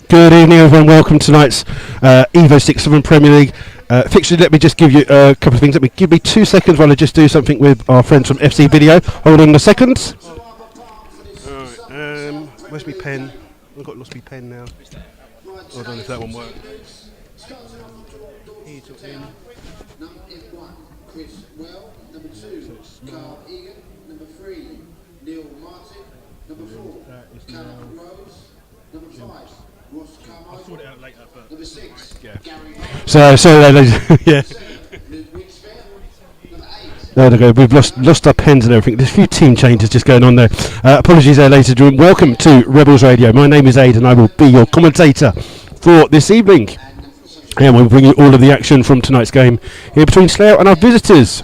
Good evening, everyone. Welcome to tonight's Evo 6-7 Premier League fixture. Let me just give you a couple of things. Give me 2 seconds while I just do something with our friends from FC Video. Hold on a second. Alright, where's my pen? I've lost my pen now. Hold on if that one works. Chris Well, number 2, Carl Egan, number 3, Neil Martin, number 4, Callum Rose, number 5, Ross Carmichael. I'll sort it out later, but number 6, Gary. Yeah. There we go. We've lost our pens and everything. There's a few team changes just going on there. Apologies there, ladies and gentlemen. Welcome to Rebels Radio. My name is Aid, and I will be your commentator for this evening. And we'll bring you all of the action from tonight's game here between Slough and our visitors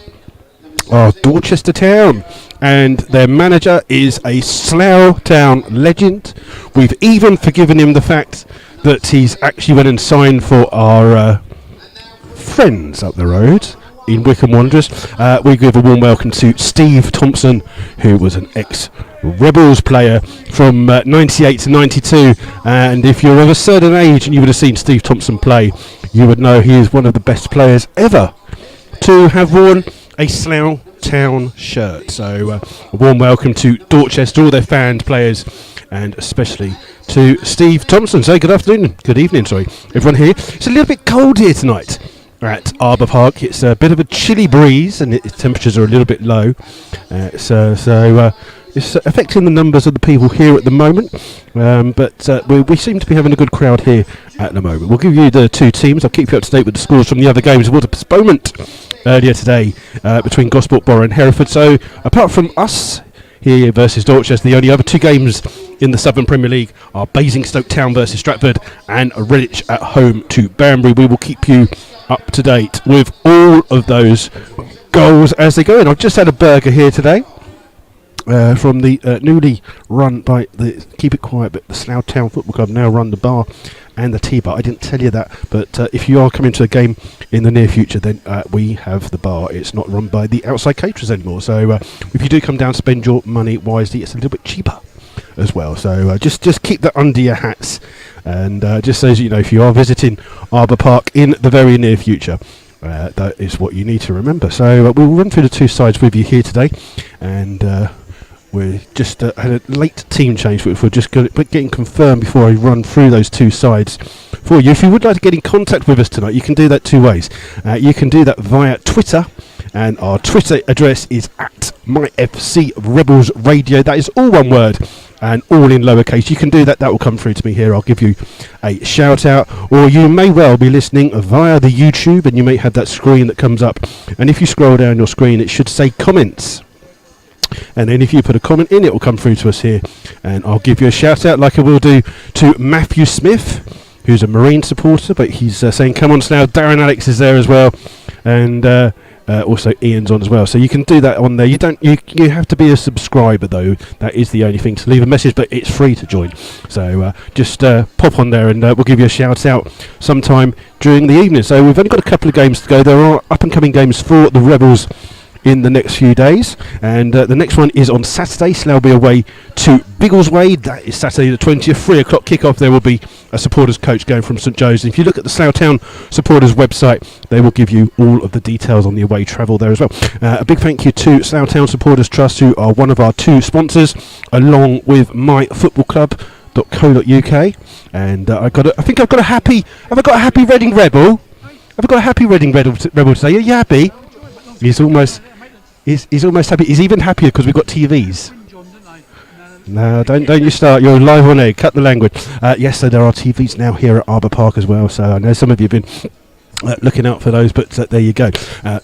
are DorchesterTown, and their manager is a Slough Town legend. We've even forgiven him the fact that he's actually went and signed for our friends up the road in Wycombe Wanderers. We give a warm welcome to Steve Thompson, who was an ex-Rebels player from 98 to 92, and if you're of a certain age and you would have seen Steve Thompson play, you would know he is one of the best players ever to have worn a Slough Town shirt. So a warm welcome to Dorchester, all their fans, players, and especially to Steve Thompson. So good evening, everyone here. It's a little bit cold here tonight at Arbour Park. It's a bit of a chilly breeze, and its temperatures are a little bit low. It's affecting the numbers of the people here at the moment, but we seem to be having a good crowd here at the moment. We'll give you the two teams. I'll keep you up to date with the scores from the other games. There was a postponement earlier today between Gosport Borough and Hereford. So apart from us here versus Dorchester, the only other two games in the Southern Premier League are Basingstoke Town versus Stratford and Redditch at home to Banbury. We will keep you up to date with all of those goals as they go in. I've just had a burger here today. From the newly run by the Keep It Quiet, but the Slough Town Football Club now run the bar and the tea bar. I didn't tell you that, but if you are coming to a game in the near future, then we have the bar. It's not run by the outside caterers anymore. So if you do come down, spend your money wisely. It's a little bit cheaper as well. So just keep that under your hats, and just so you know, if you are visiting Arbour Park in the very near future, that is what you need to remember. So we'll run through the two sides with you here today, and we just had a late team change, which we're just getting confirmed before I run through those two sides for you. If you would like to get in contact with us tonight, you can do that two ways. You can do that via Twitter, and our Twitter address is @MyFCRebelsRadio. That is all one word and all in lowercase. You can do that. That will come through to me here. I'll give you a shout out, or you may well be listening via the YouTube, and you may have that screen that comes up, and if you scroll down your screen, it should say comments. And then if you put a comment in, it will come through to us here, and I'll give you a shout out like I will do to Matthew Smith, who's a Marine supporter, but he's saying come on Slough. Darren Alex is there as well, and also Ian's on as well. So you can do that on there. You have to be a subscriber though. That is the only thing to leave a message, but it's free to join. So just pop on there, and we'll give you a shout out sometime during the evening. So we've only got a couple of games to go. There are up and coming games for the Rebels in the next few days, and the next one is on Saturday. Slough will be away to Biggleswade. That is Saturday the 20th, 3 o'clock kick-off. There will be a supporters coach going from St Joe's. If you look at the Slough Town supporters website, they will give you all of the details on the away travel there as well. A big thank you to Slough Town Supporters Trust, who are one of our two sponsors, along with myfootballclub.co.uk. And I think I've got a happy. Have I got a happy Reading Rebel? Have I got a happy Reading Rebel today? Are you happy? He's almost happy. He's even happier because we've got TVs. No, don't you start. You're live on air. Cut the language. Yes, so there are TVs now here at Arbour Park as well. So I know some of you have been looking out for those, but there you go.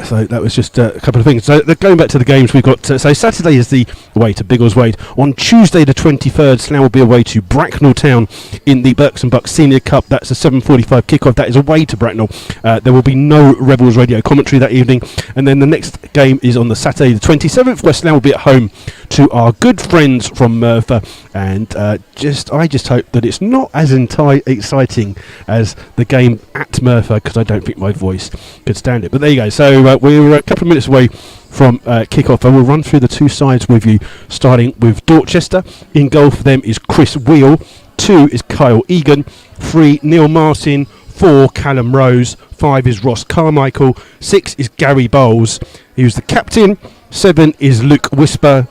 So that was just a couple of things. So going back to the games, we've got so Saturday is the away to Biggleswade. On Tuesday the 23rd, Slough will be away to Bracknell Town in the Berks and Bucks Senior Cup. That's a 7:45 kickoff. That is away to Bracknell. There will be no Rebels radio commentary that evening, and then the next game is on the Saturday the 27th, where Slough will be at home to our good friends from Merthyr, and I just hope that it's not as exciting as the game at Merthyr, because I don't think my voice could stand it. But there you go. So we're a couple of minutes away from kick-off. I will run through the two sides with you, starting with Dorchester. In goal for them is Chris Wheel. 2 is Kyle Egan. 3, Neil Martin. 4, Callum Rose. 5 is Ross Carmichael. 6 is Gary Bowles. He was the captain. 7 is Luke Winsper.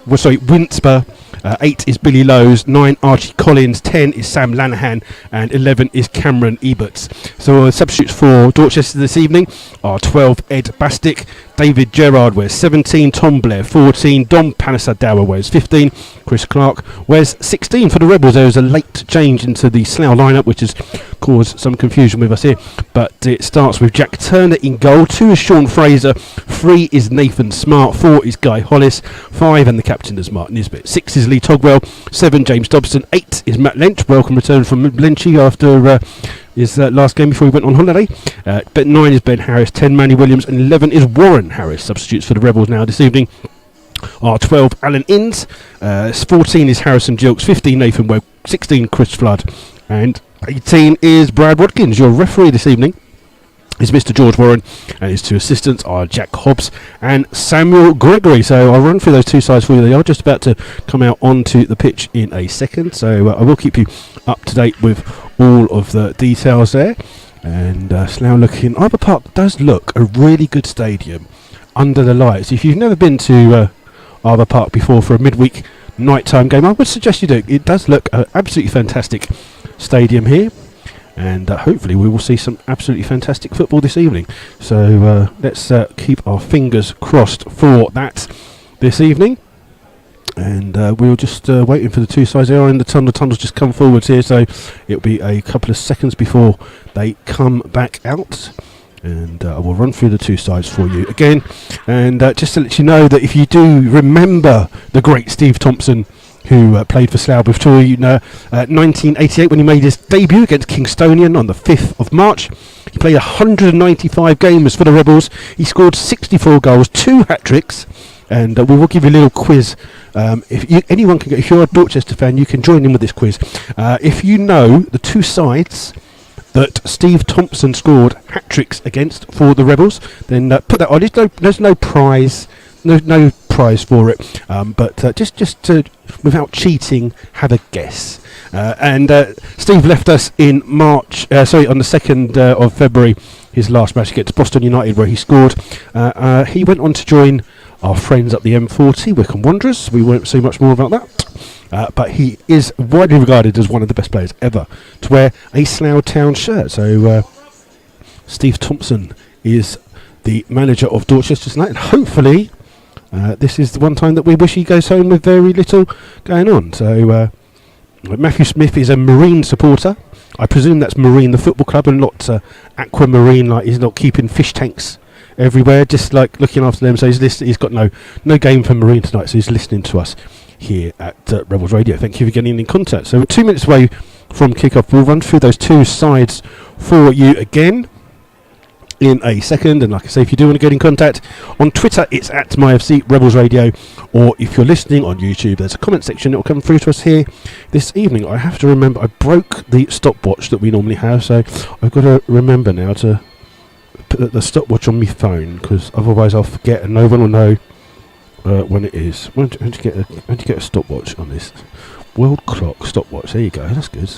8 is Billy Lowe's. 9, Archie Collins. 10 is Sam Lanahan. And 11 is Cameron Eberts. So substitutes for Dorchester this evening are 12, Ed Bastick. David Gerrard wears 17, Tom Blair 14, Dom Panasadowa wears 15, Chris Clark wears 16 for the Rebels. There was a late change into the Slough lineup, which has caused some confusion with us here, but it starts with Jack Turner in goal. 2 is Sean Fraser, 3 is Nathan Smart, 4 is Guy Hollis, 5 and the captain is Martin Nisbet, 6 is Lee Togwell, 7 James Dobson, 8 is Matt Lynch, welcome return from Lynchy after his last game before he went on holiday. But 9 is Ben Harris, 10 Manny Williams, and 11 is Warren Harris. Substitutes for the Rebels now this evening are 12 Alan Inns, 14 is Harrison Gilks, 15 Nathan Webb, 16 Chris Flood, and 18 is Brad Watkins. Your referee this evening is Mr. George Warren, and his 2 assistants are Jack Hobbs and Samuel Gregory. So I'll run through those two sides for you. They are just about to come out onto the pitch in a second, so I will keep you up to date with all of the details there. And Slough looking, Arbour Park does look a really good stadium under the lights. If you've never been to Arbour Park before for a midweek nighttime game, I would suggest you do. It does look an absolutely fantastic stadium here, and hopefully we will see some absolutely fantastic football this evening. So let's keep our fingers crossed for that this evening. And we're just waiting for the two sides. They are in the tunnel. The tunnel's just come forwards here, so it'll be a couple of seconds before they come back out. And I will run through the two sides for you again. And just to let you know that if you do remember the great Steve Thompson, who played for Slough before, you know, 1988 when he made his debut against Kingstonian on the 5th of March. He played 195 games for the Rebels. He scored 64 goals, 2 hat-tricks. And we will give you a little quiz. Anyone can if you're a Dorchester fan, you can join in with this quiz. If you know the two sides that Steve Thompson scored hat-tricks against for the Rebels, then put that on. There's no prize, no prize for it. But just to, without cheating, have a guess. And Steve left us in March. On the 2nd of February. His last match against Boston United, where he scored. He went on to join our friends up the M40, Wycombe Wanderers. We won't say much more about that. But he is widely regarded as one of the best players ever to wear a Slough Town shirt. So Steve Thompson is the manager of Dorchester tonight, and hopefully this is the one time that we wish he goes home with very little going on. So Matthew Smith is a Marine supporter. I presume that's Marine, the football club, and not Aquamarine, like he's not keeping fish tanks everywhere, just like looking after them. So he's got no game for Marine tonight, so he's listening to us here at Rebels Radio. Thank you for getting in contact. So we're 2 minutes away from kick-off. We'll run through those two sides for you again in a second. And like I say, if you do want to get in contact on Twitter, it's at MyFC Rebels Radio, or if you're listening on YouTube, there's a comment section that will come through to us here this evening. I have to remember, I broke the stopwatch that we normally have, so I've got to remember now to put the stopwatch on my phone, because otherwise I'll forget and no one will know when it is. How do you get a stopwatch on this? World clock stopwatch. There you go. That's good.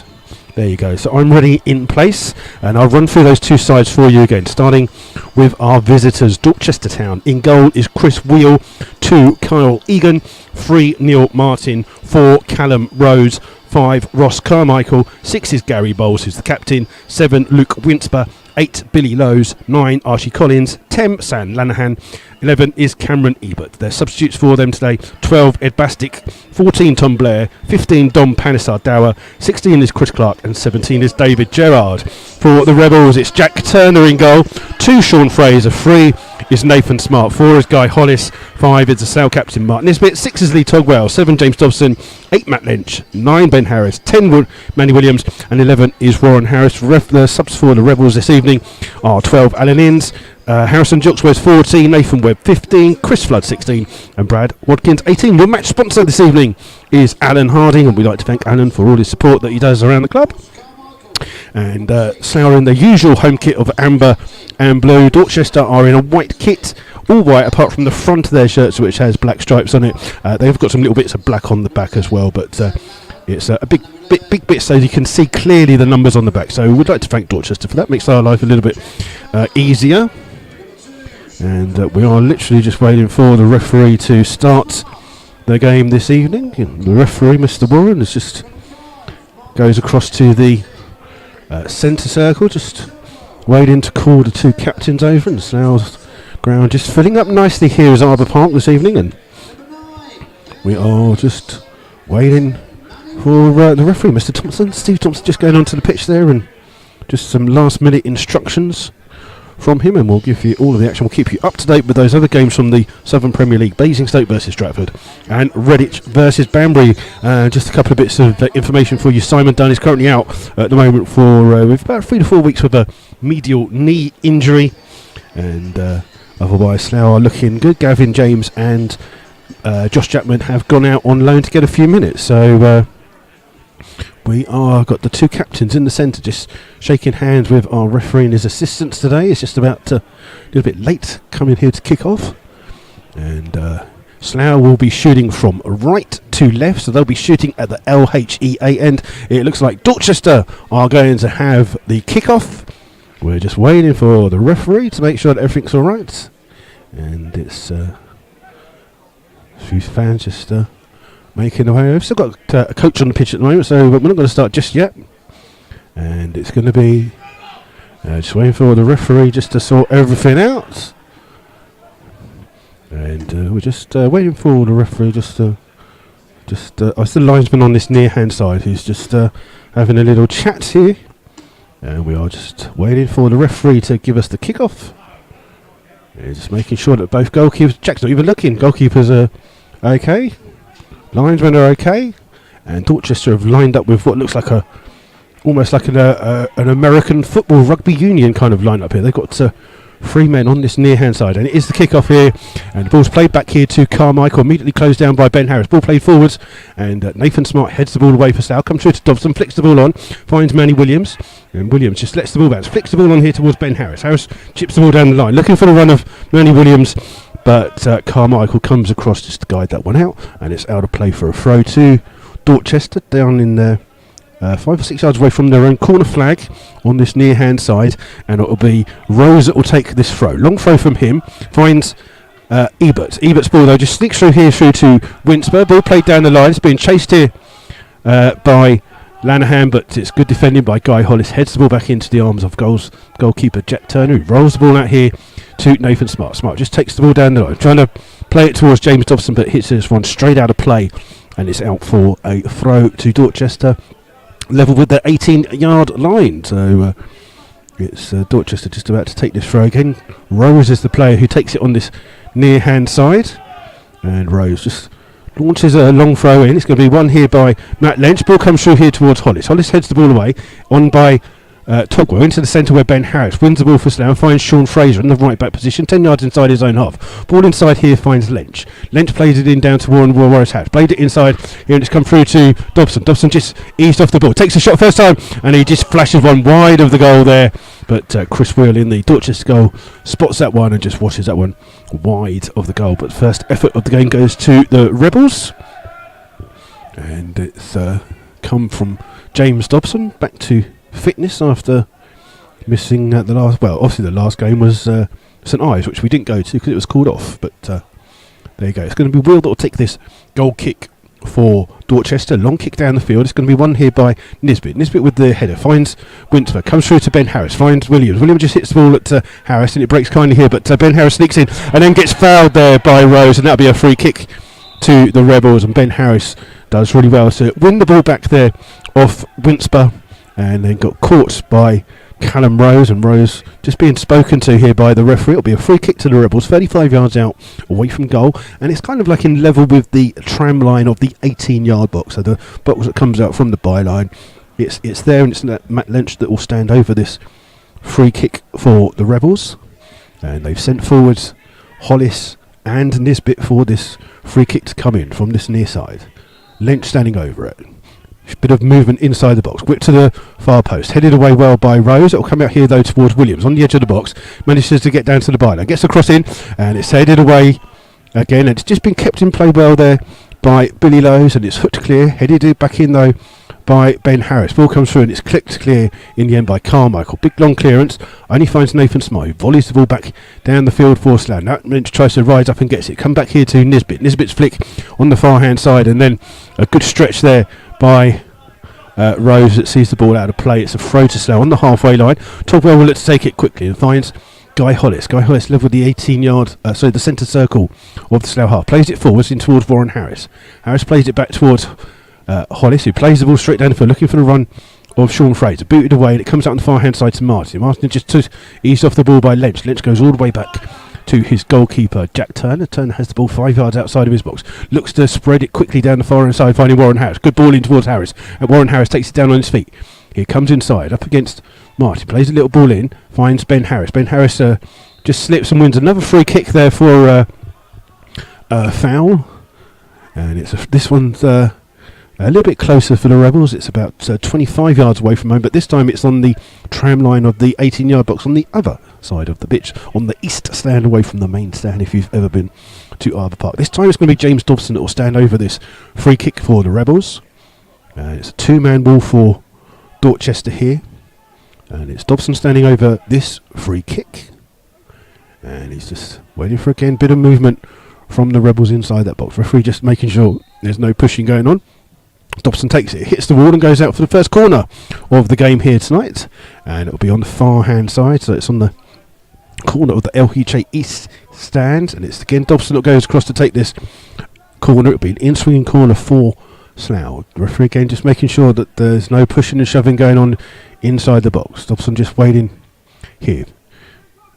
There you go. So I'm ready in place, and I'll run through those two sides for you again, starting with our visitors. DorchesterTown. In goal is Chris Wheel, 2 Kyle Egan, 3 Neil Martin, 4 Callum Rose, 5 Ross Carmichael, 6 is Gary Bowles, who's the captain, 7 Luke Winsper, 8 Billy Lowe's, 9 Archie Collins, 10 Sam Lanahan, 11 is Cameron Ebert. Their substitutes for them today: 12 Ed Bastick, 14 Tom Blair, 15 Dom Panasadowa, 16 is Chris Clark, and 17 is David Gerrard. For the Rebels, it's Jack Turner in goal, 2 Sean Fraser, 3 is Nathan Smart, 4 is Guy Hollis, 5 is the Slough captain Martin Nisbet, 6 is Lee Togwell, 7 James Dobson, 8 Matt Lynch, 9 Ben Harris, 10 Manny Williams, and 11 is Warren Harris. The subs for the Rebels this evening are 12 Alan Inns, Harrison Gilks wears 14, Nathan Webb 15, Chris Flood 16, and Brad Watkins 18. Your match sponsor this evening is Alan Harding, and we'd like to thank Alan for all his support that he does around the club. And Slough are in the usual home kit of amber and blue. Dorchester are in a white kit all white apart from the front of their shirts, which has black stripes on it. They've got some little bits of black on the back as well, but it's a big bit so you can see clearly the numbers on the back. So we'd like to thank Dorchester for that. Makes our life a little bit easier. And we are literally just waiting for the referee to start the game this evening. And the referee, Mr. Warren, is just goes across to the centre circle, just waiting to call the two captains over. And Slough's ground just filling up nicely here as Arbour Park this evening, and we are just waiting for the referee, Mr. Thompson. Steve Thompson just going onto the pitch there, and just some last minute instructions from him, and we'll give you all of the action. We'll keep you up to date with those other games from the Southern Premier League: Basingstoke versus Stratford and Redditch versus Banbury. Just a couple of bits of information for you. Simon Dunn is currently out at the moment for with about 3 to 4 weeks with a medial knee injury, and otherwise Slough are looking good. Gavin James and Josh Jackman have gone out on loan to get a few minutes, so we are got the two captains in the centre just shaking hands with our referee and his assistants today. It's just about a little bit late coming here to kick off, and Slough will be shooting from right to left, so they'll be shooting at the LHEA end. It looks like Dorchester are going to have the kick-off. We're just waiting for the referee to make sure that everything's all right, and it's a few fans just making the way. We've still got a coach on the pitch at the moment, so we're not going to start just yet, and it's going to be just waiting for the referee just to sort everything out, and we're just waiting for the referee just I see the linesman on this near hand side who's just having a little chat here, and we are just waiting for the referee to give us the kick-off. Just making sure that both goalkeepers, Jack's not even looking, goalkeepers are okay, linesmen are okay, and Dorchester have lined up with what looks like almost like an American football rugby union kind of line-up here. They've got 3 men on this near-hand side, and it is the kick-off here, and the ball's played back here to Carmichael, immediately closed down by Ben Harris. Ball played forwards, and Nathan Smart heads the ball away for Slough, comes through to Dobson, flicks the ball on, finds Manny Williams, and Williams just lets the ball bounce, flicks the ball on here towards Ben Harris. Harris chips the ball down the line, looking for the run of Manny Williams, but Carmichael comes across just to guide that one out, and it's out of play for a throw to Dorchester, down in there. 5 or 6 yards away from their own corner flag on this near hand side, and it'll be Rose that will take this throw. Long throw from him, finds Ebert. Ebert's ball though just sneaks through here through to Winsper. Ball played down the line. It's being chased here by Lanahan, but it's good defending by Guy Hollis. Heads the ball back into the arms of goalkeeper Jack Turner, who rolls the ball out here to Nathan Smart. Smart just takes the ball down the line, trying to play it towards James Dobson, but hits this one straight out of play, and it's out for a throw to Dorchester, level with the 18-yard line. So it's Dorchester just about to take this throw again. Rose is the player who takes it on this near hand side, and Rose just launches a long throw in. It's going to be one here by Matt Lynch. Ball comes through here towards Hollis. Hollis heads the ball away, on by Togwell into the centre where Ben Harris wins the ball for Slough, finds Sean Fraser in the right back position, 10 yards inside his own half. Ball inside here finds Lynch. Lynch plays it in down to Warren Hatch. Played it inside here, and it's come through to Dobson. Dobson just eased off the ball, takes a shot first time, and he just flashes one wide of the goal there. But Chris Wheel in the Dorchester goal spots that one and just washes that one wide of the goal. But first effort of the game goes to the Rebels, and it's come from James Dobson back to fitness after missing the last. Well, obviously the last game was St Ives, which we didn't go to because it was called off. But there you go. It's going to be Will that will take this goal kick for Dorchester. Long kick down the field. It's going to be one here by Nisbet. Nisbet with the header finds Winsper, comes through to Ben Harris, finds Williams. Williams just hits the ball at Harris, and it breaks kindly here, but Ben Harris sneaks in and then gets fouled there by Rose, and that'll be a free kick to the Rebels. And Ben Harris does really well to win the ball back there off Winsper, and then got caught by Callum Rose, and Rose just being spoken to here by the referee. It'll be a free kick to the Rebels, 35 yards out away from goal, and it's kind of like in level with the tram line of the 18-yard box, so the box that comes out from the byline. It's there, and it's Matt Lynch that will stand over this free kick for the Rebels, and they've sent forward Hollis and Nisbet for this free kick to come in from this near side. Lynch standing over it. Bit of movement inside the box. Whip to the far post. Headed away well by Rose. It will come out here though towards Williams on the edge of the box. Manages to get down to the byline. Gets the cross in and it's headed away again. It's just been kept in play well there by Billy Lowe's and it's hooked clear. Headed back in though by Ben Harris. Ball comes through and it's clipped clear in the end by Carmichael. Big long clearance. Only finds Nathan Smart, who volleys the ball back down the field for Slough. Now Lynch tries to rise up and gets it. Come back here to Nisbet. Nisbet's flick on the far hand side and then a good stretch there by Rose that sees the ball out of play. It's a throw to Slough on the halfway line. Togwell will look to take it quickly and finds Guy Hollis. Guy Hollis level with the 18-yard, the centre circle of the Slough half. Plays it forwards in towards Warren Harris. Harris plays it back towards Hollis, who plays the ball straight down the field, looking for the run of Sean Fraser. Booted away and it comes out on the far hand side to Martin. Martin just eased off the ball by Lynch. Lynch goes all the way back to his goalkeeper Jack Turner. Turner has the ball 5 yards outside of his box. Looks to spread it quickly down the far hand side, finding Warren Harris. Good ball in towards Harris. And Warren Harris takes it down on his feet. He comes inside, up against Martin. Plays a little ball in, finds Ben Harris. Ben Harris just slips and wins another free kick there for foul. And this one's a little bit closer for the Rebels. It's about 25 yards away from home, but this time it's on the tram line of the 18-yard box on the other side of the pitch, on the east stand away from the main stand if you've ever been to Arbour Park. This time it's going to be James Dobson that will stand over this free kick for the Rebels. It's a two-man ball for Dorchester here. And it's Dobson standing over this free kick. And he's just waiting for again bit of movement from the Rebels inside that box. Referee just making sure there's no pushing going on. Dobson takes it, hits the wall and goes out for the first corner of the game here tonight. And it'll be on the far hand side, so it's on the corner of the LHA East stand. And it's again Dobson that goes across to take this corner. It'll be an in-swinging corner for Slough. The referee again just making sure that there's no pushing and shoving going on inside the box. Dobson just waiting here.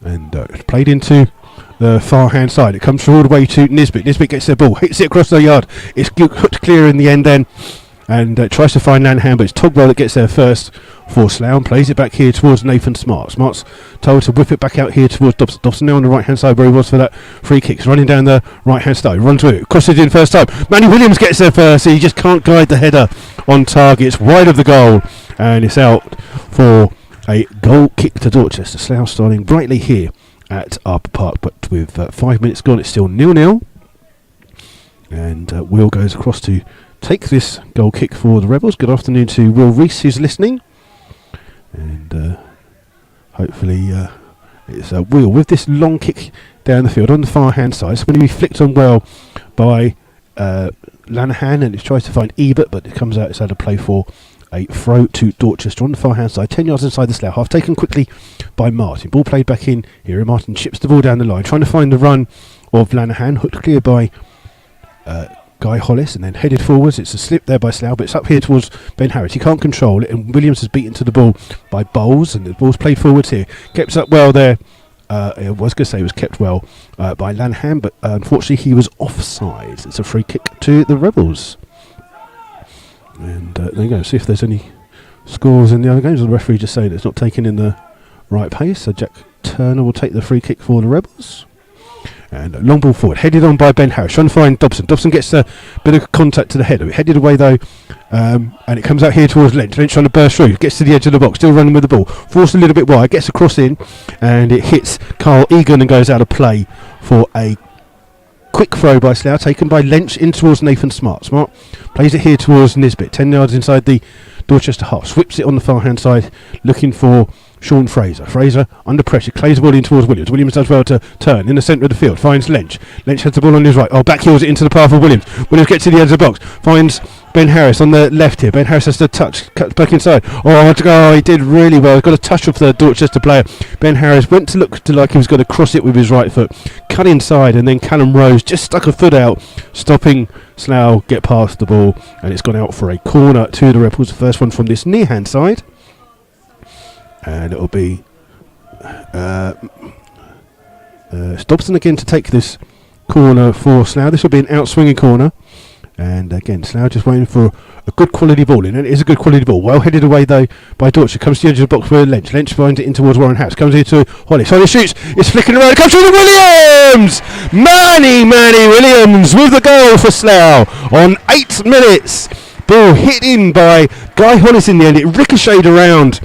And it's played into the far hand side. It comes through all the way to Nisbet. Nisbet gets the ball, hits it across the yard. It's hooked clear in the end then. And tries to find Lanham, but it's Togwell that gets there first for Slough and plays it back here towards Nathan Smart. Smart's told to whip it back out here towards Dobson. Dobson now on the right hand side where he was for that free kick. He's running down the right hand side, runs with it, crosses in first time. Manny Williams gets there first, he just can't guide the header on target. It's wide of the goal and it's out for a goal kick to Dorchester. Slough starting brightly here at Arbour Park, but with 5 minutes gone it's still 0-0. And Will goes across to take this goal kick for the Rebels. Good afternoon to Will Rees, who's listening. And hopefully it's Will with this long kick down the field on the far hand side. It's going to be flicked on well by Lanahan, and it tries to find Ebert, but it comes out. It's had a play for a throw to Dorchester on the far hand side, 10 yards inside the Slough half, taken quickly by Martin. Ball played back in here. Martin chips the ball down the line, trying to find the run of Lanahan, hooked clear by Guy Hollis, and then headed forwards. It's a slip there by Slough, but it's up here towards Ben Harris. He can't control it, and Williams has beaten to the ball by Bowles, and the ball's played forwards here. Kept up well there. I was going to say it was kept well by Lanham, but unfortunately he was offside. It's a free kick to the Rebels. And there you go. See if there's any scores in the other games. The referee just saying it's not taken in the right pace. So Jack Turner will take the free kick for the Rebels. And long ball forward, headed on by Ben Harris, trying to find Dobson. Dobson gets a bit of contact to the header. Headed away though, and it comes out here towards Lynch. Lynch trying to burst through, gets to the edge of the box, still running with the ball. Forced a little bit wide, gets a cross in, and it hits Carl Egan and goes out of play for a quick throw by Slough, taken by Lynch in towards Nathan Smart. Smart plays it here towards Nisbet, 10 yards inside the Dorchester half. Swips it on the far hand side, looking for Sean Fraser. Fraser under pressure, plays the ball in towards Williams. Williams does well to turn in the centre of the field, finds Lynch. Lynch has the ball on his right. Back heels it into the path of Williams. Williams gets to the edge of the box, finds Ben Harris on the left here. Ben Harris has to touch, cuts back inside. He did really well. He got a touch off the Dorchester player. Ben Harris went to look to like he was going to cross it with his right foot, cut inside, and then Callum Rose just stuck a foot out, stopping Slough get past the ball, and it's gone out for a corner to the Rebels. The first one from this near hand side. And it'll be Dobson again to take this corner for Slough. This will be an out-swinging corner. And again, Slough just waiting for a good quality ball in. And it is a good quality ball. Well headed away though by Dorchester. Comes to the edge of the box for Lynch. Lynch finds it in towards Warren House. Comes into Hollis. Hollis shoots. It's flicking around. It comes through to Williams! Manny Williams with the goal for Slough on 8 minutes Ball hit in by Guy Hollis in the end. It ricocheted around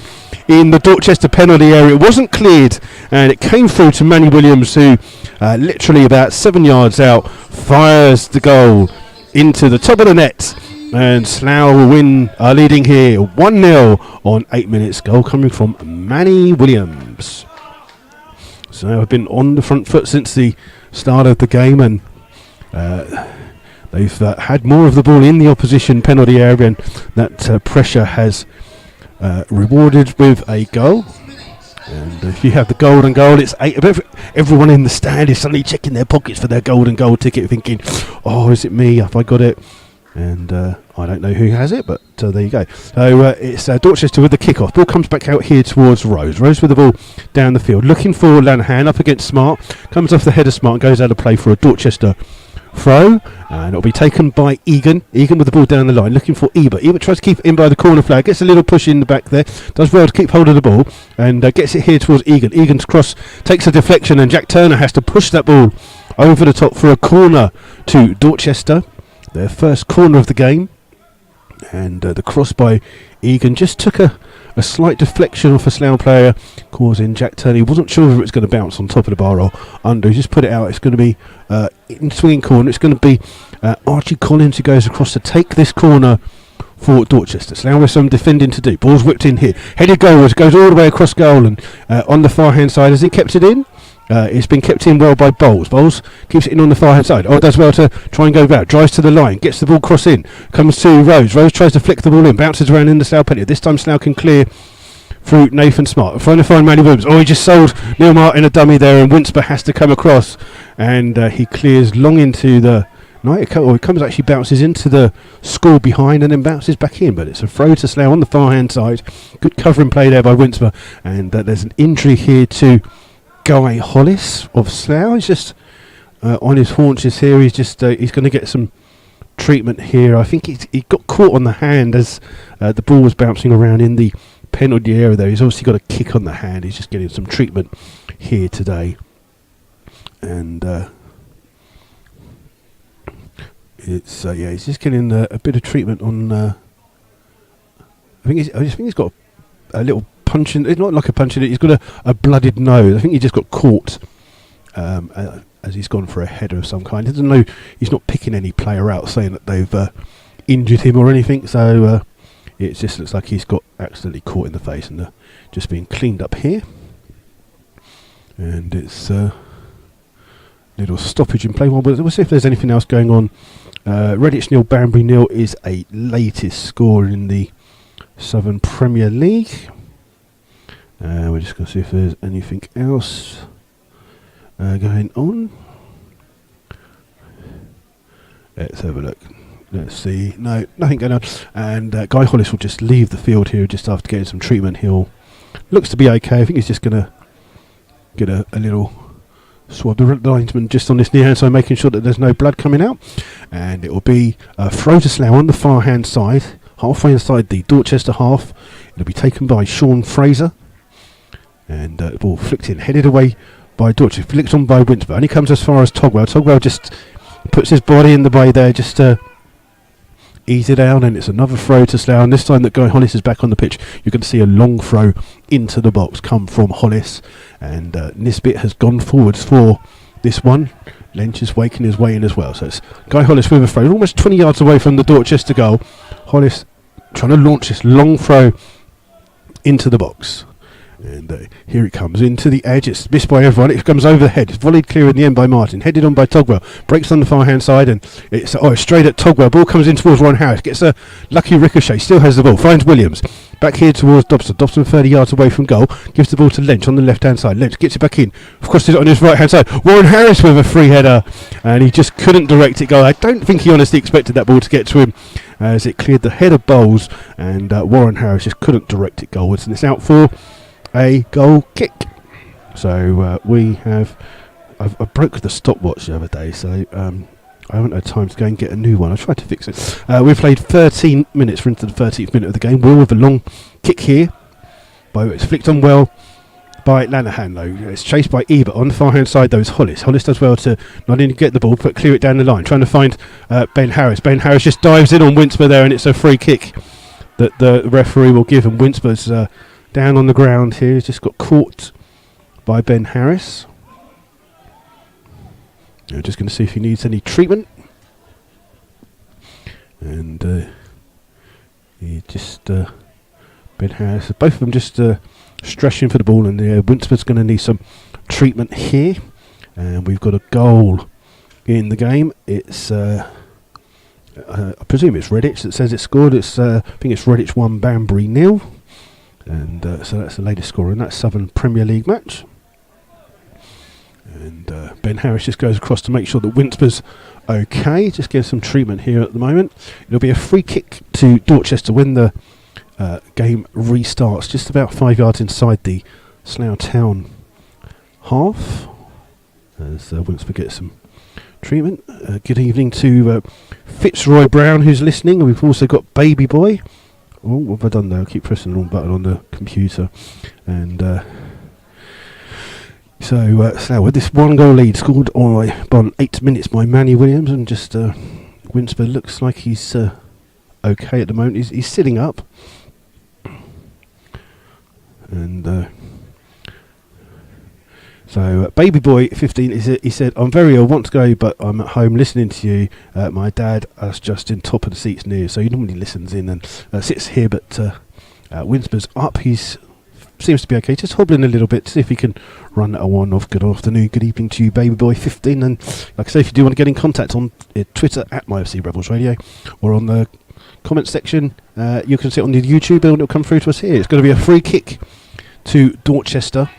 in the Dorchester penalty area. It wasn't cleared, and it came through to Manny Williams, who literally about 7 yards out fires the goal into the top of the net. And Slough will are leading here 1-0 on 8 minutes. Goal coming from Manny Williams. So I've been on the front foot since the start of the game, and they've had more of the ball in the opposition penalty area, and that pressure has rewarded with a goal. And if you have the golden goal, it's 8. Everyone in the stand is suddenly checking their pockets for their golden goal ticket, thinking, oh, is it me? Have I got it? And I don't know who has it, but there you go. So it's Dorchester with the kick-off. Ball comes back out here towards Rose. Rose with the ball down the field, looking for Lanahan up against Smart. Comes off the head of Smart and goes out of play for a Dorchester throw, and it'll be taken by Egan. Egan with the ball down the line, looking for Ebert. Ebert tries to keep it in by the corner flag, gets a little push in the back there, does well to keep hold of the ball, and gets it here towards Egan. Egan's cross takes a deflection, and Jack Turner has to push that ball over the top for a corner to Dorchester, their first corner of the game. And the cross by Egan just took a slight deflection off a Slough player, causing Jack Turner. He wasn't sure if it was going to bounce on top of the bar or under. He just put it out. It's going to be in swinging corner. It's going to be Archie Collins who goes across to take this corner for Dorchester. Slough with some defending to do. Ball's whipped in here. Headed goalwards, goes all the way across goal, and on the far hand side, has he kept it in? It's been kept in well by Bowles. Bowles keeps it in on the far hand side. Oh, does well to try and go back. Drives to the line. Gets the ball cross in. Comes to Rose. Rose tries to flick the ball in. Bounces around in the Slough penalty. This time Slough can clear through Nathan Smart. Trying to find Manny Williams. Oh, he just sold Neil Martin a dummy there, and Winsper has to come across. And he clears long into the... No, it comes actually bounces into the score behind and then bounces back in. But it's a throw to Slough on the far hand side. Good covering play there by Winsper. And there's an injury here to Guy Hollis of Slough. He's just on his haunches here. He's just he's going to get some treatment here. I think he got caught on the hand as the ball was bouncing around in the penalty area there. He's obviously got a kick on the hand. He's just getting some treatment here today. And it's he's just getting a bit of treatment on I just think he's got a little punch in. It's not like a punch in it. He's got a blooded nose. I think he just got caught as he's gone for a header of some kind. He doesn't know. He's not picking any player out, saying that they've injured him or anything. So it just looks like he's got accidentally caught in the face and just being cleaned up here. And it's a little stoppage in play. Well, we'll see if there's anything else going on. Redditch 0, Banbury 0 is a latest score in the Southern Premier League. We're just going to see if there's anything else going on. Let's have a look. Let's see. No, nothing going on. And Guy Hollis will just leave the field here just after getting some treatment. He'll looks to be okay. I think he's just going to get a little swab. The linesman just on this near hand side, making sure that there's no blood coming out. And it will be a throw to Slough on the far hand side, halfway inside the Dorchester half. It'll be taken by Sean Fraser. And the ball flicked in, headed away by Dorchester, flicked on by Winsper. And he comes as far as Togwell. Togwell just puts his body in the way there, just ease it down, and it's another throw to Slough. And this time that Guy Hollis is back on the pitch, you're going to see a long throw into the box come from Hollis. And Nisbet has gone forwards for this one. Lynch is waking his way in as well. So it's Guy Hollis with a throw, almost 20 yards away from the Dorchester goal. Hollis trying to launch this long throw into the box. And here it comes into the edge. It's missed by everyone. It comes over the head. It's volleyed clear in the end by Martin. Headed on by Togwell. Breaks on the far hand side, and it's straight at Togwell. Ball comes in towards Ron Harris. Gets a lucky ricochet. Still has the ball. Finds Williams. Back here towards Dobson. Dobson 30 yards away from goal. Gives the ball to Lynch on the left hand side. Lynch gets it back in. Of course, it's on his right hand side. Warren Harris with a free header, and he just couldn't direct it goal. I don't think he honestly expected that ball to get to him, as it cleared the head of Bowles, and Warren Harris just couldn't direct it goalwards, and it's out for a goal kick. So we have I broke the stopwatch the other day, so I haven't had time to go and get a new one. I tried to fix it. We've played 13 minutes. We're into the 13th minute of the game. Will with a long kick here. It's flicked on well by Lanahan though. It's chased by Ebert. On the far hand side though is Hollis. Hollis does well to not only get the ball but clear it down the line, trying to find Ben Harris. Ben Harris just dives in on Winsper there, and it's a free kick that the referee will give, and Winsper's down on the ground here. He's just got caught by Ben Harris. I'm just going to see if he needs any treatment. And he just Ben Harris, both of them just stretching for the ball, and Winsper's going to need some treatment here. And we've got a goal in the game. It's I presume it's Redditch that says it scored. It's I think it's Redditch 1, Banbury 0, and so that's the latest score in that Southern Premier League match. And Ben Harris just goes across to make sure that Winsper's okay. Just gives some treatment here at the moment. It'll be a free kick to Dorchester when the game restarts, just about 5 yards inside the Slough Town half, as Winsper gets some treatment. Good evening to Fitzroy Brown, who's listening. We've also got Baby Boy. Oh, what have I done there? I keep pressing the wrong button on the computer. And so Slough with this 1 goal lead, scored on 8 minutes by Manny Williams, and just Winsper looks like he's okay at the moment. He's sitting up. And so Baby Boy 15, he said, "I'm very ill, want to go, but I'm at home listening to you. My dad is just in top of the seats near, so he normally listens in and sits here, but Winsper's up. He's seems to be okay, just hobbling a little bit to see if he can run a one off. Good afternoon, good evening to you, Baby Boy 15. And like I say, if you do want to get in contact on Twitter at MyFC Rebels Radio, or on the comment section, you can see it on the YouTube and it'll come through to us here. It's going to be a free kick to Dorchester,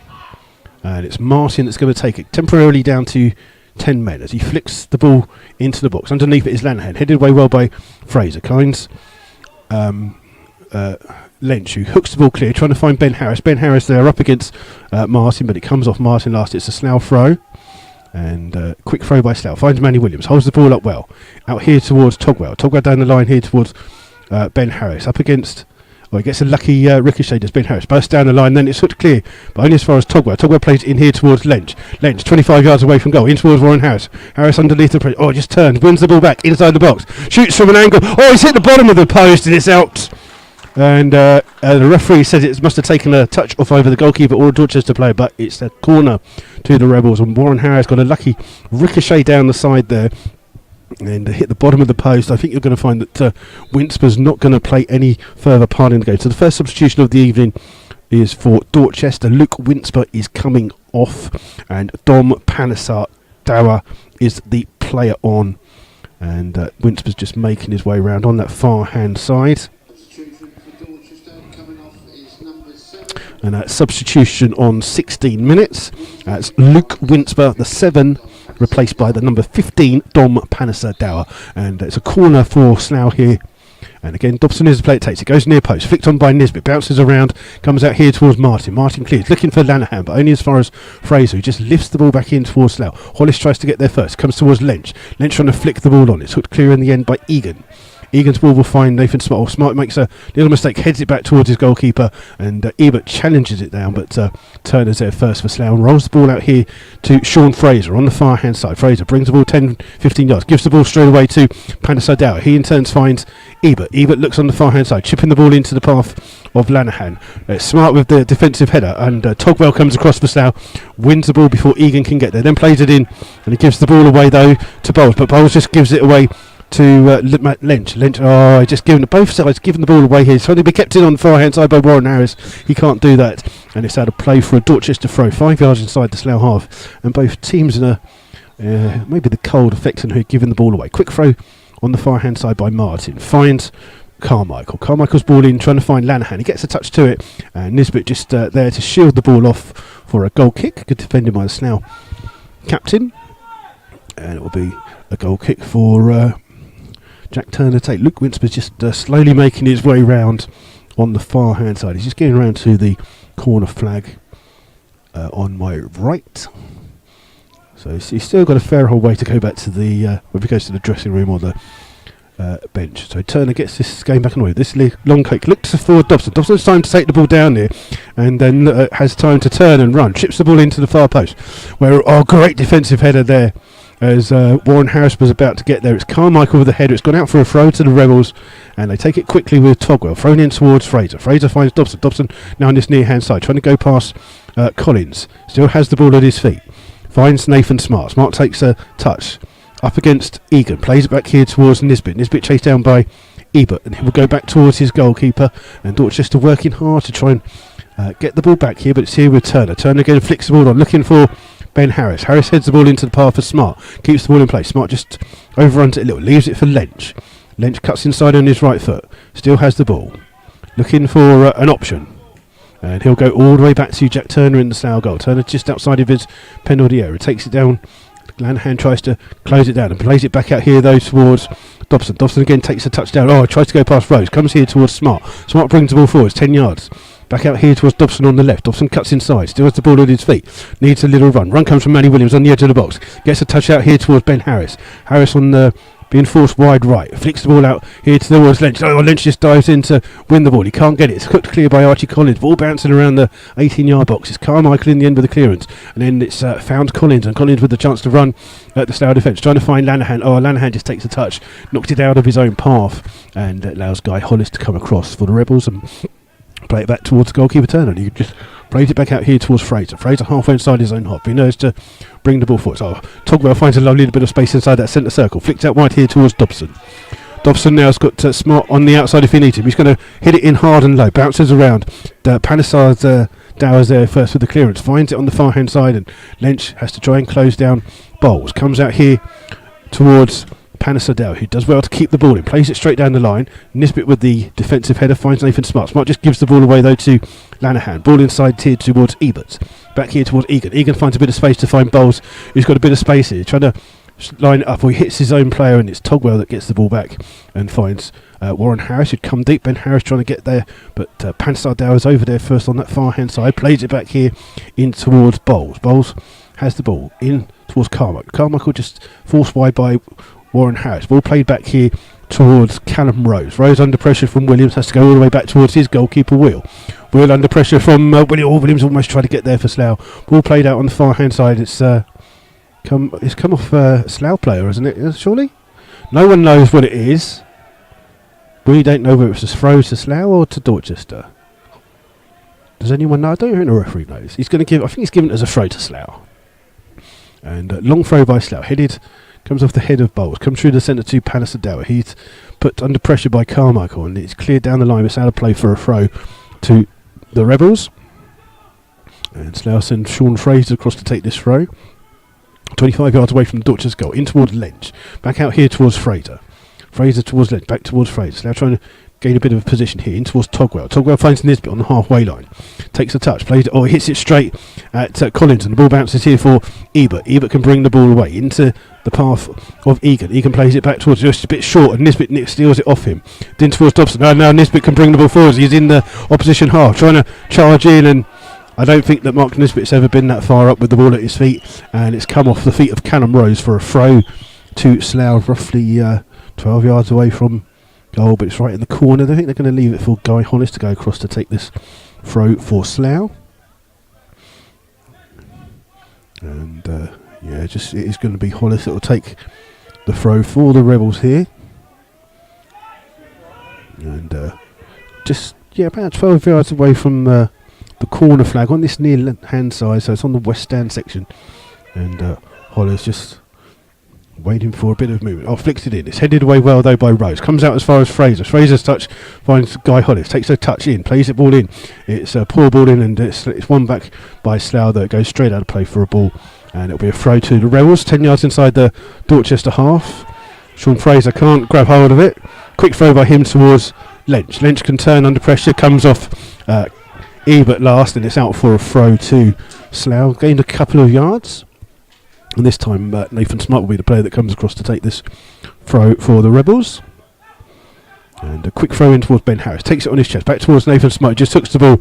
and it's Martin that's going to take it temporarily down to 10 men as he flicks the ball into the box. Underneath it is Lanahan, headed away well by Fraser. Kynes Lynch, who hooks the ball clear, trying to find Ben Harris. Ben Harris there up against Martin, but it comes off Martin last. It's a Slough throw, and quick throw by Slough. Finds Manny Williams, holds the ball up well. Out here towards Togwell. Togwell down the line here towards Ben Harris. Up against... Well, he gets a lucky ricochet, does Ben Harris. Bursts down the line, then it's hooked clear, but only as far as Togwell. Togwell plays in here towards Lynch. Lynch, 25 yards away from goal, in towards Warren Harris. Harris underneath the pressure. Oh, just turns, wins the ball back, inside the box. Shoots from an angle. Oh, he's hit the bottom of the post, and it's out. And the referee says it must have taken a touch off over the goalkeeper or a Dorchester player, but it's a corner to the Rebels, and Warren Harris got a lucky ricochet down the side there and hit the bottom of the post. I think you're going to find that Winsper's not going to play any further part in the game. So the first substitution of the evening is for Dorchester. Luke Winsper is coming off, and Dom Panesar-Dower is the player on, and Winsper's just making his way around on that far hand side. And that substitution on 16 minutes. That's Luke Winsper, the 7, replaced by the number 15, Dom Panesar-Dower. And it's a corner for Slough here. And again, Dobson is the play it takes. It goes near post, flicked on by Nisbet, bounces around, comes out here towards Martin. Martin clears, looking for Lanahan, but only as far as Fraser, who just lifts the ball back in towards Slough. Hollis tries to get there first, comes towards Lynch. Lynch trying to flick the ball on. It's hooked clear in the end by Egan. Egan's ball will find Nathan Smart. Well, Smart makes a little mistake, heads it back towards his goalkeeper, and Ebert challenges it down, but Turner's there first for Slough and rolls the ball out here to Sean Fraser on the far hand side. Fraser brings the ball 10-15 yards, gives the ball straight away to Panesar-Dower. He in turn finds Ebert. Ebert looks on the far hand side, chipping the ball into the path of Lanahan. Smart with the defensive header, and Togwell comes across for Slough, wins the ball before Egan can get there, then plays it in, and he gives the ball away though to Bowles, but Bowles just gives it away to Lynch. Lynch, just given both sides, giving the ball away here. It's trying to be kept in on the far hand side by Warren Harris. He can't do that, and it's out of play for a Dorchester throw, 5 yards inside the Slough half, and both teams in a maybe the cold affecting who giving the ball away. Quick throw on the far hand side by Martin, finds Carmichael. Carmichael's ball in, trying to find Lanahan. He gets a touch to it, and Nisbet just there to shield the ball off for a goal kick. Good defending by the Slough captain, and it will be a goal kick for Jack Turner Tate. Luke Winsper's just slowly making his way round on the far hand side. He's just getting around to the corner flag on my right. So he's still got a fair old way to go back to the when he goes to the dressing room or the bench. So Turner gets this game back on the way. This long kick looks for Dobson. Dobson's time to take the ball down here, and then has time to turn and run. Chips the ball into the far post, where great defensive header there as Warren Harris was about to get there. It's Carmichael with the header. It's gone out for a throw to the Rebels, and they take it quickly with Togwell thrown in towards Fraser. Fraser finds Dobson. Dobson now on this near hand side, trying to go past Collins. Still has the ball at his feet. Finds Nathan Smart. Smart takes a touch up against Egan, plays it back here towards Nisbet. Nisbet chased down by Ebert, and he will go back towards his goalkeeper, and Dorchester working hard to try and get the ball back here, but it's here with Turner. Turner again flicks the ball on, looking for Ben Harris. Harris heads the ball into the path for Smart, keeps the ball in place. Smart just overruns it a little, leaves it for Lench. Lench cuts inside on his right foot, still has the ball, looking for an option. And he'll go all the way back to Jack Turner in the Slough goal. Turner just outside of his penalty area, takes it down. Lanahan tries to close it down and plays it back out here though towards Dobson. Dobson again takes a touchdown. Tries to go past Rose. Comes here towards Smart. Smart brings the ball forwards 10 yards. Back out here towards Dobson on the left. Dobson cuts inside. Still has the ball at his feet. Needs a little run. Run comes from Manny Williams on the edge of the box. Gets a touch out here towards Ben Harris. Harris on the being forced wide right. Flicks the ball out here towards Lynch. Lynch just dives in to win the ball. He can't get it. It's cooked clear by Archie Collins. Ball bouncing around the 18-yard box. It's Carmichael in the end with the clearance. And then it's found Collins. And Collins with the chance to run at the Slough defence. Trying to find Lanahan. Lanahan just takes a touch. Knocked it out of his own path. And allows Guy Hollis to come across for the Rebels and play it back towards goalkeeper Turner. He just plays it back out here towards Fraser. Fraser halfway inside his own half. He knows to bring the ball forward. Togwell finds a lovely little bit of space inside that centre circle. Flicked out wide here towards Dobson. Dobson now has got Smart on the outside if he needs him. He's going to hit it in hard and low. Bounces around. Panesar's Dowers there first with the clearance. Finds it on the far hand side, and Lynch has to try and close down Bowles. Comes out here towards Panesar, who does well to keep the ball in. Plays it straight down the line. Nisbet with the defensive header finds Nathan Smart. Smart just gives the ball away though to Lanahan. Ball inside here towards Ebert. Back here towards Egan. Egan finds a bit of space to find Bowles, who's got a bit of space here. Trying to line it up, or he hits his own player, and it's Togwell that gets the ball back and finds Warren Harris, who'd come deep. Ben Harris trying to get there, but Panesar is over there first on that far hand side. Plays it back here in towards Bowles. Bowles has the ball in towards Carmichael. Carmichael just forced wide by Warren Harris. Ball played back here towards Callum Rose. Rose under pressure from Williams, has to go all the way back towards his goalkeeper Will. Will under pressure from Williams almost tried to get there for Slough. Ball played out on the far hand side. It's come off a Slough player, isn't it? Surely? No one knows what it is. We don't know whether it's a throw to Slough or to Dorchester. Does anyone know? I don't think the referee knows. He's going to give. I think he's given it as a throw to Slough. And long throw by Slough. Headed. Comes off the head of Bowles. Comes through the centre to Panesar. He's put under pressure by Carmichael, and it's cleared down the line. It's out of play for a throw to the Rebels. And Slough sends Sean Fraser across to take this throw. 25 yards away from the Dorchester goal. In towards Lynch. Back out here towards Fraser. Fraser towards Lynch. Back towards Fraser. Slough trying to gain a bit of a position here. In towards Togwell. Togwell finds Nisbet on the halfway line. Takes a touch. Plays it. Hits it straight at Collins, and the ball bounces here for Ebert. Ebert can bring the ball away into the path of Egan. Egan plays it back towards just a bit short, and Nisbet steals it off him. Then towards Dobson. Now Nisbet can bring the ball forward. He's in the opposition half, trying to charge in, and I don't think that Mark Nisbet's ever been that far up with the ball at his feet, and it's come off the feet of Callum Rose for a throw to Slough, roughly 12 yards away from goal, but it's right in the corner. I think they're going to leave it for Guy Hollis to go across to take this throw for Slough. And it is going to be Hollis that will take the throw for the Rebels here. And about 12 yards away from the corner flag on this near hand side, so it's on the west stand section. And Hollis just waiting for a bit of movement. Flicks it in. It's headed away well though by Rose. Comes out as far as Fraser. Fraser's touch finds Guy Hollis. Takes a touch in. Plays it ball in. It's a poor ball in, and it's one back by Slough that goes straight out of play for a ball. And it'll be a throw to the Rebels. 10 yards inside the Dorchester half. Sean Fraser can't grab hold of it. Quick throw by him towards Lynch. Lynch can turn under pressure. Comes off Ebert last, and it's out for a throw to Slough. Gained a couple of yards. And this time Nathan Smart will be the player that comes across to take this throw for the Rebels. And a quick throw in towards Ben Harris. Takes it on his chest. Back towards Nathan Smart. Just hooks the ball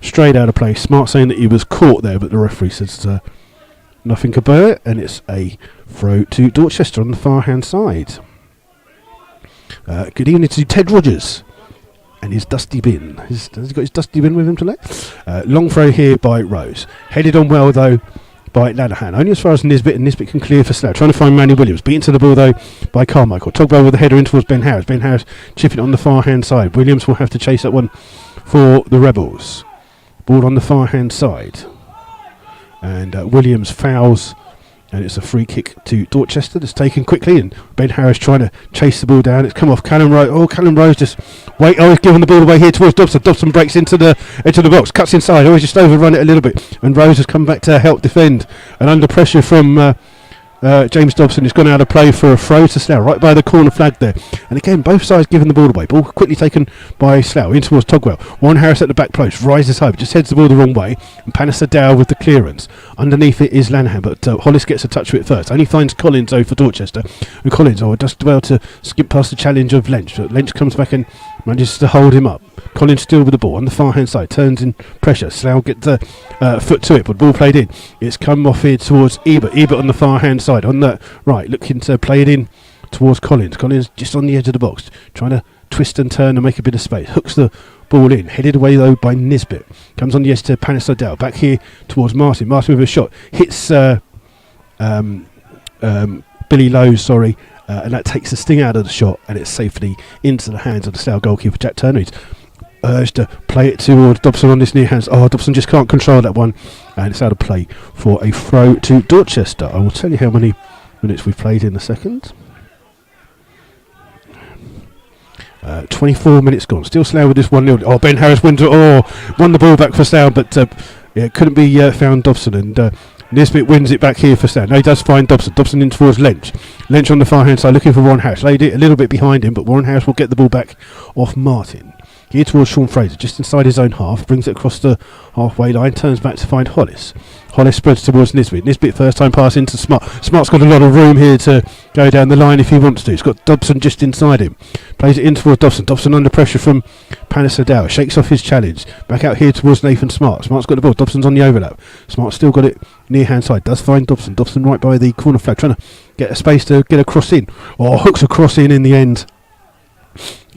straight out of play. Smart saying that he was caught there, but the referee says nothing about it. And it's a throw to Dorchester on the far hand side. Good evening to Ted Rogers and his dusty bin. Has he got his dusty bin with him today? Long throw here by Rose. Headed on well though by Lanahan. Only as far as Nisbet, and Nisbet can clear for Slough. Trying to find Manny Williams. Beaten to the ball though by Carmichael. Togwell with the header in towards Ben Harris. Ben Harris chipping it on the far hand side. Williams will have to chase that one for the Rebels. Ball on the far hand side. And Williams fouls. And it's a free kick to Dorchester that's taken quickly, and Ben Harris trying to chase the ball down. It's come off Callum Rose. Oh, Callum Rose just wait. Oh, he's given the ball away here towards Dobson. Dobson breaks into the edge of the box, cuts inside. Oh, he's just overrun it a little bit, and Rose has come back to help defend. And under pressure from James Dobson, has gone out of play for a throw to Slough, right by the corner flag there. And again, both sides giving the ball away. Ball quickly taken by Slough in towards Togwell. Warren Harris at the back post, rises high, just heads the ball the wrong way. And Pannister Dow with the clearance. Underneath it is Lanahan, but Hollis gets a touch of it first. Only finds Collins though for Dorchester. And Collins, just about to skip past the challenge of Lynch. But Lynch comes back and manages to hold him up. Collins still with the ball on the far hand side, turns in pressure. Slough get the foot to it, but ball played in. It's come off here towards Ebert. Ebert on the far hand side, on the right, looking to play it in towards Collins. Collins just on the edge of the box, trying to twist and turn and make a bit of space. Hooks the ball in, headed away though by Nisbet. Comes on the edge to Pannister Dow. Back here towards Martin. Martin with a shot. Hits Billy Lowe, and that takes the sting out of the shot, and it's safely into the hands of the Slough goalkeeper Jack Turner. He's urged to play it towards Dobson on his near hands. Oh, Dobson just can't control that one, and it's out of play for a throw to Dorchester. I will tell you how many minutes we've played in a second. 24 minutes gone. Still Slough with this 1-0. Oh, Ben Harris won the ball back for Slough, but couldn't be found Dobson, and Nisbet wins it back here for Slough. Now he does find Dobson. Dobson in towards Lynch. Lynch on the far hand side looking for Warren Harris. Laid it a little bit behind him, but Warren Harris will get the ball back off Martin. Here towards Sean Fraser, just inside his own half, brings it across the halfway line, turns back to find Hollis. Hollis spreads towards Nisbet. Nisbet first time pass into Smart. Smart's got a lot of room here to go down the line if he wants to. He's got Dobson just inside him. Plays it in towards Dobson. Dobson under pressure from Pannister Dow. Shakes off his challenge. Back out here towards Nathan Smart. Smart's got the ball. Dobson's on the overlap. Smart's still got it near hand side. Does find Dobson. Dobson right by the corner flag, trying to get a space to get a cross in. Hooks a cross in the end.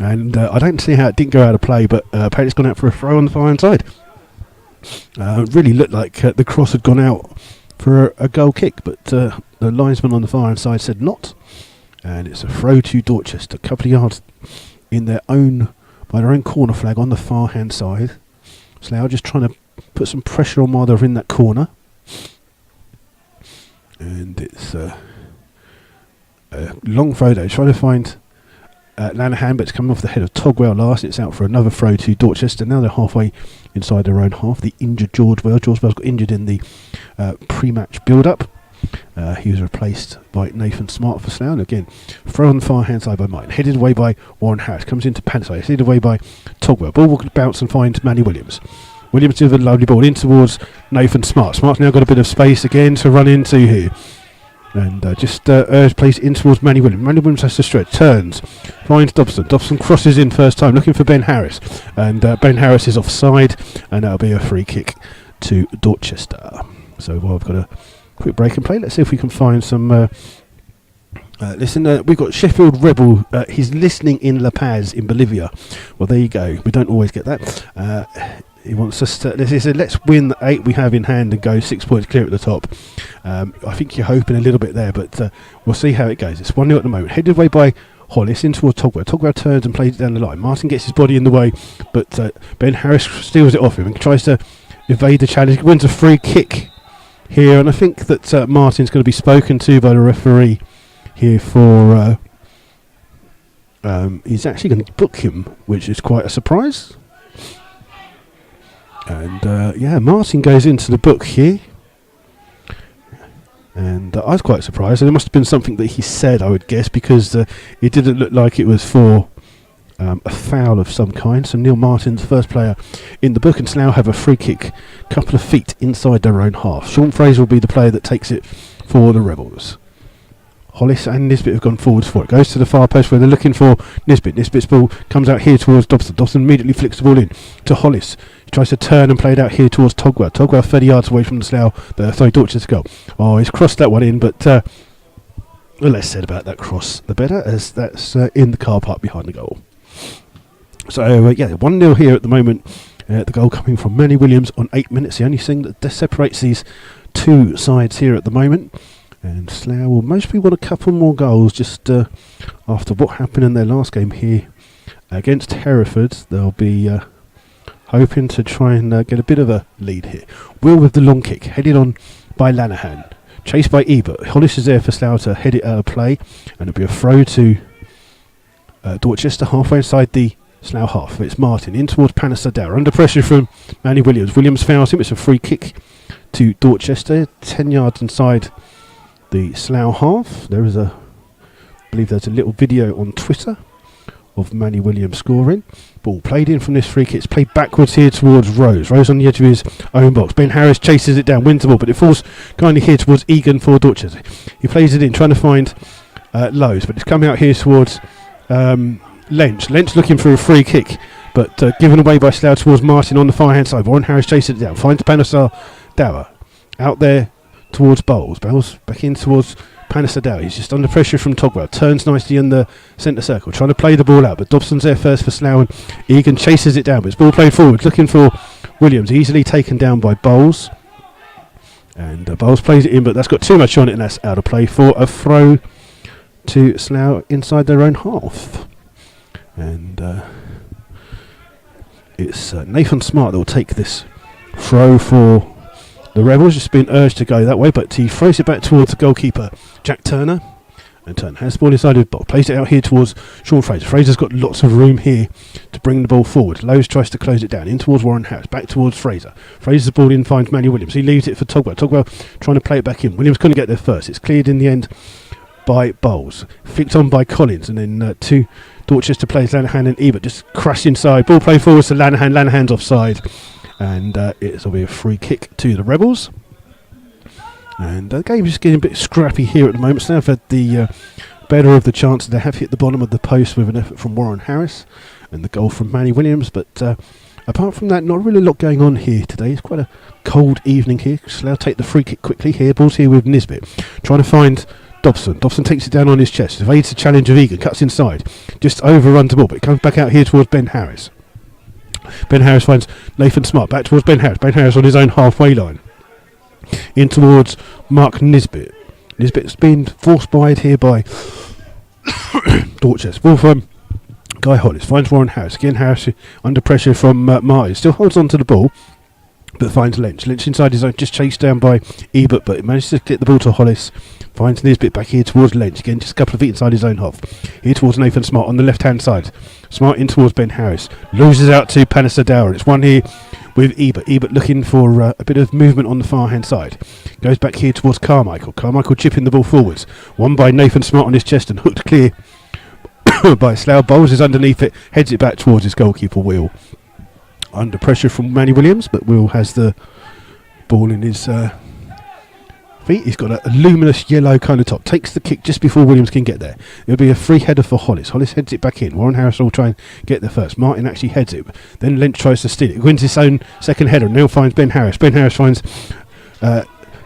And I don't see how it didn't go out of play, but apparently it's gone out for a throw on the far hand side. Really looked like the cross had gone out for a goal kick, but the linesman on the far hand side said not, and it's a throw to Dorchester, a couple of yards in their own by their own corner flag on the far hand side. Slough just trying to put some pressure on while they're in that corner, and it's a long throw though, trying to find Lanahan, but it's coming off the head of Togwell last. It's out for another throw to Dorchester. Now they're halfway inside their own half. The injured George Wells. George Wells got injured in the pre-match build-up. He was replaced by Nathan Smart for Slough. Again, throw on the far hand side by Martin. Headed away by Warren Harris. Comes into Pannister. Headed away by Togwell. Ball will bounce and find Manny Williams. Williams with a lovely ball in towards Nathan Smart. Smart's now got a bit of space again to run into here. And just plays in towards Manny Williams. Manny Williams has to stretch, turns, finds Dobson. Dobson crosses in first time, looking for Ben Harris. And Ben Harris is offside, and that'll be a free kick to Dorchester. So while we've got a quick break and play, let's see if we can find some... we've got Sheffield Rebel. He's listening in La Paz in Bolivia. Well, there you go. We don't always get that. He wants us to. He said, let's win the 8 we have in hand and go 6 points clear at the top. I think you're hoping a little bit there, but we'll see how it goes. It's 1-0 at the moment. Headed away by Hollis in towards Togwell. Togwell turns and plays it down the line. Martin gets his body in the way, but Ben Harris steals it off him and tries to evade the challenge. He wins a free kick here, and I think that Martin's going to be spoken to by the referee here for. He's actually going to book him, which is quite a surprise. And Martin goes into the book here, and I was quite surprised. And it must have been something that he said, I would guess, because it didn't look like it was for a foul of some kind. So Neil Martin's first player in the book, and Slough have a free kick, couple of feet inside their own half. Sean Fraser will be the player that takes it for the Rebels. Hollis and Nisbet have gone forwards for it. Goes to the far post where they're looking for Nisbet. Nisbet's ball comes out here towards Dobson. Dobson immediately flicks the ball in to Hollis. He tries to turn and play it out here towards Togwell. Togwell 30 yards away from the Slough. Dorchester's goal. Oh, he's crossed that one in, but The less said about that cross, the better, as that's in the car park behind the goal. So, 1-0 here at the moment. The goal coming from Manny Williams on 8 minutes. The only thing that separates these two sides here at the moment. And Slough will mostly want a couple more goals just after what happened in their last game here against Hereford. They'll be hoping to try and get a bit of a lead here. Will with the long kick, headed on by Lanahan. Chased by Ebert. Hollis is there for Slough to head it out of play. And it'll be a throw to Dorchester halfway inside the Slough half. It's Martin in towards Panasadara. Under pressure from Manny Williams. Williams fouls him. It's a free kick to Dorchester. 10 yards inside the Slough half. I believe there's a little video on Twitter of Manny Williams scoring. Ball played in from this free kick. It's played backwards here towards Rose. Rose on the edge of his own box. Ben Harris chases it down, wins the ball, but it falls kindly here towards Egan for Dorchester. He plays it in, trying to find Lowe's, but it's coming out here towards Lynch. Lynch looking for a free kick, but given away by Slough towards Martin on the far hand side. Warren Harris chases it down, finds Panasar Dower out there towards Bowles. Bowles back in towards Panasar. He's just under pressure from Togwell. Turns nicely in the centre circle, trying to play the ball out, but Dobson's there first for Slough, and Egan chases it down, but it's ball played forward, looking for Williams, easily taken down by Bowles. And Bowles plays it in, but that's got too much on it, and that's out of play for a throw to Slough inside their own half. And it's Nathan Smart that will take this throw for the Rebels. Just been urged to go that way, but he throws it back towards the goalkeeper, Jack Turner. And Turner has the ball inside his box, plays it out here towards Sean Fraser. Fraser's got lots of room here to bring the ball forward. Lowe's tries to close it down, in towards Warren Harris, back towards Fraser. Fraser's ball in, finds Manny Williams. He leaves it for Togwell. Togwell trying to play it back in. Williams couldn't get there first. It's cleared in the end by Bowles. Flicked on by Collins, and then two Dorchester players, Lanahan and Ebert, just crash inside. Ball play forward to Lanahan. Lanahan's offside. And it'll be a free kick to the Rebels. And the game is just getting a bit scrappy here at the moment. So they've had the better of the chances. They have hit the bottom of the post with an effort from Warren Harris and the goal from Manny Williams. But apart from that, not really a lot going on here today. It's quite a cold evening here. Slough take the free kick quickly here. Ball's here with Nisbet, trying to find Dobson. Dobson takes it down on his chest. Evades the challenge of Egan. Cuts inside. Just overruns the ball. But it comes back out here towards Ben Harris. Ben Harris finds Nathan Smart. Back towards Ben Harris. Ben Harris on his own halfway line. In towards Mark Nisbet. Nisbet's been forced wide here by Dorchester. Ball from Guy Hollis. Finds Warren Harris. Again Harris under pressure from Martin. Still holds on to the ball, but finds Lynch. Lynch inside his own, just chased down by Ebert, but manages to get the ball to Hollis. Finds Nisbet back here towards Lynch. Again, just a couple of feet inside his own half. Here towards Nathan Smart on the left-hand side. Smart in towards Ben Harris. Loses out to Panasadara. It's one here with Ebert. Ebert looking for a bit of movement on the far-hand side. Goes back here towards Carmichael. Carmichael chipping the ball forwards. One by Nathan Smart on his chest and hooked clear by Slough. Bowles is underneath it. Heads it back towards his goalkeeper, Will. Under pressure from Manny Williams, but Will has the ball in his feet. He's got a luminous yellow kind of top. Takes the kick just before Williams can get there. It'll be a free header for Hollis. Hollis heads it back in. Warren Harris will try and get there first. Martin actually heads it. Then Lynch tries to steal it. Wins his own second header and now finds Ben Harris. Ben Harris finds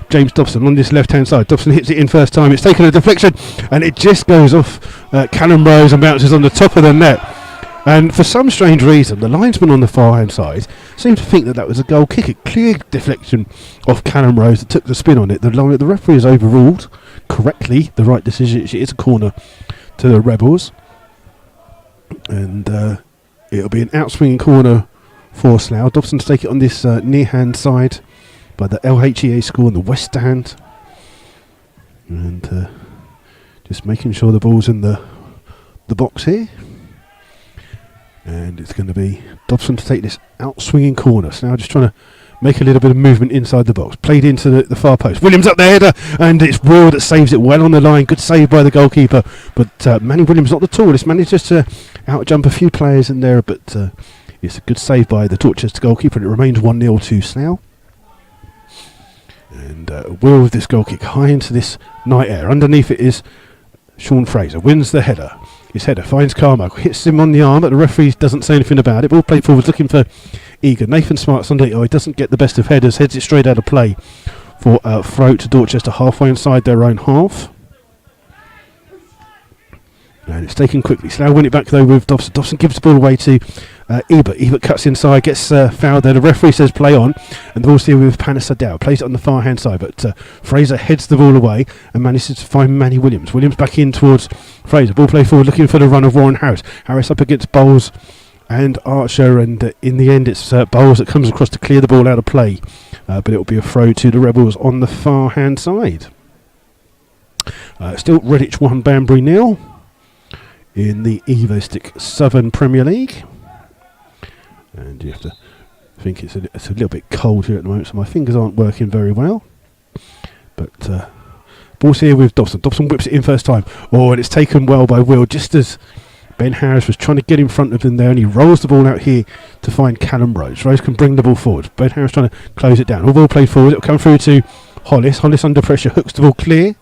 James Dobson on this left-hand side. Dobson hits it in first time. It's taken a deflection and it just goes off Callum Rose and bounces on the top of the net. And for some strange reason, the linesman on the far-hand side seemed to think that was a goal kick. A clear deflection off Callum Rose that took the spin on it. The referee has overruled correctly the right decision. It is a corner to the Rebels. And it'll be an outswinging corner for Slough. Dobson to take it on this near-hand side by the LHEA score on the west stand. And just making sure the ball's in the box here. And it's going to be Dobson to take this out-swinging corner. So now just trying to make a little bit of movement inside the box. Played into the far post. Williams up the header, and it's Will that saves it well on the line. Good save by the goalkeeper. But Manny Williams not the tallest. Managed just to out-jump a few players in there. But it's a good save by the Dorchester goalkeeper. And it remains 1-0 to Slough. And Will with this goal kick high into this night air. Underneath it is Sean Fraser. Wins the header. His header finds Carmichael, hits him on the arm, but the referee doesn't say anything about it. Ball played forwards, looking for Egan. Nathan Smart's under it. Oh, he doesn't get the best of headers, heads it straight out of play for a throw to Dorchester halfway inside their own half. And it's taken quickly. Slough win it back though with Dobson. Dobson gives the ball away to Ebert. Ebert cuts inside, gets fouled there. The referee says play on, and the ball's here with Panasadao. Plays it on the far hand side, but Fraser heads the ball away and manages to find Manny Williams. Williams back in towards Fraser. Ball play forward, looking for the run of Warren Harris. Harris up against Bowles and Archer, and in the end it's Bowles that comes across to clear the ball out of play. But it will be a throw to the Rebels on the far hand side. Still Redditch 1, Banbury 0 in the Evo-Stick Southern Premier League. And you have to think it's a little bit cold here at the moment, so my fingers aren't working very well. But ball's here with Dobson. Dobson whips it in first time. Oh, and it's taken well by Will, just as Ben Harris was trying to get in front of him there, and he rolls the ball out here to find Callum Rose. Rose can bring the ball forward. Ben Harris trying to close it down. All ball played forward. It'll come through to Hollis. Hollis under pressure, hooks the ball clear.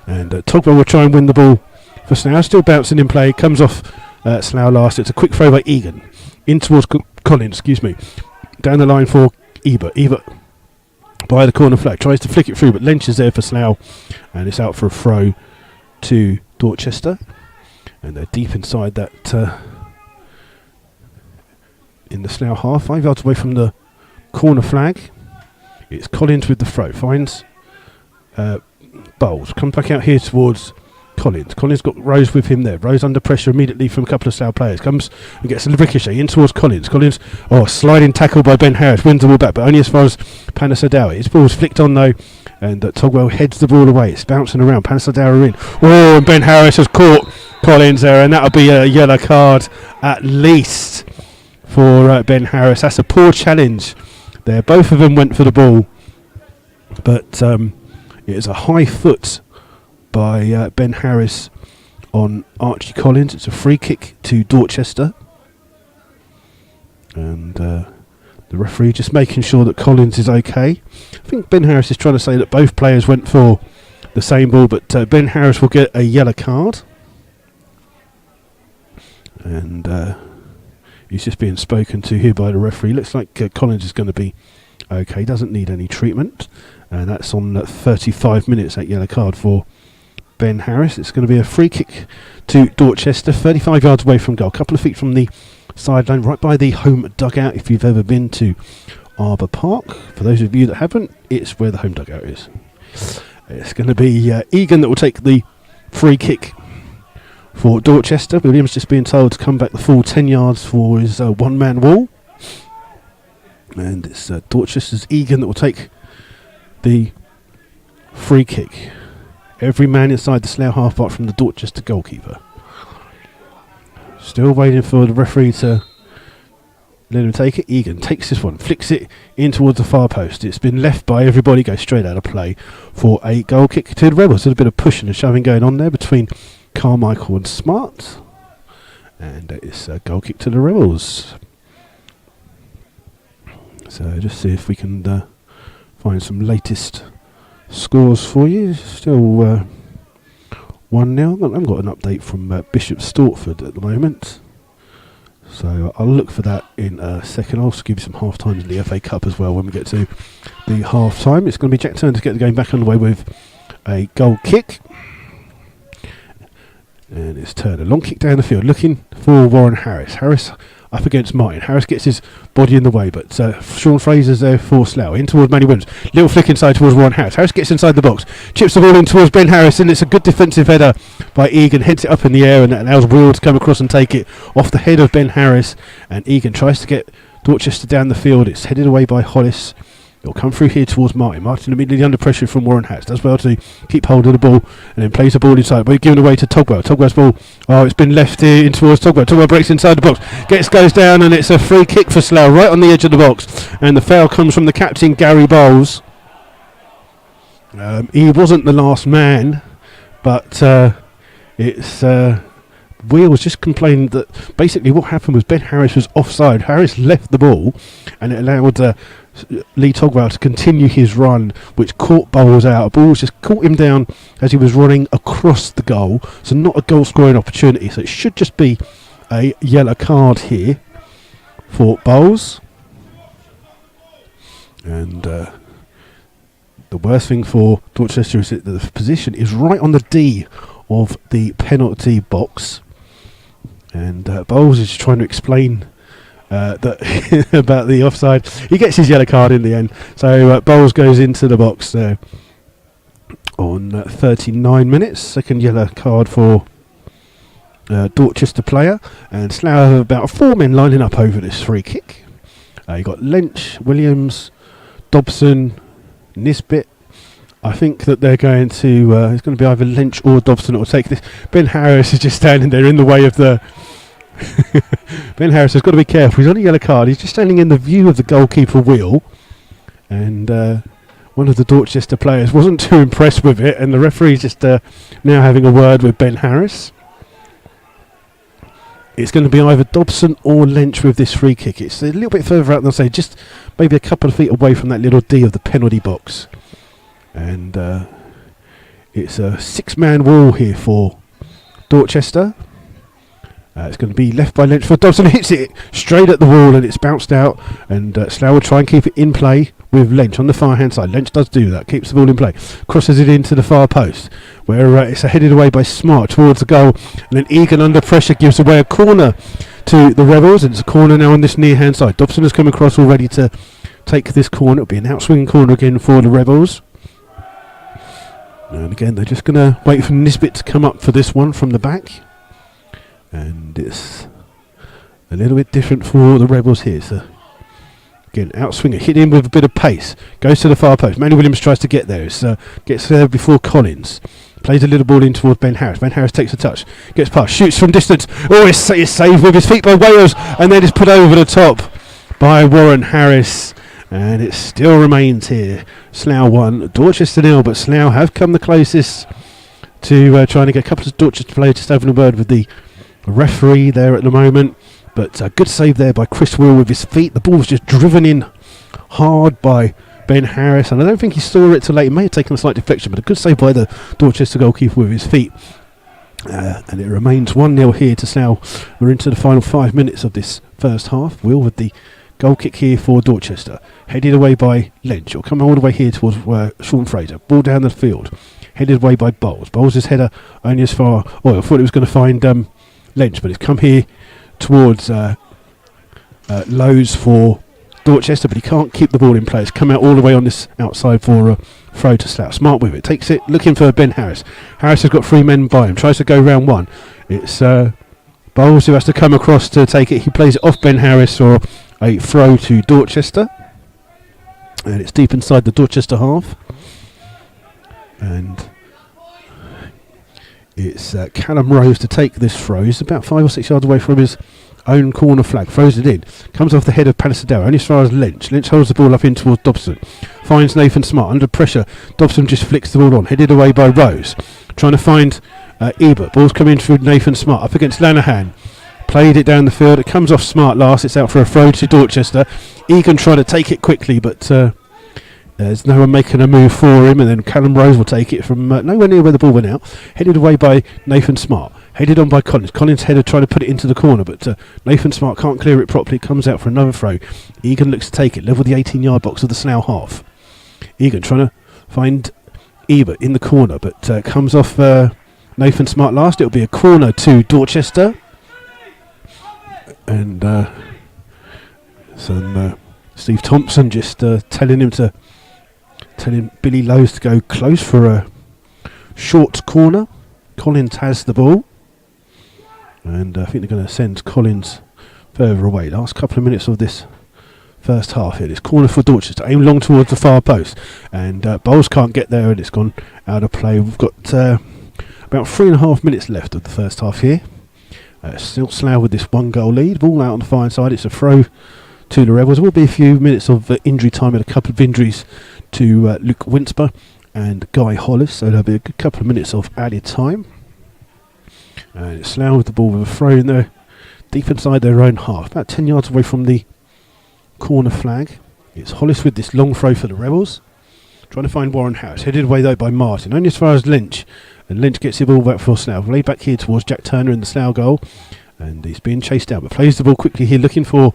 And Togwell will try and win the ball for Slough. Still bouncing in play. Comes off Slough last. It's a quick throw by Egan. In towards Collins, down the line for Ebert. Ebert by the corner flag. Tries to flick it through, but Lynch is there for Slough. And it's out for a throw to Dorchester. And they're deep inside that in the Slough half. 5 yards away from the corner flag. It's Collins with the throw. Finds Bowles. Comes back out here towards Collins. Collins got Rose with him there. Rose under pressure immediately from a couple of Slough players. Comes and gets a ricochet in towards Collins. Collins, sliding tackle by Ben Harris. Wins the ball back, but only as far as Panasadao. His ball's flicked on though, and Togwell heads the ball away. It's bouncing around. Panasadao in. Oh, and Ben Harris has caught Collins there, and that'll be a yellow card at least for Ben Harris. That's a poor challenge there. Both of them went for the ball, but it is a high foot by Ben Harris on Archie Collins. It's a free kick to Dorchester, and the referee just making sure that Collins is okay. I think Ben Harris is trying to say that both players went for the same ball, but Ben Harris will get a yellow card, and he's just being spoken to here by the referee. Looks like Collins is going to be okay, doesn't need any treatment, and that's on 35 minutes, that yellow card for Ben Harris. It's going to be a free kick to Dorchester, 35 yards away from goal, a couple of feet from the sideline, right by the home dugout. If you've ever been to Arbour Park, for those of you that haven't, it's where the home dugout is. It's going to be Egan that will take the free kick for Dorchester. Williams just being told to come back the full 10 yards for his one-man wall, and it's Dorchester's Egan that will take the free kick. Every man inside the Slough half apart from the Dorchester goalkeeper. Still waiting for the referee to let him take it. Egan takes this one, flicks it in towards the far post. It's been left by everybody, goes straight out of play for a goal kick to the Rebels. There's a bit of pushing and shoving going on there between Carmichael and Smart. And it's a goal kick to the Rebels. So just see if we can find some latest scores for you. Still 1-0. I haven't got an update from Bishop Stortford at the moment, so I'll look for that in a second. I'll also give you some half times in the FA Cup as well when we get to the half time. It's going to be Jack Turner to get the game back underway with a goal kick, and it's Turner, long kick down the field looking for Warren Harris. Harris up against Martin. Harris gets his body in the way, but Sean Fraser's there for Slough. In towards Manny Williams. Little flick inside towards Warren Harris. Harris gets inside the box. Chips the ball in towards Ben Harris, and it's a good defensive header by Egan. Heads it up in the air, and that allows Will to come across and take it off the head of Ben Harris. And Egan tries to get Dorchester down the field. It's headed away by Hollis. It'll come through here towards Martin. Martin immediately under pressure from Warren Harris. Does well to keep hold of the ball and then plays the ball inside. But given away to Togwell. Togwell's ball. Oh, it's been left here in towards Togwell. Togwell breaks inside the box. Goes down, and it's a free kick for Slough right on the edge of the box. And the foul comes from the captain, Gary Bowles. He wasn't the last man, but it's... Will was just complaining that basically what happened was Ben Harris was offside. Harris left the ball, and it allowed Lee Togwell to continue his run, which caught Bowles out. Bowles just caught him down as he was running across the goal, so not a goal scoring opportunity. So it should just be a yellow card here for Bowles. And the worst thing for Dorchester is that the position is right on the D of the penalty box. And Bowles is trying to explain that about the offside. He gets his yellow card in the end. So Bowles goes into the box on 39 minutes. Second yellow card for Dorchester player. And Slough have about 4 men lining up over this free kick. You got Lynch, Williams, Dobson, Nisbet. I think that they're going to it's going to be either Lynch or Dobson that will take this. Ben Harris is just standing there in the way of the Ben Harris has got to be careful. He's on a yellow card. He's just standing in the view of the goalkeeper wheel, and one of the Dorchester players wasn't too impressed with it, and the referee's just now having a word with Ben Harris. It's going to be either Dobson or Lynch with this free kick. It's a little bit further out than I say, just maybe a couple of feet away from that little D of the penalty box. And it's a 6-man wall here for Dorchester. It's going to be left by Lynch for Dobson. Hits it straight at the wall and it's bounced out. And Slough will try and keep it in play with Lynch on the far hand side. Lynch does do that, keeps the ball in play. Crosses it into the far post where it's headed away by Smart towards the goal. And then Egan under pressure gives away a corner to the Rebels. And it's a corner now on this near hand side. Dobson has come across already to take this corner. It'll be an outswinging corner again for the Rebels. And again, they're just going to wait for Nisbet to come up for this one from the back. And it's a little bit different for the Rebels here. So, again, outswinger, hit in with a bit of pace. Goes to the far post. Manny Williams tries to get there. Gets there before Collins. Plays a little ball in towards Ben Harris. Ben Harris takes a touch. Gets past. Shoots from distance. Oh, it's saved with his feet by Wales. And then it's put over the top by Warren Harris. And it still remains here. Slough 1, Dorchester 0, but Slough have come the closest to trying to get a couple of Dorchester players just having a word with the referee there at the moment. But a good save there by Chris Will with his feet. The ball was just driven in hard by Ben Harris, and I don't think he saw it too late. It may have taken a slight deflection, but a good save by the Dorchester goalkeeper with his feet. And it remains 1-0 here to Slough. We're into the final 5 minutes of this first half. Will with the goal kick here for Dorchester. Headed away by Lynch. It'll come all the way here towards Sean Fraser. Ball down the field. Headed away by Bowles. Bowles' header only as far... Oh, I thought it was going to find Lynch, but it's come here towards Lowe's for Dorchester, but he can't keep the ball in play. It's come out all the way on this outside for a throw to Slough. Smart with it. Takes it, looking for Ben Harris. Harris has got 3 men by him. Tries to go round one. It's Bowles who has to come across to take it. He plays it off Ben Harris for a throw to Dorchester. And it's deep inside the Dorchester half. And it's Callum Rose to take this throw. He's about 5 or 6 yards away from his own corner flag. Throws it in. Comes off the head of Panasadero, only as far as Lynch. Lynch holds the ball up in towards Dobson. Finds Nathan Smart under pressure. Dobson just flicks the ball on. Headed away by Rose. Trying to find Ebert. Ball's coming through Nathan Smart. Up against Lanahan. Played it down the field. It comes off Smart last. It's out for a throw to Dorchester. Egan trying to take it quickly, but there's no one making a move for him. And then Callum Rose will take it from nowhere near where the ball went out. Headed away by Nathan Smart. Headed on by Collins. Collins headed trying to put it into the corner, but Nathan Smart can't clear it properly. It comes out for another throw. Egan looks to take it. Level the 18-yard box of the Slough half. Egan trying to find Ebert in the corner, but comes off Nathan Smart last. It'll be a corner to Dorchester. And Steve Thompson just telling Billy Lowe's to go close for a short corner. Collins has the ball, and I think they're going to send Collins further away. Last couple of minutes of this first half here. This corner for Dorchester, aim long towards the far post, and Bowles can't get there, and it's gone out of play. We've got about 3.5 minutes left of the first half here. Still Slough with this 1-goal lead. Ball out on the far side. It's a throw to the Rebels. There will be a few minutes of injury time and a couple of injuries to Luke Winsper and Guy Hollis, so there'll be a good couple of minutes of added time. And it's Slough with the ball with a throw in there, deep inside their own half, about 10 yards away from the corner flag. It's Hollis with this long throw for the Rebels, trying to find Warren Harris. Headed away though by Martin, only as far as Lynch. And Lynch gets the ball back for Slough. Laid back here towards Jack Turner in the Slough goal. and he's being chased down, but plays the ball quickly here, looking for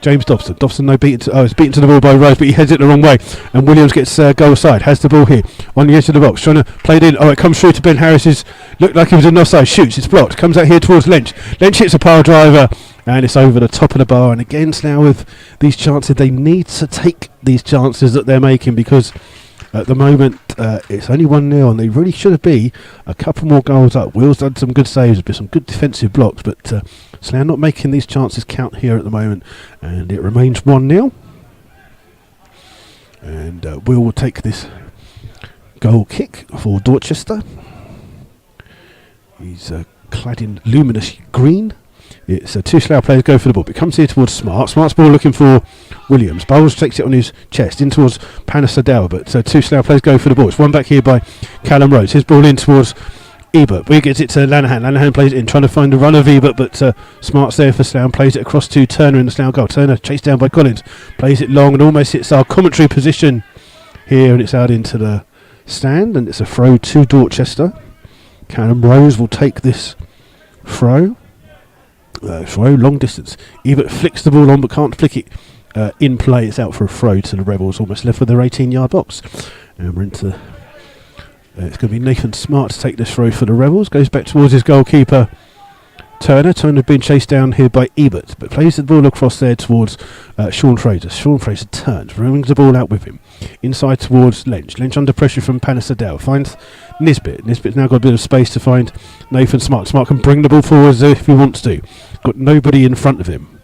James Dobson. Dobson no beaten. It's beaten to the ball by Rose, but he heads it the wrong way. And Williams gets goal side. Has the ball here on the edge of the box, trying to play it in. Oh, it comes through to Ben Harris. Looked like he was an offside. Shoots. It's blocked. Comes out here towards Lynch. Lynch hits a power driver, and it's over the top of the bar. And again, now with these chances, they need to take these chances that they're making, because at the moment it's only 1-0, and they really should be a couple more goals up. Will's done some good saves, there's been some good defensive blocks, but Slough not making these chances count here at the moment, and it remains 1-0. And Will will take this goal kick for Dorchester. He's clad in luminous green. It's two Slough players go for the ball. It comes here towards Smart. Smart's ball looking for Williams. Bowles takes it on his chest in towards Panasadao, but two Slough players go for the ball. It's one back here by Callum Rhodes. His ball in towards Ebert. We gets it to Lanahan. Lanahan plays it in, trying to find the run of Ebert, but Smart's there for Slough. Plays it across to Turner in the Slough goal. Turner chased down by Collins. Plays it long and almost hits our commentary position here, and it's out into the stand, and it's a throw to Dorchester. Callum Rose will take this throw. Throw long distance. Ebert flicks the ball on, but can't flick it in play. It's out for a throw to the Rebels, almost left with their 18-yard box. And we're into. It's going to be Nathan Smart to take this throw for the Rebels. Goes back towards his goalkeeper, Turner. Turner being chased down here by Ebert, but plays the ball across there towards Sean Fraser. Sean Fraser turns, brings the ball out with him. Inside towards Lynch. Lynch under pressure from Panasadale. Finds Nisbet. Nisbet's now got a bit of space to find Nathan Smart. Smart can bring the ball forward if he wants to. Got nobody in front of him.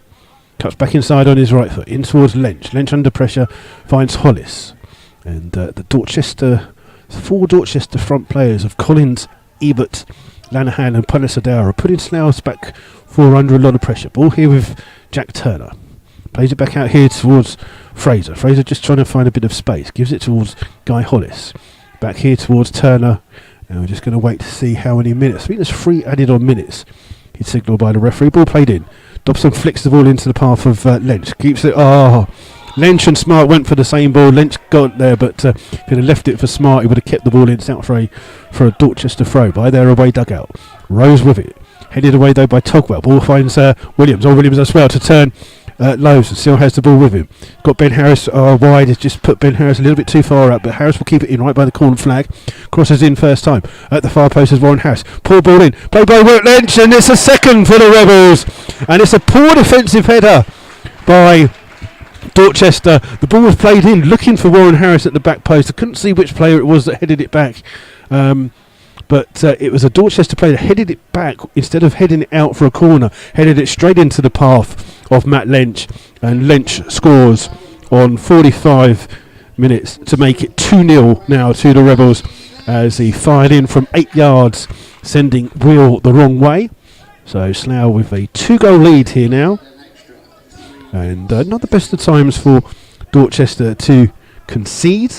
Cuts back inside on his right foot. In towards Lynch. Lynch under pressure finds Hollis. And the four Dorchester front players of Collins, Ebert, Lanahan and Panasadale are putting Slough back four under a lot of pressure. Ball here with Jack Turner. Plays it back out here towards Fraser. Fraser just trying to find a bit of space. Gives it towards Guy Hollis. Back here towards Turner. And we're just going to wait to see how many minutes. I think there's 3 added on minutes. He's signalled by the referee. Ball played in. Dobson flicks the ball into the path of Lynch. Keeps it. Lynch and Smart went for the same ball. Lynch got there, but if he'd have left it for Smart, he would have kept the ball in. It's out for a Dorchester throw by their away dugout. Rose with it. Headed away though by Togwell. Ball finds Williams. Williams as well to turn Lowe's, and still has the ball with him. Got Ben Harris wide. It's just put Ben Harris a little bit too far out, but Harris will keep it in right by the corner flag. Crosses in first time. At the far post is Warren Harris. Poor ball in. Played by Lynch, and it's a second for the Rebels. And it's a poor defensive header by Dorchester. The ball was played in, looking for Warren Harris at the back post. I couldn't see which player it was that headed it back. But it was a Dorchester player that headed it back instead of heading it out for a corner. Headed it straight into the path of Matt Lynch. And Lynch scores on 45 minutes to make it 2-0 now to the Rebels, as he fired in from 8 yards, sending Will the wrong way. So Slough with a 2-goal lead here now. And not the best of times for Dorchester to concede.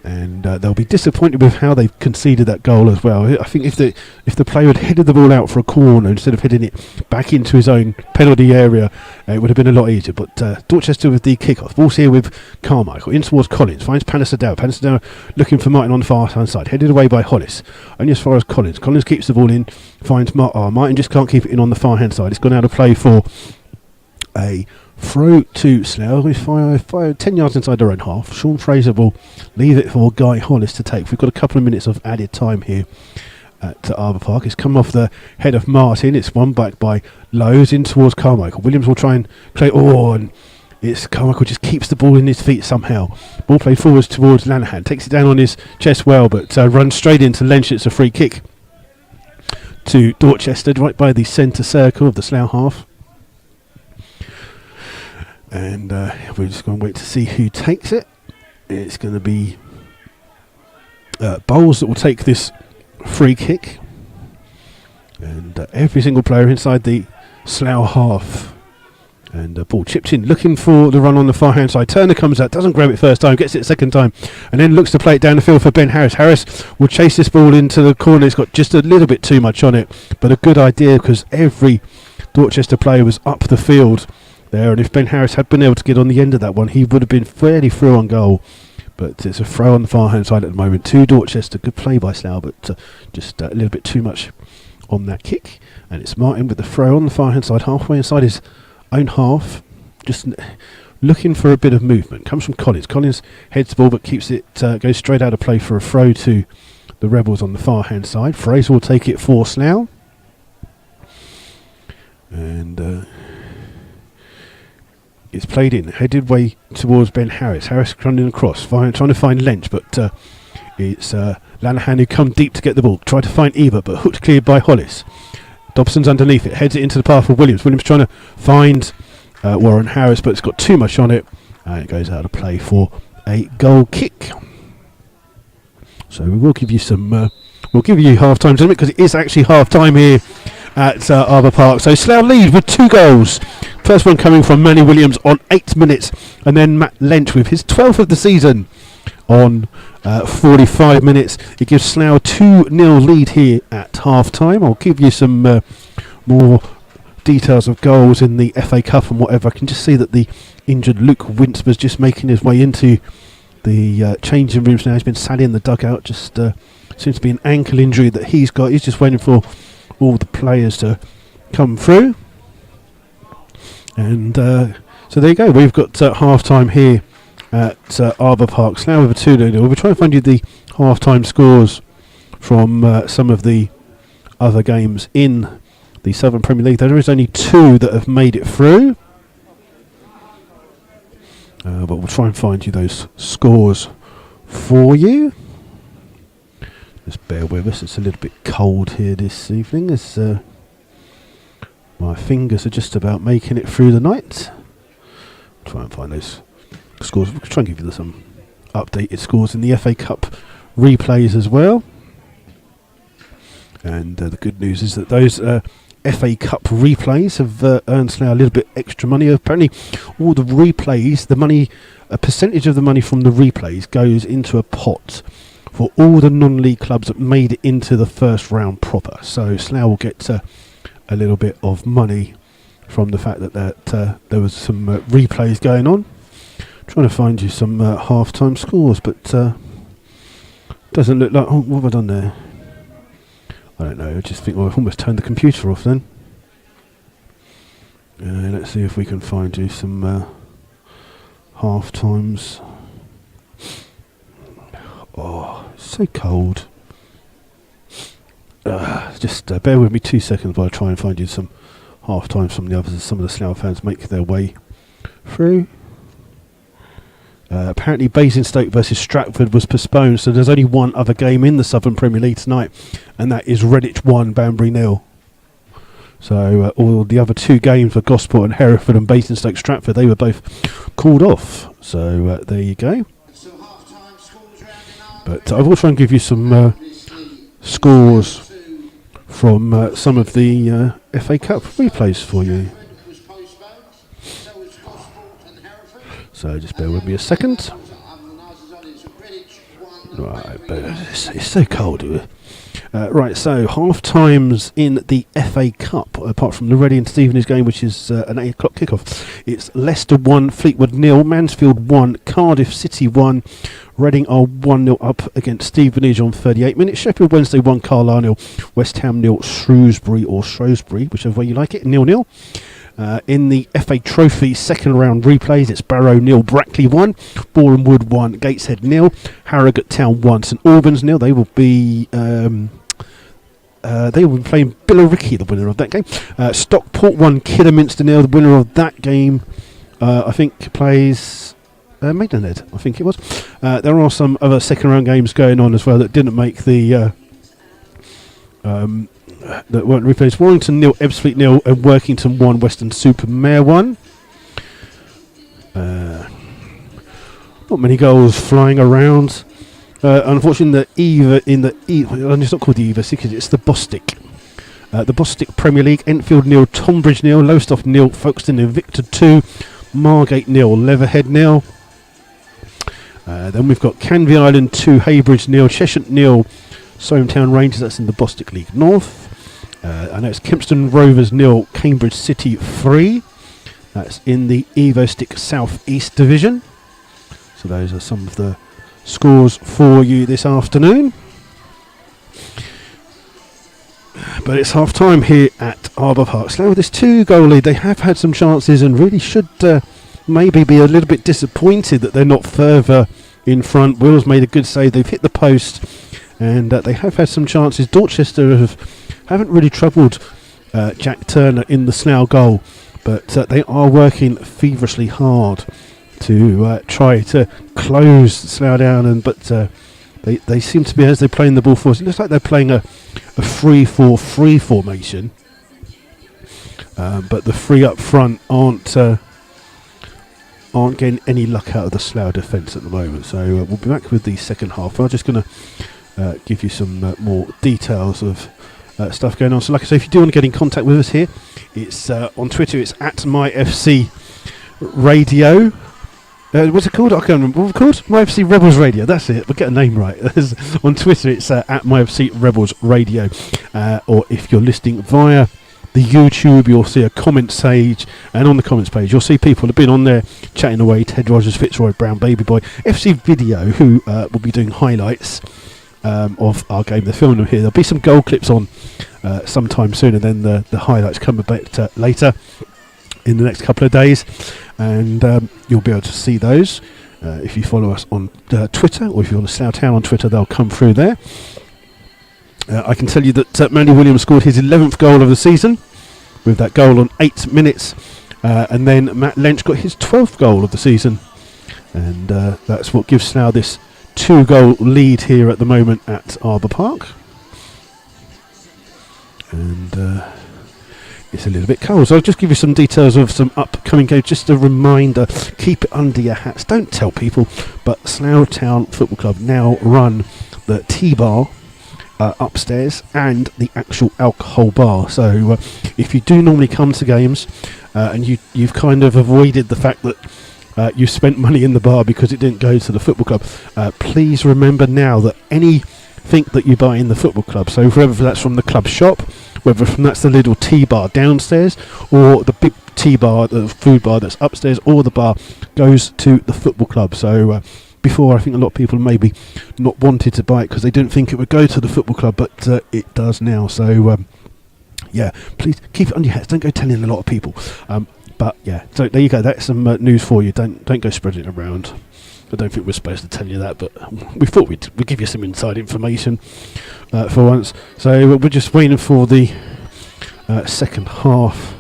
And they'll be disappointed with how they've conceded that goal as well. I think if the player had headed the ball out for a corner instead of heading it back into his own penalty area, it would have been a lot easier. But Dorchester with the kick-off. Ball's here with Carmichael. In towards Collins. Finds Panasadale. Panasadale looking for Martin on the far-hand side. Headed away by Hollis. Only as far as Collins. Collins keeps the ball in. Finds Martin just can't keep it in on the far-hand side. It's gone out of play for a throw to Slough with 10 yards inside their own half. Sean Fraser will leave it for Guy Hollis to take. We've got a couple of minutes of added time here at Arbour Park. It's come off the head of Martin. It's one back by Lowe's in towards Carmichael. Williams will try and play. And it's Carmichael just keeps the ball in his feet somehow. Ball played forwards towards Lanahan. Takes it down on his chest well, but runs straight into Lynch. It's a free kick to Dorchester, right by the centre circle of the Slough half. And we're just going to wait to see who takes it. It's going to be Bowles that will take this free kick. And every single player inside the Slough half. And ball chipped in, looking for the run on the far hand side. Turner comes out, doesn't grab it first time, gets it second time, and then looks to play it down the field for Ben Harris. Harris will chase this ball into the corner. It's got just a little bit too much on it, but a good idea because every Dorchester player was up the field there, and if Ben Harris had been able to get on the end of that one, he would have been fairly through on goal. But it's a throw on the far hand side at the moment to Dorchester. Good play by Slough, but just a little bit too much on that kick, and it's Martin with the throw on the far hand side, halfway inside his own half, just looking for a bit of movement. Comes from Collins. Collins heads the ball but keeps it, goes straight out of play for a throw to the Rebels on the far hand side. Fraser will take it for Slough, and it's played in, headed way towards Ben Harris. Harris running across, trying to find Lynch, but it's Lanahan who come deep to get the ball. Tried to find Eva, but hooked cleared by Hollis. Dobson's underneath it, heads it into the path of Williams. Williams trying to find Warren Harris, but it's got too much on it, and it goes out of play for a goal kick. So we will give you some, we'll give you half time because it is actually half time here at Arbour Park. So Slough lead with 2 goals. First one coming from Manny Williams on 8 minutes, and then Matt Lynch with his 12th of the season on 45 minutes. It gives Slough a 2-0 lead here at half time. I'll give you some more details of goals in the FA Cup and whatever. I can just see that the injured Luke Winsper's just making his way into the changing rooms now. He's been sat in the dugout. Just seems to be an ankle injury that he's got. He's just waiting for all the players to come through. And so there you go. We've got half time here at Arbour Park. Slough with a 2-0. We'll try and find you the half time scores from some of the other games in the Southern Premier League. There is only 2 that have made it through. But we'll try and find you those scores for you. Just bear with us. It's a little bit cold here this evening. As my fingers are just about making it through the night. Try and find those scores. We'll try and give you some updated scores in the FA Cup replays as well. And the good news is that those FA Cup replays have earned Slough a little bit extra money. Apparently all the replays, the money, a percentage of the money from the replays goes into a pot for all the non-league clubs that made it into the first round proper. So Slough will get a little bit of money from the fact that there was some replays going on. Trying to find you some half-time scores, but doesn't look like... Oh, what have I done there? I don't know. I just think I've almost turned the computer off then. Let's see if we can find you some half-times. Oh, it's so cold. Just bear with me 2 seconds while I try and find you some half times from the others as some of the Slough fans make their way through. Apparently Basingstoke versus Stratford was postponed, so there's only one other game in the Southern Premier League tonight, and that is Redditch 1, Banbury 0. So all the other 2 games for Gosport and Hereford and Basingstoke Stratford, they were both called off. So there you go. But I will try and give you some scores from some of the FA Cup replays for you. So just bear with me a second. Right, but it's so cold here. Right, so half times in the FA Cup, apart from the Reading and Stevenage game, which is an 8 o'clock kickoff. It's Leicester 1, Fleetwood 0, Mansfield 1, Cardiff City 1, Reading are 1-0 up against Stevenage on 38 minutes. Sheffield Wednesday 1, Carlisle 0, West Ham 0, Shrewsbury, whichever way you like it, 0-0. In the FA Trophy second round replays, it's Barrow 0, Brackley 1, Boreham Wood 1, Gateshead 0, Harrogate Town 1, St Albans 0. They will be playing Billericay, the winner of that game. Stockport 1, Kidderminster 0. The winner of that game, I think, plays Maidenhead, I think it was. There are some other second round games going on as well that didn't make the that weren't replaced. Warrington 0, Ebbsfleet 0, and Workington 1, Weston-super-Mare 1. Not many goals flying around. Unfortunately, it's not called the Eva, it's the Bostik. The Bostik Premier League, Enfield 0, Tonbridge 0, Lowestoft 0, Folkestone Invicta 2, Margate 0, Leatherhead 0. Then we've got Canvey Island 2, Haybridge 0, Cheshire 0, Soamtown Rangers, that's in the Bostik League North. I know it's Kempston Rovers 0, Cambridge City 3. That's in the Evostik South East Division. So those are some of the scores for you this afternoon. But it's half time here at Arbour Park. Slough with this 2-goal lead. They have had some chances and really should maybe be a little bit disappointed that they're not further in front. Will's made a good save. They've hit the post and they have had some chances. Dorchester haven't really troubled Jack Turner in the Slough goal, but they are working feverishly hard to try to close Slough down. But they seem to be, as they're playing the ball forward, it looks like they're playing a 3-4-3 formation. But the three up front aren't getting any luck out of the Slough defence at the moment. So we'll be back with the second half. I'm just going to give you some more details of stuff going on. So like I say, if you do want to get in contact with us here, it's on Twitter, it's at MyFC Radio. What's it called? I can't remember. What's it called? MyFC Rebels Radio. That's it. We'll get a name right. On Twitter, it's at MyFC Rebels Radio. Or if you're listening via the YouTube, you'll see a comments page, and on the comments page you'll see people have been on there chatting away. Ted Rogers, Fitzroy Brown, Baby Boy, FC Video, who will be doing highlights of our game. They're filming them here. There'll be some goal clips on sometime soon, and then the highlights come a bit later in the next couple of days, and you'll be able to see those if you follow us on Twitter, or if you're on the SloughTown on Twitter, they'll come through there. I can tell you that Mandy Williams scored his 11th goal of the season with that goal on 8 minutes, and then Matt Lynch got his 12th goal of the season, and that's what gives Slough this 2-goal lead here at the moment at Arbour Park. And it's a little bit cold, so I'll just give you some details of some upcoming games. Just a reminder, keep it under your hats, don't tell people, but Slough Town Football Club now run the T-Bar upstairs and the actual alcohol bar. So if you do normally come to games and you've kind of avoided the fact that you spent money in the bar because it didn't go to the football club, please remember now that anything that you buy in the football club, so whether that's from the club shop, whether that's the little tea bar downstairs, or the big tea bar, the food bar that's upstairs, or the bar, goes to the football club. So before, I think a lot of people maybe not wanted to buy it because they didn't think it would go to the football club, but it does now. So yeah, please keep it on your heads. Don't go telling a lot of people. But yeah, so there you go. That's some news for you. Don't go spreading it around. I don't think we're supposed to tell you that, but we thought we'd give you some inside information for once. So we're just waiting for the second half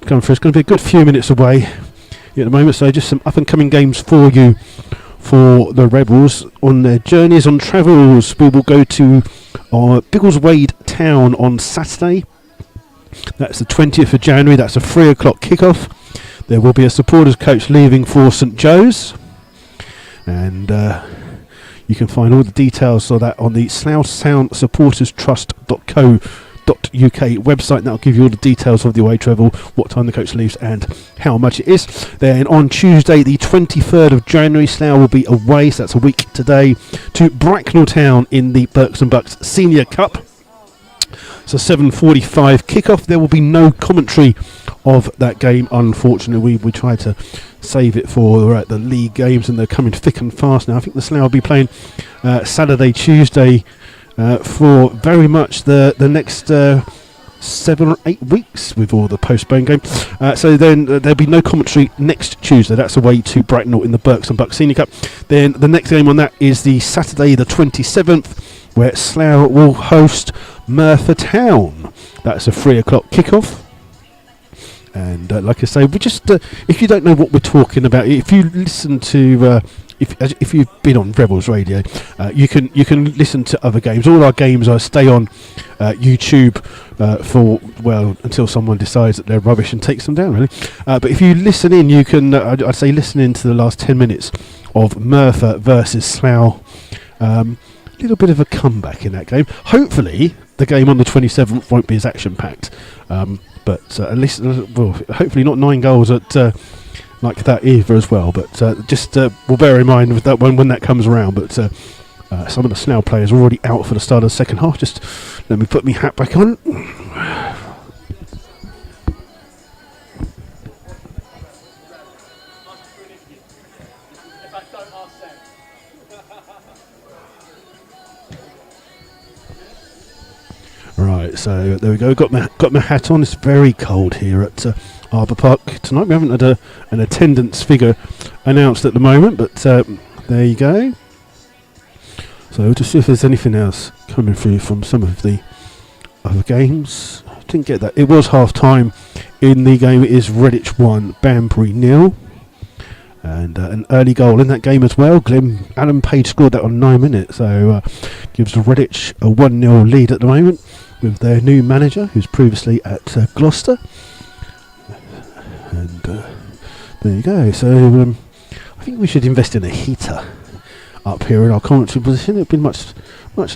to come through. It's going to be a good few minutes away at the moment. So just some up and coming games for you. For the Rebels on their journeys, on travels, we will go to Biggleswade Town on Saturday. That's the 20th of January. That's a 3 o'clock kickoff. There will be a supporters coach leaving for St Joe's, and you can find all the details of that on the Slough Town supporterstrust.co.uk website. That'll give you all the details of the away travel, what time the coach leaves and how much it is. Then on Tuesday the 23rd of January, Slough will be away, so that's a week today, to Bracknell Town in the Berks and Bucks Senior Cup. So 7:45 kickoff. There will be no commentary of that game, unfortunately. We tried to save it for the league games, and they're coming thick and fast now. I think the Slough will be playing Saturday, Tuesday for very much the next 7 or 8 weeks with all the postponed games. So then there'll be no commentary next Tuesday. That's away to Bracknell in the Berks and Bucks Senior Cup. Then the next game on that is the Saturday the 27th, where Slough will host Merthyr Town. That's a 3 o'clock kickoff. And like I say, we just if you don't know what we're talking about, if you listen to if you've been on Rebels Radio, you can listen to other games. All our games stay on YouTube for until someone decides that they're rubbish and takes them down, really. But if you listen in, you can I'd say listen in to the last 10 minutes of Merthyr versus Slough. Little bit of a comeback in that game. Hopefully the game on the 27th won't be as action packed, but at least hopefully not 9 goals at like that either as well. But just we'll bear in mind with that when that comes around. But some of the Slough players are already out for the start of the second half. Just let me put my hat back on. Right, so there we go. Got my hat on. It's very cold here at Arbour Park tonight. We haven't had an attendance figure announced at the moment, but there you go. So we'll just see if there's anything else coming through from some of the other games. Didn't get that. It was half time in the game. It is Redditch 1, Banbury 0. And an early goal in that game as well. Alan Page scored that on 9 minutes, so gives Redditch a 1-0 lead at the moment with their new manager, who's previously at Gloucester. And there you go. So I think we should invest in a heater up here in our commentary position. It'd be much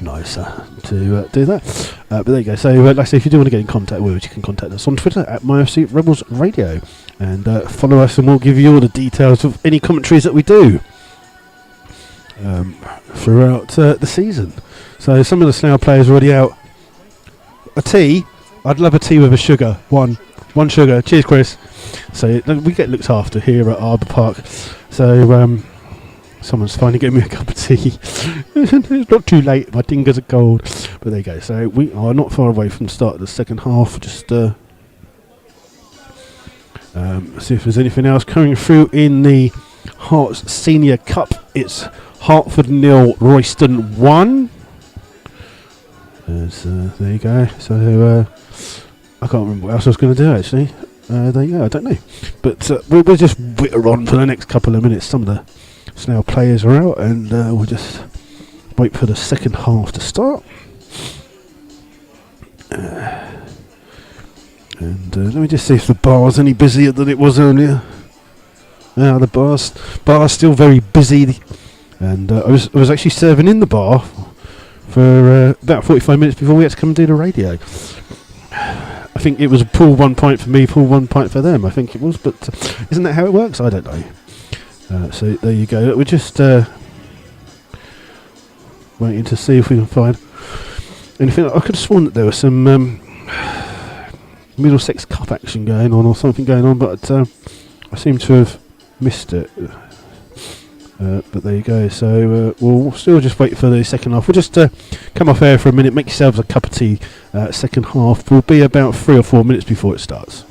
nicer to do that. But there you go. So like I say, if you do want to get in contact with us, you can contact us on Twitter at MyFC Rebels Radio, and follow us, and we'll give you all the details of any commentaries that we do throughout the season. So some of the Slough players are already out. A tea? I'd love a tea with a sugar. One sugar. Cheers, Chris. So we get looked after here at Arbour Park. So someone's finally getting me a cup of tea. It's not too late. My fingers are cold. But there you go. So we are not far away from the start of the second half. Just see if there's anything else coming through in the Hearts Senior Cup. It's Hertford 0, Royston 1. There you go. So I can't remember what else I was going to do actually. There you go. I don't know. But we'll just witter on for the next couple of minutes. Some of the Slough players are out, and we'll just wait for the second half to start. And let me just see if the bar's any busier than it was earlier. The bar's still very busy, and I was actually serving in the bar for about 45 minutes before we had to come and do the radio. I think it was a pull 1 point for me, pull 1 point for them. I think it was, but isn't that how it works? I don't know. So there you go. We're just waiting to see if we can find anything. I could have sworn that there was some Middlesex Cup action going on or something going on, but I seem to have missed it. But there you go. So we'll still just wait for the second half. We'll just come off air for a minute, make yourselves a cup of tea. Second half will be about 3 or 4 minutes before it starts.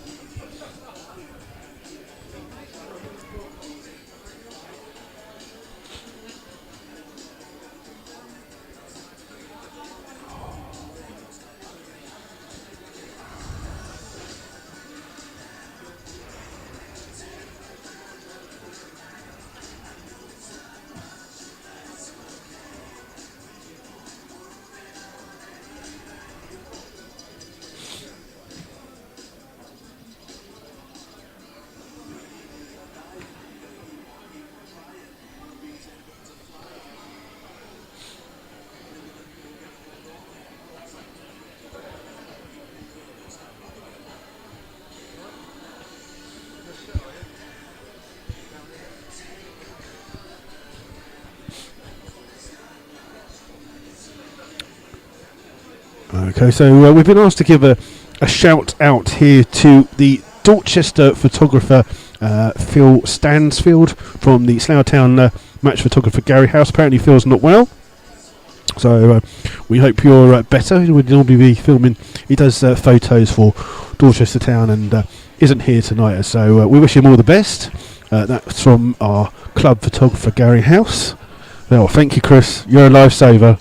Okay, so we've been asked to give a shout out here to the Dorchester photographer Phil Stansfield from the Slough Town match photographer Gary House. Apparently Phil's not well, so we hope you're better. He would normally be filming. He does photos for DorchesterTown and isn't here tonight, so we wish him all the best. That's from our club photographer Gary House. Oh, thank you, Chris. You're a lifesaver.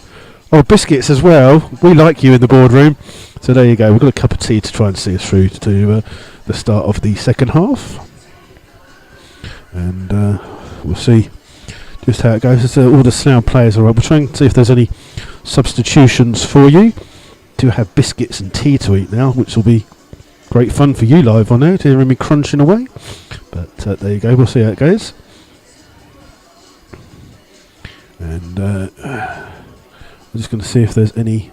Oh, biscuits as well. We like you in the boardroom. So there you go. We've got a cup of tea to try and see us through to the start of the second half. And we'll see just how it goes. All the Slough players are up. We're trying to see if there's any substitutions for you. Do have biscuits and tea to eat now, which will be great fun for you live on there to hear me crunching away. But there you go. We'll see how it goes. And I'm just going to see if there's any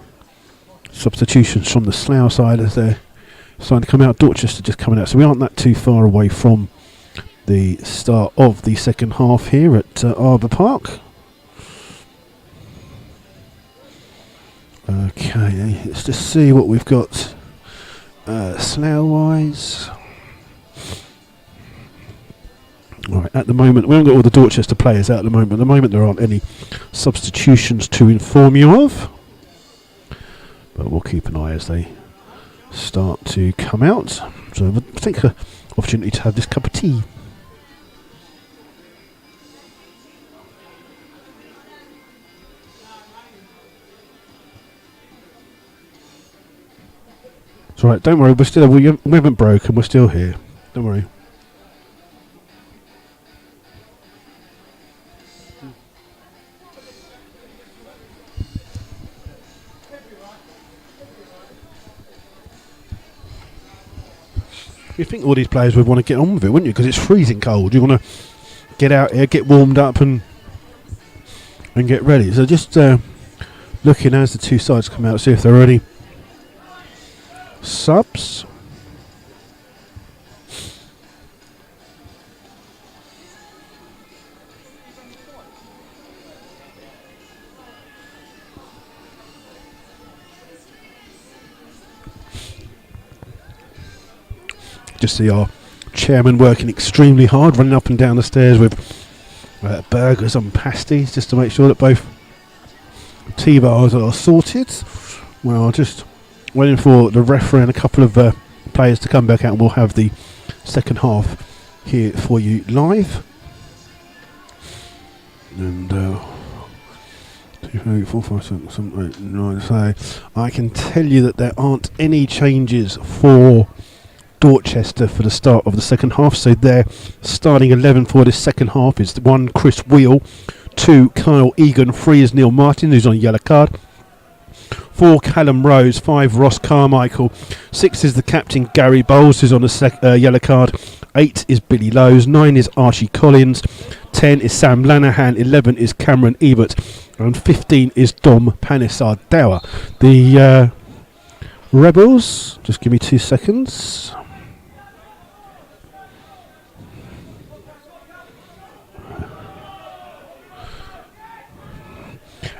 substitutions from the Slough side as they're starting to come out. Dorchester just coming out, so we aren't that too far away from the start of the second half here at Arbour Park. Okay, let's just see what we've got Slough-wise. Right, at the moment, we haven't got all the Dorchester players out at the moment. At the moment, there aren't any substitutions to inform you of. But we'll keep an eye as they start to come out. So I think an opportunity to have this cup of tea. It's alright, don't worry, we haven't broken, we're still here. Don't worry. You'd think all these players would want to get on with it, wouldn't you? Because it's freezing cold. You want to get out here, get warmed up and get ready. So just looking as the two sides come out, see if there are any subs. Just see our chairman working extremely hard, running up and down the stairs with burgers and pasties, just to make sure that both T-bars are sorted. Well, just waiting for the referee and a couple of players to come back out, and we'll have the second half here for you live. And 2, 3, 4, 5, 6, 7, 8, 9. So I can tell you that there aren't any changes for Dorchester for the start of the second half. So their starting 11 for this second half is 1 Chris Wheel, 2 Kyle Egan, 3 is Neil Martin, who's on a yellow card, 4 Callum Rose, 5 Ross Carmichael, 6 is the captain Gary Bowles, who's on a yellow card, 8 is Billy Lowe's, 9 is Archie Collins, 10 is Sam Lanahan, 11 is Cameron Ebert, and 15 is Dom Panisard-Dower. The Rebels, just give me 2 seconds.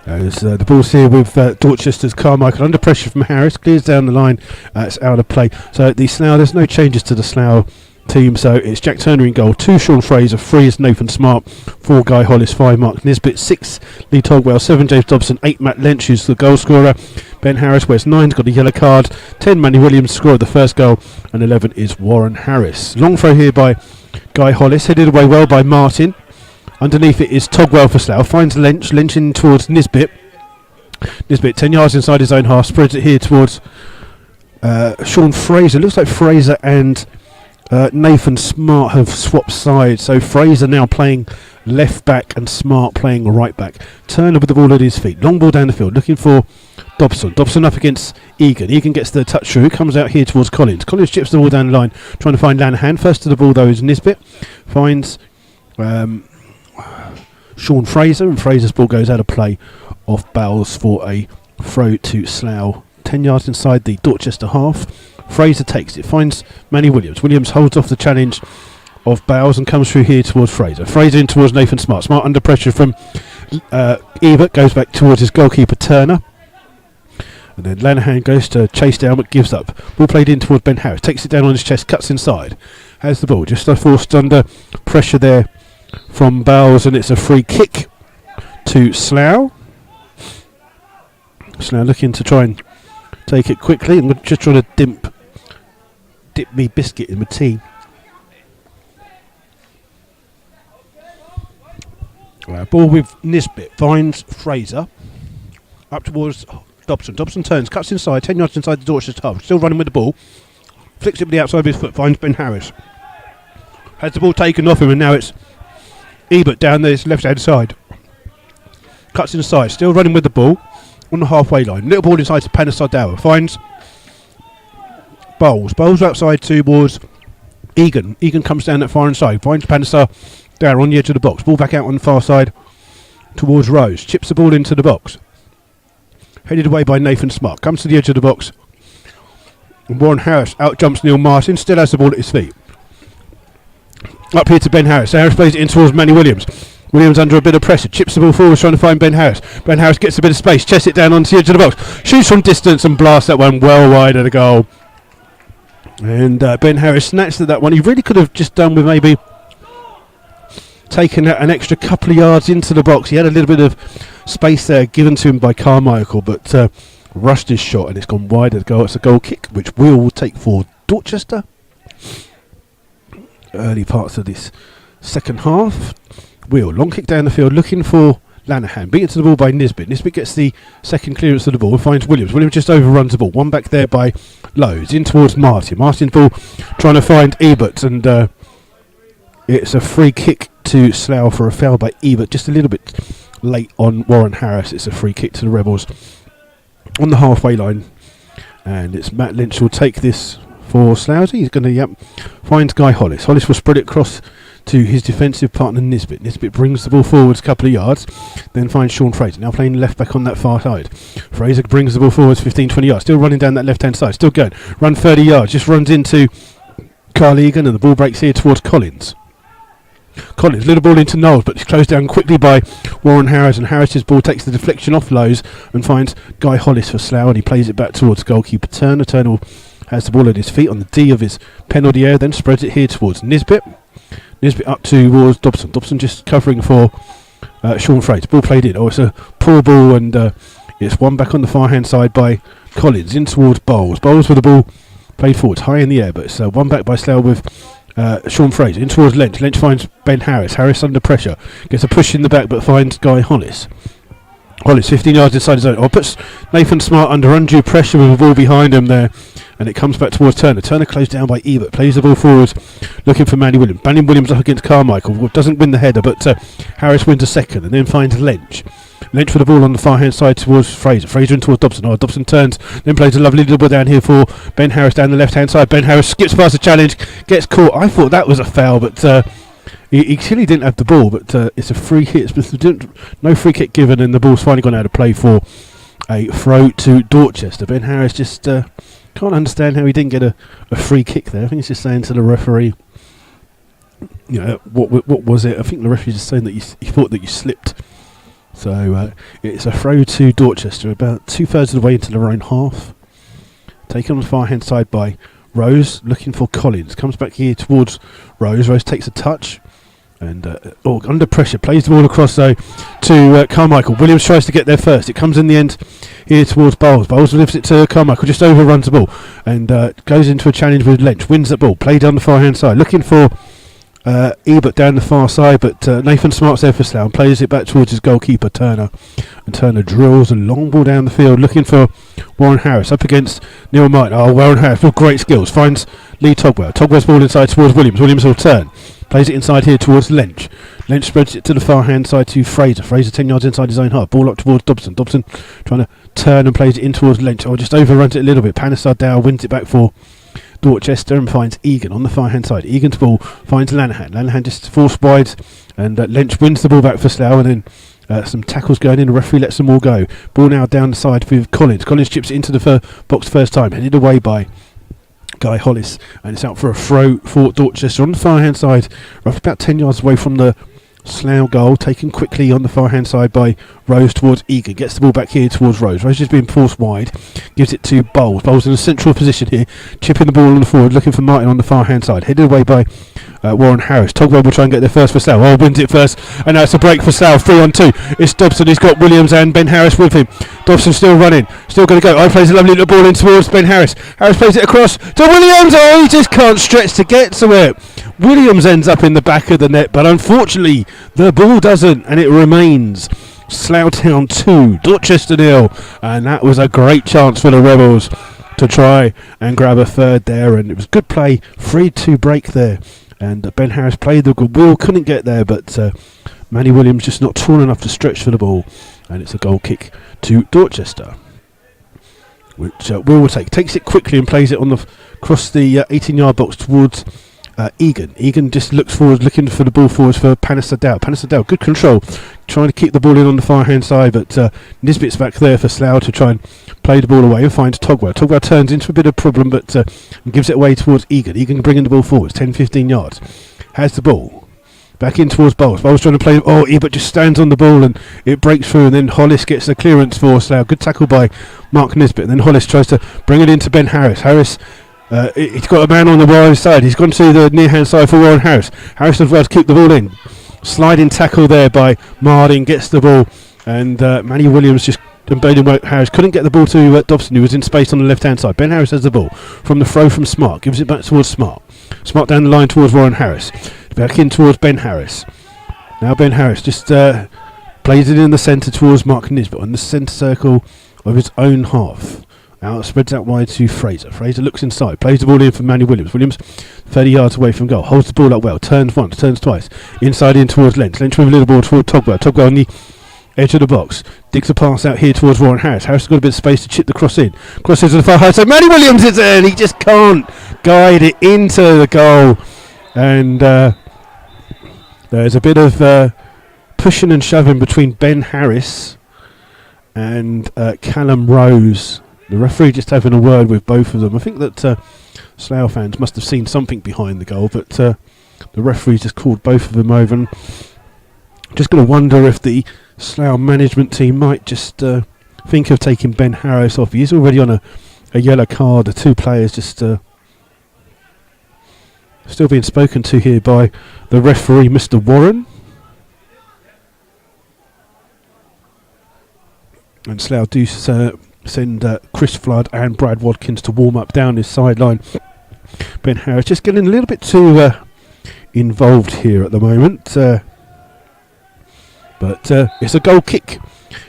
The ball's here with Dorchester's Carmichael under pressure from Harris, clears down the line, it's out of play. So the Slough, there's no changes to the Slough team, so it's Jack Turner in goal, 2 Sean Fraser, 3 is Nathan Smart, 4 Guy Hollis, 5 Mark Nisbet, 6 Lee Togwell, 7 James Dobson, 8 Matt Lynch, who's the goal scorer, Ben Harris wears 9's got a yellow card, 10 Manny Williams scored the first goal, and 11 is Warren Harris. Long throw here by Guy Hollis, headed away well by Martin. Underneath it is Togwell for Slough, finds Lynch in towards Nisbet. Nisbet 10 yards inside his own half, spreads it here towards Sean Fraser. Looks like Fraser and Nathan Smart have swapped sides, so Fraser now playing left back and Smart playing right back. Turner with the ball at his feet, long ball down the field, looking for Dobson up against Egan. Egan gets the touch through, comes out here towards Collins. Collins chips the ball down the line, trying to find Lanahan. First to the ball though is Nisbet, finds Sean Fraser, and Fraser's ball goes out of play off Bowles for a throw to Slough. 10 yards inside the Dorchester half. Fraser takes it, finds Manny Williams. Williams holds off the challenge of Bowles and comes through here towards Fraser. Fraser in towards Nathan Smart. Smart under pressure from Ebert, goes back towards his goalkeeper Turner. And then Lanahan goes to chase down but gives up. Ball played in towards Ben Harris. Takes it down on his chest, cuts inside. Has the ball, just forced under pressure there from Bowles, and it's a free kick to Slough. Slough looking to try and take it quickly, and we're just trying to dip me biscuit in my tea. Ball with Nisbet, finds Fraser up towards Dobson. Dobson turns, cuts inside, 10 yards inside the Dorchester half, still running with the ball, flicks it with the outside of his foot, finds Ben Harris, has the ball taken off him, and now it's Ebert down this left hand side, cuts inside, still running with the ball on the halfway line, little ball inside to Panisard-Dower, finds Bowles outside towards Egan. Egan comes down that far inside, finds Panisard-Dower on the edge of the box, ball back out on the far side towards Rose, chips the ball into the box, headed away by Nathan Smart, comes to the edge of the box, and Warren Harris out jumps Neil Martin, still has the ball at his feet. Up here to Ben Harris. Harris plays it in towards Manny Williams. Williams under a bit of pressure, chips the ball forward, trying to find Ben Harris. Ben Harris gets a bit of space, chests it down onto the edge of the box, shoots from distance and blasts that one well wide of the goal. And Ben Harris snatched at that one. He really could have just done with maybe taken an extra couple of yards into the box. He had a little bit of space there given to him by Carmichael, but rushed his shot and it's gone wide of the goal. It's a goal kick which will take for Dorchester. Early parts of this second half. Will, long kick down the field looking for Lanahan, beaten to the ball by Nisbet. Nisbet gets the second clearance of the ball and finds Williams. Williams just overruns the ball. One back there by Lowe's, in towards Martin. Martin's ball trying to find Ebert, and it's a free kick to Slough for a foul by Ebert. Just a little bit late on Warren Harris. It's a free kick to the Rebels on the halfway line, and it's Matt Lynch will take this for Slough. He's going to finds Guy Hollis. Hollis will spread it across to his defensive partner Nisbet. Nisbet brings the ball forwards a couple of yards, then finds Sean Fraser, now playing left back on that far side. Fraser brings the ball forwards 15-20 yards, still running down that left hand side, still going, run 30 yards, just runs into Carl Egan, and the ball breaks here towards Collins. Collins, little ball into Knowles, but it's closed down quickly by Warren Harris, and Harris's ball takes the deflection off Lowe's and finds Guy Hollis for Slough, and he plays it back towards goalkeeper Turner. Turner has the ball at his feet on the D of his penalty area, then spreads it here towards Nisbet. Nisbet up towards Dobson. Dobson just covering for Sean Fraser. Ball played in. Oh, it's a poor ball, and it's one back on the far hand side by Collins in towards Bowles. Bowles with the ball played forwards, high in the air, but it's one back by Slough with Sean Fraser in towards Lynch. Lynch finds Ben Harris. Harris under pressure, gets a push in the back, but finds Guy Hollis. Hollis 15 yards inside his own. Oh, puts Nathan Smart under undue pressure with the ball behind him there, and it comes back towards Turner. Turner closed down by Ebert, plays the ball forwards looking for Manny Williams. Manny Williams up against Carmichael, doesn't win the header, but Harris wins a second and then finds Lynch. Lynch for the ball on the far hand side towards Fraser. Fraser in towards Dobson. Oh, Dobson turns, then plays a lovely little ball down here for Ben Harris down the left hand side. Ben Harris skips past the challenge, gets caught. I thought that was a foul, but he clearly didn't have the ball, but it's a free hit. No free kick given, and the ball's finally gone out of play for a throw to Dorchester. Ben Harris just can't understand how he didn't get a free kick there. I think he's just saying to the referee, you know, what was it? I think the referee just saying that he thought that you slipped. So it's a throw to Dorchester, about 2/3 of the way into their own half. Taken on the far hand side by Rose, looking for Collins. Comes back here towards Rose. Rose takes a touch. And under pressure, plays the ball across though to Carmichael. Williams tries to get there first. It comes in the end here towards Bowles. Bowles lifts it to Carmichael, just overruns the ball and goes into a challenge with Lynch. Wins that ball, played down the far hand side, looking for Ebert down the far side, but Nathan Smart's there for Slough, plays it back towards his goalkeeper Turner, and Turner drills a long ball down the field looking for Warren Harris up against Neil Martin. Oh, Warren Harris with great skills, finds Lee Togwell. Togwell's ball inside towards Williams. Williams will turn, plays it inside here towards Lynch. Lynch spreads it to the far hand side to Fraser. Fraser 10 yards inside his own half. Ball up towards Dobson. Dobson trying to turn and plays it in towards Lynch. Oh, just overruns it a little bit. Panesar Dow wins it back for Dorchester and finds Egan on the far hand side. Egan's ball finds Lanahan. Lanahan just forced wide, and Lynch wins the ball back for Slough, and then some tackles going in. The referee lets them all go. Ball now down the side with Collins. Collins chips it into the box first time, headed away by Guy Hollis, and it's out for a throw for Dorchester on the far hand side, roughly about 10 yards away from the Slough goal, taken quickly on the far hand side by Rose towards Egan. Gets the ball back here towards Rose. Rose is being forced wide, gives it to Bowles. Bowles in a central position here, chipping the ball on the forward, looking for Martin on the far hand side, headed away by Warren Harris. Togwell will try and get there first for Slough. Oh, wins it first, and now it's a break for Slough. 3-on-2. It's Dobson. He's got Williams and Ben Harris with him. Dobson still running, still going to go. Plays a lovely little ball in towards Ben Harris. Harris plays it across to Williams. Oh, he just can't stretch to get to it. Williams ends up in the back of the net, but unfortunately the ball doesn't, and it remains Slough Town 2, Dorchester 0, and that was a great chance for the Rebels to try and grab a third there, and it was good play, 3-2 break there, and Ben Harris played the good will, couldn't get there, but Manny Williams just not tall enough to stretch for the ball, and it's a goal kick to Dorchester, which Will takes it quickly and plays it on across the 18-yard box towards Egan. Egan just looks forward, looking for the ball forwards for Panesar Dow. Panesar Dow, good control, trying to keep the ball in on the far hand side, but Nisbet's back there for Slough to try and play the ball away and finds Togwell. Togwell turns into a bit of problem, but gives it away towards Egan. Egan bringing the ball forwards, 10-15 yards. Has the ball. Back in towards Bowles. Bowles trying to play. Oh, Ebert just stands on the ball and it breaks through, and then Hollis gets the clearance for Slough. Good tackle by Mark Nisbet. And then Hollis tries to bring it into Ben Harris. Harris, he's got a man on the right side. He's gone to the near hand side for Warren Harris. Harris does well to keep the ball in. Sliding tackle there by Martin, gets the ball, and Manny Williams just and Harris couldn't get the ball to Dobson, who was in space on the left-hand side. Ben Harris has the ball from the throw from Smart, gives it back towards Smart. Smart down the line towards Warren Harris. Back in towards Ben Harris. Now Ben Harris just plays it in the centre towards Mark Nisbet on the centre circle of his own half. Spreads out wide to Fraser. Fraser looks inside, plays the ball in for Manny Williams. Williams 30 yards away from goal, holds the ball up well, turns once, turns twice, inside in towards Lynch. Lynch with a little ball toward Togwell. Togwell on the edge of the box, digs a pass out here towards Warren Harris. Harris has got a bit of space to chip the cross in. Cross into the far high side. Manny Williams is there, and he just can't guide it into the goal. And there's a bit of pushing and shoving between Ben Harris and Callum Rose. The referee just having a word with both of them. I think that Slough fans must have seen something behind the goal, but the referee just called both of them over. And just going to wonder if the Slough management team might just think of taking Ben Harris off. He's already on a yellow card. The two players just still being spoken to here by the referee, Mr. Warren. And Slough do send Chris Flood and Brad Watkins to warm up down this sideline. Ben Harris just getting a little bit too involved here at the moment. But it's a goal kick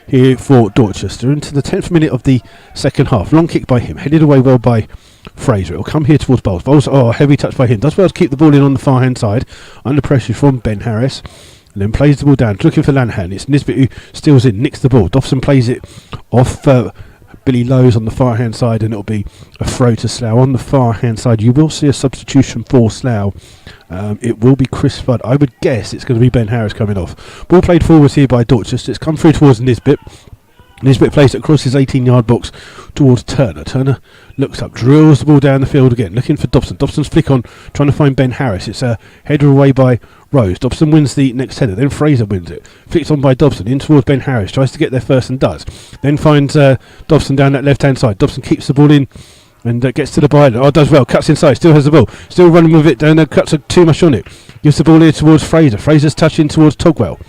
here for Dorchester into the 10th minute of the second half. Long kick by him, headed away well by Fraser. It'll come here towards Bowles. Bowles, heavy touch by him. Does well to keep the ball in on the far hand side. Under pressure from Ben Harris. And then plays the ball down, looking for Lanahan. It's Nisbet who steals in, nicks the ball. Dobson plays it off Billy Lowe's on the far hand side, and it'll be a throw to Slough. On the far hand side, you will see a substitution for Slough. It will be Chris Flood. I would guess it's going to be Ben Harris coming off. Ball played forwards here by Dorchester. It's come through towards Nisbet. Nisbet plays it across his 18-yard box towards Turner. Turner looks up, drills the ball down the field again, looking for Dobson. Dobson's flick on, trying to find Ben Harris. It's a header away by Rose. Dobson wins the next header, then Fraser wins it. Flicked on by Dobson, in towards Ben Harris. Tries to get there first and does. Then finds Dobson down that left-hand side. Dobson keeps the ball in and gets to the byline. Does well, cuts inside, still has the ball. Still running with it, down there, cuts too much on it. Gives the ball here towards Fraser. Fraser's touching towards Togwell.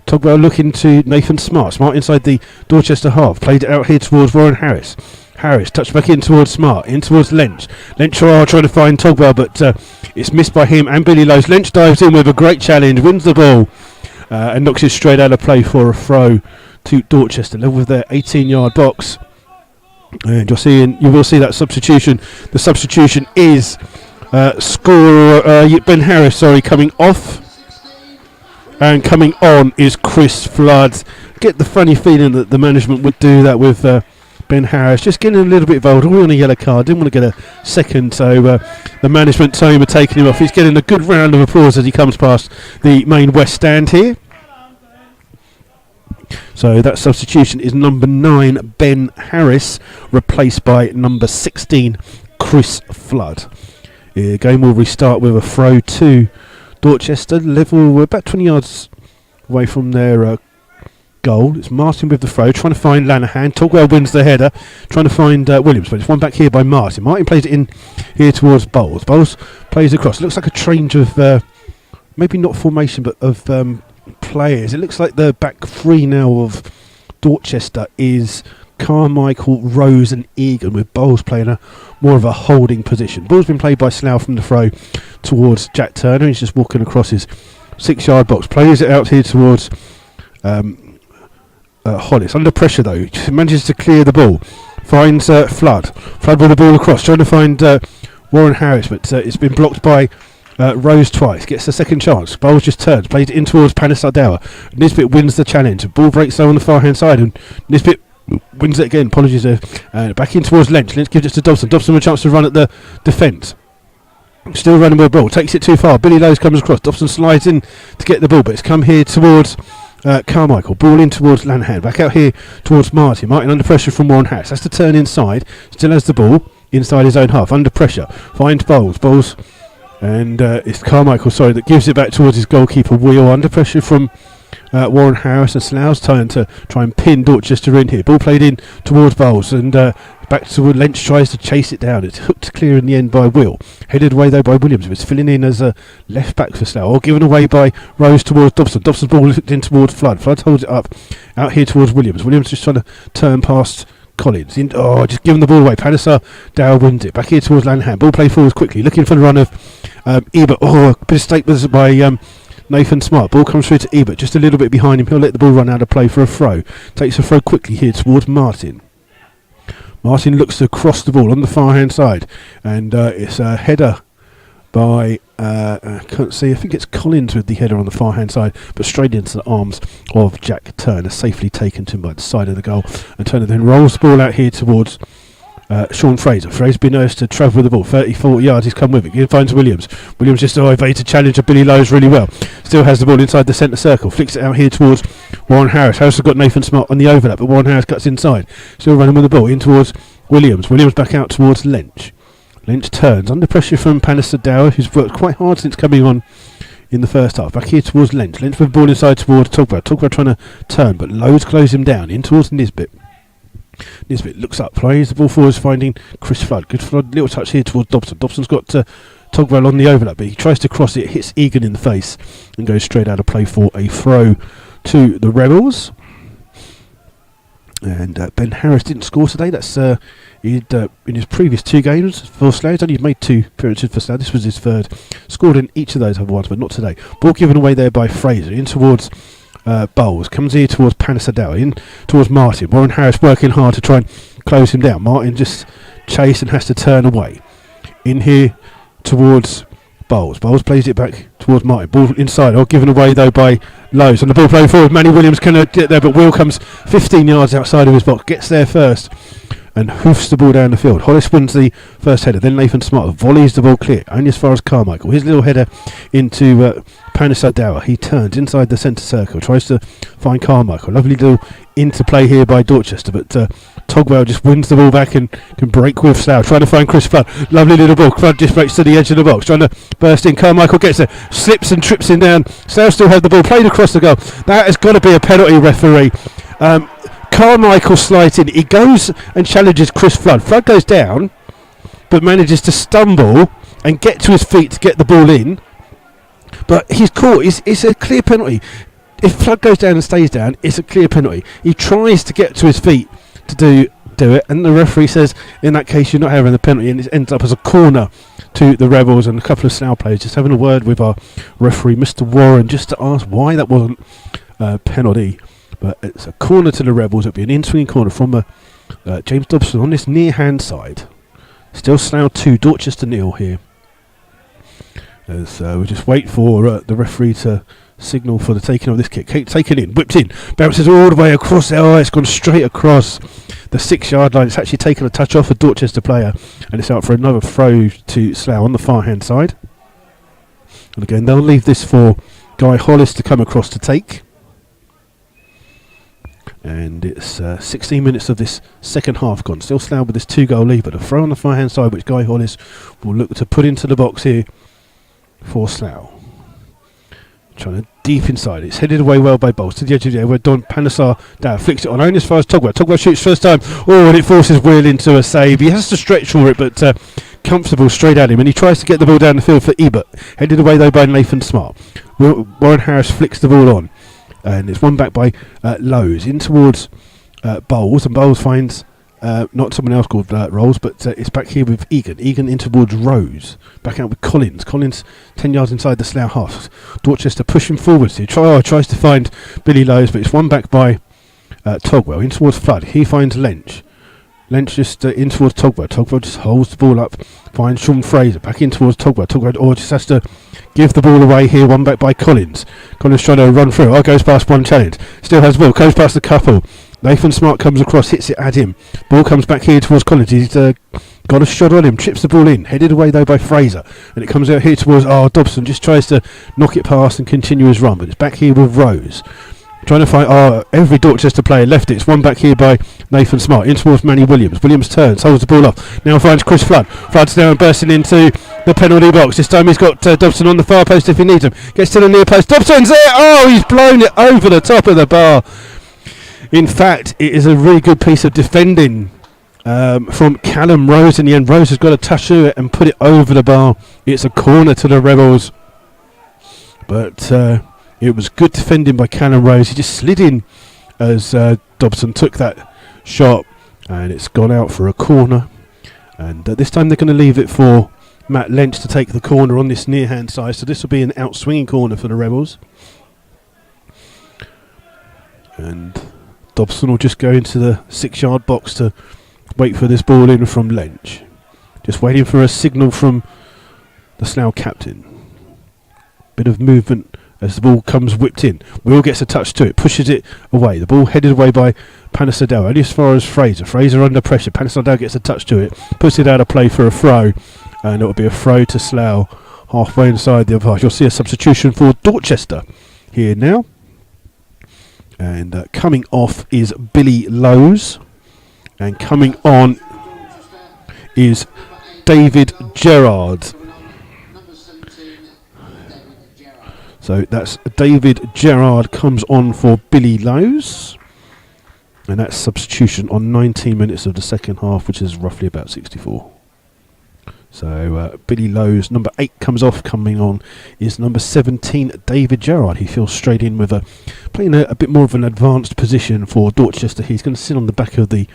Togwell looking to Nathan Smart. Smart inside the Dorchester half. Played it out here towards Warren Harris. Harris touched back in towards Smart. In towards Lynch. Lynch trying to find Togwell, but it's missed by him and Billy Lowe's. Lynch dives in with a great challenge. Wins the ball and knocks it straight out of play for a throw to Dorchester. Level with their 18-yard box. And you will see that substitution. The substitution is Ben Harris, coming off. And coming on is Chris Flood. Get the funny feeling that the management would do that with Ben Harris. Just getting a little bit involved. All on a yellow card. Didn't want to get a second. So the management team are taking him off. He's getting a good round of applause as he comes past the main west stand here. So that substitution is number 9, Ben Harris, replaced by number 16, Chris Flood. The game will restart with a throw to Dorchester. Level, we're about 20 yards away from their goal. It's Martin with the throw, trying to find Lanahan. Togwell wins the header, trying to find Williams, but it's one back here by Martin. Martin plays it in here towards Bowles. Bowles plays across. It looks like a change of, maybe not formation, but of players. It looks like the back three now of Dorchester is Carmichael, Rose and Egan, with Bowles playing more of a holding position. Ball's been played by Slough from the throw towards Jack Turner. He's just walking across his 6-yard box. Plays it out here towards Hollis. Under pressure though. He manages to clear the ball. Finds Flood. Flood with the ball across. Trying to find Warren Harris, but it's been blocked by Rose twice. Gets the second chance. Bowles just turns. Plays it in towards Panisardawa. Nisbet wins the challenge. Ball breaks down on the far hand side, and Nisbet wins it again. Apologies there. Back in towards Lynch. Lynch gives it to Dobson. Dobson with a chance to run at the defence. Still running with the ball. Takes it too far. Billy Lowe's comes across. Dobson slides in to get the ball, but it's come here towards Carmichael. Ball in towards Lanahan. Back out here towards Martin. Martin under pressure from Warren Harris. Has to turn inside. Still has the ball inside his own half. Under pressure. Finds Bowles. Bowles. And it's Carmichael, that gives it back towards his goalkeeper, Wheel. Under pressure from Warren Harris, and Slough's turn to try and pin Dorchester in here. Ball played in towards Bowles, and back to Lynch, tries to chase it down. It's hooked clear in the end by Will. Headed away though by Williams, who is filling in as a left back for Slough. Or given away by Rose towards Dobson. Dobson's ball hooked in towards Flood. Flood holds it up out here towards Williams. Williams just trying to turn past Collins. Just giving the ball away. Panasar Dow wins it. Back here towards Lanham. Ball play forwards quickly. Looking for the run of Ebert. A bit of statement by Nathan Smart. Ball comes through to Ebert. Just a little bit behind him. He'll let the ball run out of play for a throw. Takes a throw quickly here towards Martin. Martin looks to cross the ball on the far hand side. And it's a header by I can't see, I think it's Collins with the header on the far hand side, but straight into the arms of Jack Turner, safely taken to him by the side of the goal, and Turner then rolls the ball out here towards Sean Fraser. Fraser's been urged to travel with the ball 30-40 yards, he's come with it. He finds Williams just evades a challenge of Billy Lowe's really well, still has the ball inside the centre circle, flicks it out here towards Warren Harris. Harris has got Nathan Smart on the overlap, but Warren Harris cuts inside, still running with the ball in towards Williams back out towards Lynch. Lynch turns under pressure from Panasadao, who's worked quite hard since coming on in the first half. Back here towards Lynch. Lynch with the ball inside towards Togwell. Togwell trying to turn, but Lowe's close him down in towards Nisbet. Nisbet looks up, plays the ball forwards, finding Chris Flood. Good Flood, little touch here towards Dobson. Dobson's got Togwell on the overlap, but he tries to cross it, hits Egan in the face, and goes straight out of play for a throw to the Rebels. And Ben Harris didn't score today. That's he'd in his previous 2 games for Slough. He'd made 2 appearances for Slough. This was his 3rd. Scored in each of those other ones, but not today. Ball given away there by Fraser in towards Bowles. Comes here towards Panasadao, in towards Martin. Warren Harris working hard to try and close him down. Martin just chased and has to turn away. In here towards Bowles. Bowles plays it back towards Martin. Ball inside, given away though by Lowe's. And the ball playing forward. Manny Williams can get there, but Will comes 15 yards outside of his box. Gets there first and hoofs the ball down the field. Hollis wins the first header. Then Nathan Smart volleys the ball clear, only as far as Carmichael. His little header into Panasadao. He turns inside the centre circle, tries to find Carmichael. Lovely little interplay here by Dorchester, but Togwell just wins the ball back and can break with Slough, trying to find Chris Flood. Lovely little ball. Flood just breaks to the edge of the box, trying to burst in. Carmichael gets there, slips and trips him down. Slough still have the ball, played across the goal. That has got to be a penalty, referee. Carmichael slides in. He goes and challenges Chris Flood. Flood goes down, but manages to stumble and get to his feet to get the ball in. But he's caught. It's a clear penalty. If Flood goes down and stays down, it's a clear penalty. He tries to get to his feet to do it, and the referee says in that case you're not having the penalty, and it ends up as a corner to the Rebels. And a couple of Slough players just having a word with our referee, Mr. Warren, just to ask why that wasn't a penalty. But it's a corner to the Rebels. It'll be an in-swinging corner from James Dobson on this near-hand side. Still Slough 2, Dorchester 0 here. As we just wait for the referee to signal for the taking of this kick. Taken in, whipped in, bounces all the way across there. It's gone straight across the 6-yard line. It's actually taken a touch off a Dorchester player, and it's out for another throw to Slough on the far-hand side. And again, they'll leave this for Guy Hollis to come across to take. And it's 16 minutes of this second half gone. Still Slough with this 2-goal lead, but a throw on the far hand side which Guy Hollis will look to put into the box here for Slough. Trying to deep inside. It's headed away well by Bowles to the edge of the air where Don Panasar down flicks it on only as far as Togwell. Togwell shoots first time. And it forces Will into a save. He has to stretch for it, but comfortable straight at him, and he tries to get the ball down the field for Ebert. Headed away though by Nathan Smart. Warren Harris flicks the ball on. And it's won back by Lowe's in towards Bowles, and Bowles finds not someone else called Rolls, but it's back here with Egan. Egan in towards Rose, back out with Collins. Collins 10 yards inside the Slough half. Dorchester pushing forwards here. Tries to find Billy Lowe's, but it's won back by Togwell in towards Flood. He finds Lynch. Lynch just in towards Togwell. Togwell just holds the ball up, finds Sean Fraser back in towards Togwell. Togwell just has to give the ball away here, one back by Collins. Collins trying to run through. Goes past one challenge. Still has the ball, goes past the couple. Nathan Smart comes across, hits it at him. Ball comes back here towards Collins. He's got a shot on him, chips the ball in. Headed away though by Fraser. And it comes out here towards Dobson. Just tries to knock it past and continue his run. But it's back here with Rose. Trying to find every Dorchester player left it. It's one back here by Nathan Smart in towards Manny Williams. Williams turns, holds the ball off. Now finds Chris Flood. Flood's now bursting into the penalty box. This time he's got Dobson on the far post if he needs him. Gets to the near post. Dobson's there. He's blown it over the top of the bar. In fact, it is a really good piece of defending from Callum Rose. In the end, Rose has got a touch to it and put it over the bar. It's a corner to the Rebels. But it was good defending by Callum Rose. He just slid in as Dobson took that shot, and it's gone out for a corner. And this time they're going to leave it for Matt Lynch to take the corner on this near hand side. So this will be an out-swinging corner for the Rebels. And Dobson will just go into the 6-yard box to wait for this ball in from Lynch. Just waiting for a signal from the Slough captain. Bit of movement as the ball comes whipped in. Will gets a touch to it, pushes it away. The ball headed away by Panasadel, only as far as Fraser. Fraser under pressure. Panasadel gets a touch to it, puts it out of play for a throw, and it will be a throw to Slough halfway inside the other half. You'll see a substitution for Dorchester here now. And coming off is Billy Lowes, and coming on is David Gerrard. So that's David Gerrard comes on for Billy Lowes, and that's substitution on 19 minutes of the second half, which is roughly about 64. So Billy Lowes, number 8, comes off. Coming on is number 17, David Gerrard. He feels straight in with playing a bit more of an advanced position for Dorchester. He's going to sit on the back of the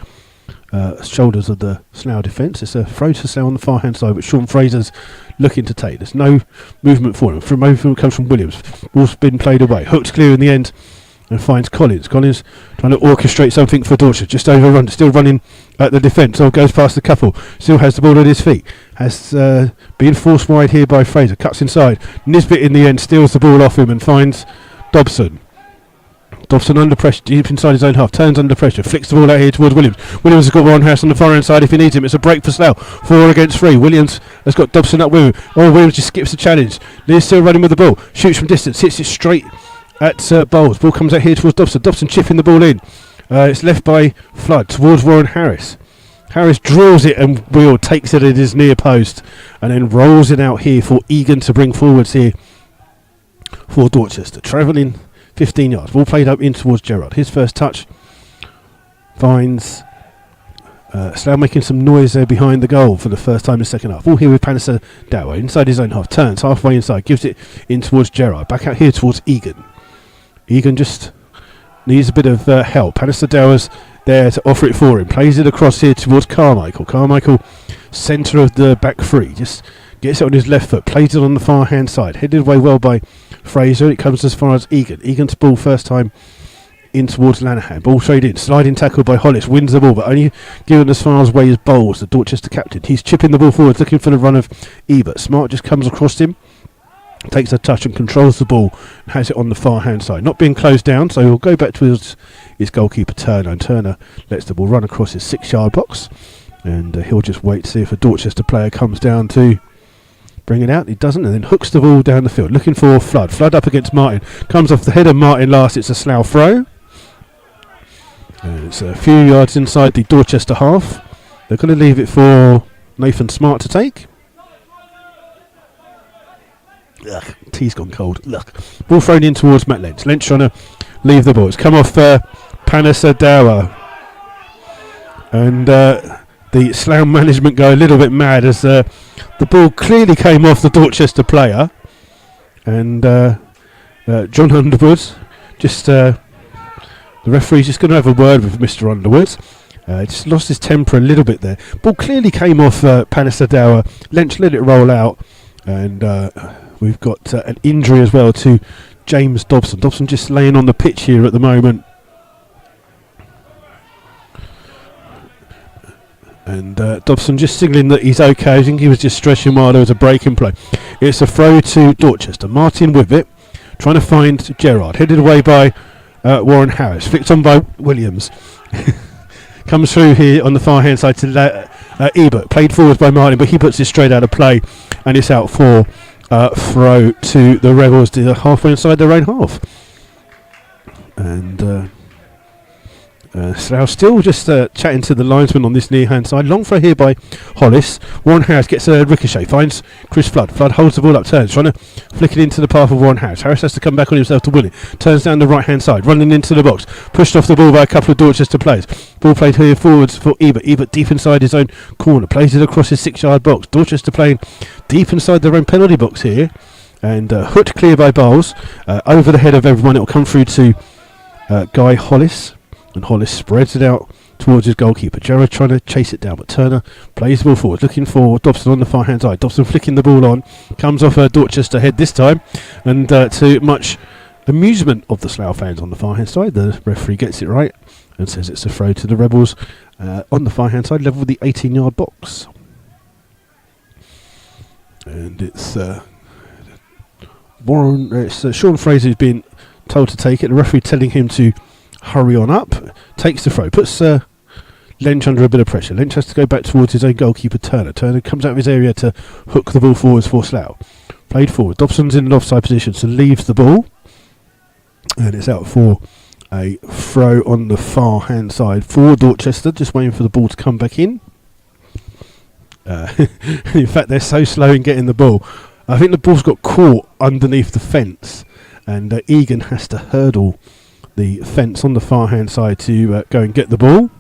shoulders of the Slough defence. It's a throw to Slough on the far hand side, which Sean Fraser's looking to take. There's no movement for him. Movement comes from Williams. Ball's been played away. Hooked clear in the end and finds Collins. Collins trying to orchestrate something for Dorchester. Just overrun. Still running at the defence. Or goes past the couple. Still has the ball at his feet. Has been forced wide here by Fraser. Cuts inside. Nisbet in the end steals the ball off him and finds Dobson. Dobson under pressure, deep inside his own half, turns under pressure, flicks the ball out here towards Williams. Williams has got Warren Harris on the far end side if he needs him. It's a break for Slough, 4 against 3. Williams has got Dobson up with him. Oh, Williams just skips the challenge. Lee's still running with the ball, shoots from distance, hits it straight at Bowles. Ball comes out here towards Dobson. Dobson chipping the ball in. It's left by Flood towards Warren Harris. Harris drills it and Will takes it at his near post and then rolls it out here for Egan to bring forwards here for Dorchester. Travelling 15 yards. Ball played up in towards Gerrard. His first touch finds Slough making some noise there behind the goal for the first time in the second half. All here with Panessa Dower inside his own half. Turns halfway inside. Gives it in towards Gerrard. Back out here towards Egan. Egan just needs a bit of help. Panessa Dower's there to offer it for him. Plays it across here towards Carmichael. Carmichael, centre of the back three. Just gets it on his left foot. Plays it on the far hand side. Headed away well by Fraser. It comes as far as Egan. Egan's ball first time in towards Lanahan. Ball straight in. Sliding tackle by Hollis. Wins the ball, but only given as far away as Bowles, the Dorchester captain. He's chipping the ball forward, looking for the run of Ebert. Smart just comes across him. Takes a touch and controls the ball and has it on the far hand side. Not being closed down, so he'll go back to his goalkeeper Turner. And Turner lets the ball run across his 6-yard box. And he'll just wait to see if a Dorchester player comes down to bring it out. He doesn't, and then hooks the ball down the field, looking for Flood. Flood up against Martin. Comes off the head of Martin last. It's a Slough throw. It's a few yards inside the Dorchester half. They're going to leave it for Nathan Smart to take. Ugh, tea's gone cold. Look. Ball thrown in towards Matt Lynch. Lynch trying to leave the ball. It's come off Panessa Dower. And the Slough management go a little bit mad as the ball clearly came off the Dorchester player. And John Underwood, just the referee's just going to have a word with Mr. Underwood. Just lost his temper a little bit there. Ball clearly came off Panessa Dower. Lynch let it roll out. And we've got an injury as well to James Dobson. Dobson just laying on the pitch here at the moment. And Dobson just signalling that he's okay. I think he was just stretching while there was a break in play. It's a throw to Dorchester. Martin with it, trying to find Gerrard. Headed away by Warren Harris. Flicked on by Williams. Comes through here on the far hand side to Ebert. Played forward by Martin, but he puts it straight out of play. And it's out for throw to the Rebels to halfway inside their own half. And Slough still just chatting to the linesman on this near hand side. Long throw here by Hollis. Warren Harris gets a ricochet, finds Chris Flood. Flood holds the ball up, turns, trying to flick it into the path of Warren Harris. Harris has to come back on himself to win it. Turns down the right hand side, running into the box. Pushed off the ball by a couple of Dorchester players. Ball played here forwards for Ebert. Ebert deep inside his own corner. Plays it across his 6-yard box. Dorchester playing deep inside their own penalty box here. And hooked clear by Bowles. Over the head of everyone. It will come through to Guy Hollis. And Hollis spreads it out towards his goalkeeper. Gerard trying to chase it down, but Turner plays the ball forward, looking for Dobson on the far hand side. Dobson flicking the ball on, comes off Dorchester head this time, and to much amusement of the Slough fans on the far hand side, the referee gets it right and says it's a throw to the Rebels on the far hand side, level with the 18-yard box. And it's Sean Fraser who's been told to take it. The referee telling him to hurry on up, takes the throw, puts Lynch under a bit of pressure. Lynch has to go back towards his own goalkeeper Turner. Turner comes out of his area to hook the ball forwards for Slough. Played forward. Dobson's in an offside position, so leaves the ball. And it's out for a throw on the far hand side for Dorchester, just waiting for the ball to come back in. In fact, they're so slow in getting the ball. I think the ball's got caught underneath the fence, and Egan has to hurdle the fence on the far hand side to go and get the ball,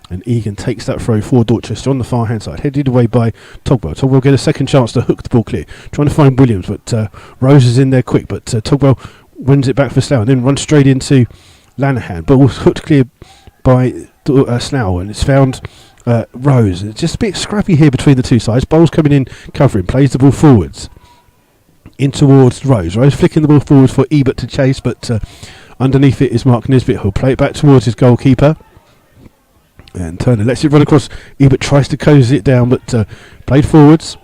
and Egan takes that throw for Dorchester on the far hand side, headed away by Togwell. Togwell get a second chance to hook the ball clear, trying to find Williams, but Rose is in there quick, but Togwell wins it back for Slough and then runs straight into Lanahan. Ball hooked clear by Slough, and it's found Rose. It's just a bit scrappy here between the two sides. Bowles coming in covering, plays the ball forwards in towards Rose. Rose flicking the ball forwards for Ebert to chase, but underneath it is Mark Nisbet, who'll play it back towards his goalkeeper. And Turner lets it run across. Ebert tries to cosy it down, but played forwards.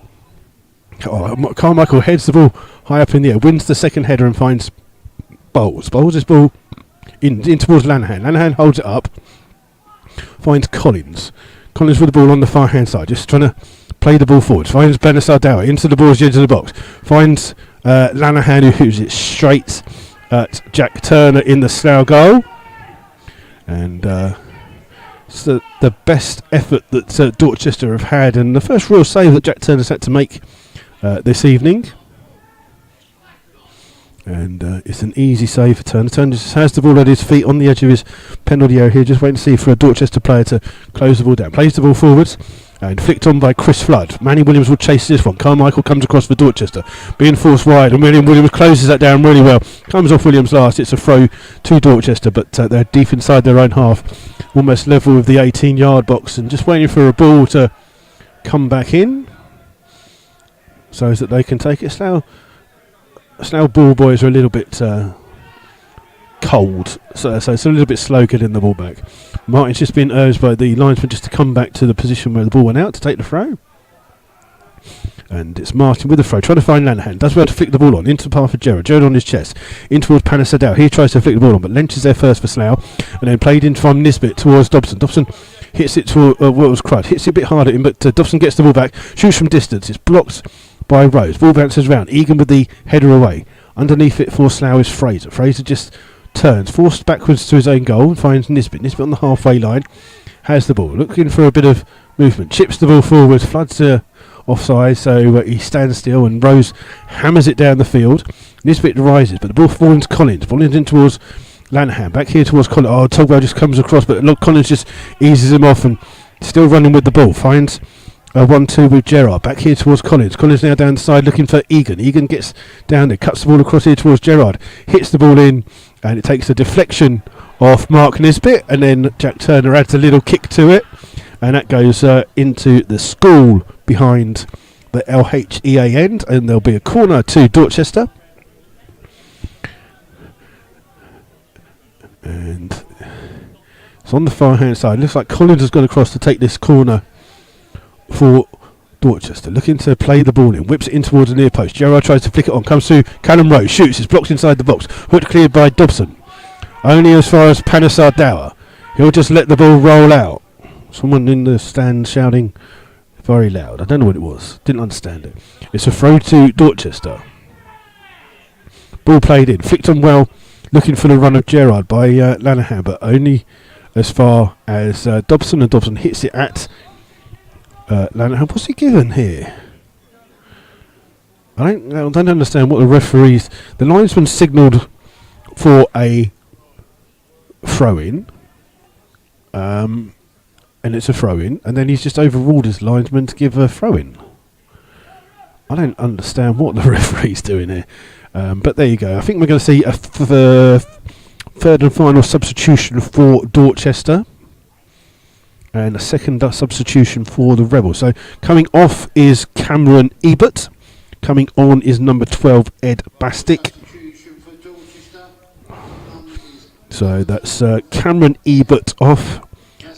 Carmichael heads the ball high up in the air, wins the second header and finds Bowles. Bowles' ball in towards Lanahan. Lanahan holds it up, finds Collins. Collins with the ball on the far hand side, just trying to play the ball forward. Finds Benassar into the ball's edge of the box. Finds Lanahan, who hoops it straight at Jack Turner in the Slough goal. And it's the best effort that Dorchester have had, and the first real save that Jack Turner's had to make this evening. And it's an easy save for Turner. Turner just has the ball at his feet on the edge of his penalty area here, just waiting to see for a Dorchester player to close the ball down. Plays the ball forwards and flicked on by Chris Flood. Manny Williams will chase this one. Carmichael comes across for Dorchester, being forced wide, and Williams closes that down really well. Comes off Williams last. It's a throw to Dorchester, but they're deep inside their own half, almost level with the 18-yard box, and just waiting for a ball to come back in so that they can take it. Slough ball boys are a little bit cold, so it's a little bit slow getting the ball back. Martin's just been urged by the linesman just to come back to the position where the ball went out to take the throw. And it's Martin with the throw, trying to find Lanahan. Does well to flick the ball on into the path of Gerard. Gerard on his chest, in towards Panasadal. He tries to flick the ball on, but Lynch is there first for Slough, and then played in from Nisbet towards Dobson. Dobson hits it to Wells Crud, hits it a bit hard at him, but Dobson gets the ball back, shoots from distance. It's blocked by Rose. Ball bounces round. Egan with the header away. Underneath it for Slough is Fraser. Fraser just turns, forced backwards to his own goal, and finds Nisbet. Nisbet on the halfway line has the ball, looking for a bit of movement. Chips the ball forward, floods offside, so he stands still, and Rose hammers it down the field. Nisbet rises, but the ball finds Collins. Collins in towards Lanahan. Back here towards Collins. Oh, Togwell just comes across, but look, Collins just eases him off and still running with the ball. Finds 1-2 with Gerard. Back here towards Collins. Collins now down the side looking for Egan. Egan gets down there, cuts the ball across here towards Gerard. Hits the ball in, and it takes a deflection off Mark Nisbet, and then Jack Turner adds a little kick to it, and that goes into the school behind the LHEA end, and there'll be a corner to Dorchester. And it's on the far hand side. Looks like Collins has gone across to take this corner for Dorchester, looking to play the ball in, whips it in towards the near post. Gerard tries to flick it on, comes through Callum Rose, shoots, it's blocked inside the box, hooked cleared by Dobson, only as far as Panassar Dower. He'll just let the ball roll out. Someone in the stand shouting very loud. I don't know what it was, didn't understand it. It's a throw to Dorchester. Ball played in, flicked on well, looking for the run of Gerard by Lanahan, but only as far as Dobson, and Dobson hits it at Lanahan. What's he given here? I don't understand what the referees... The linesman signalled for a throw-in, and it's a throw-in, and then he's just overruled his linesman to give a throw-in. I don't understand what the referee's doing here. But there you go. I think we're going to see a third and final substitution for Dorchester, and a second substitution for the Rebels. So coming off is Cameron Ebert. Coming on is number 12, Ed Bastick. So that's Cameron Ebert off,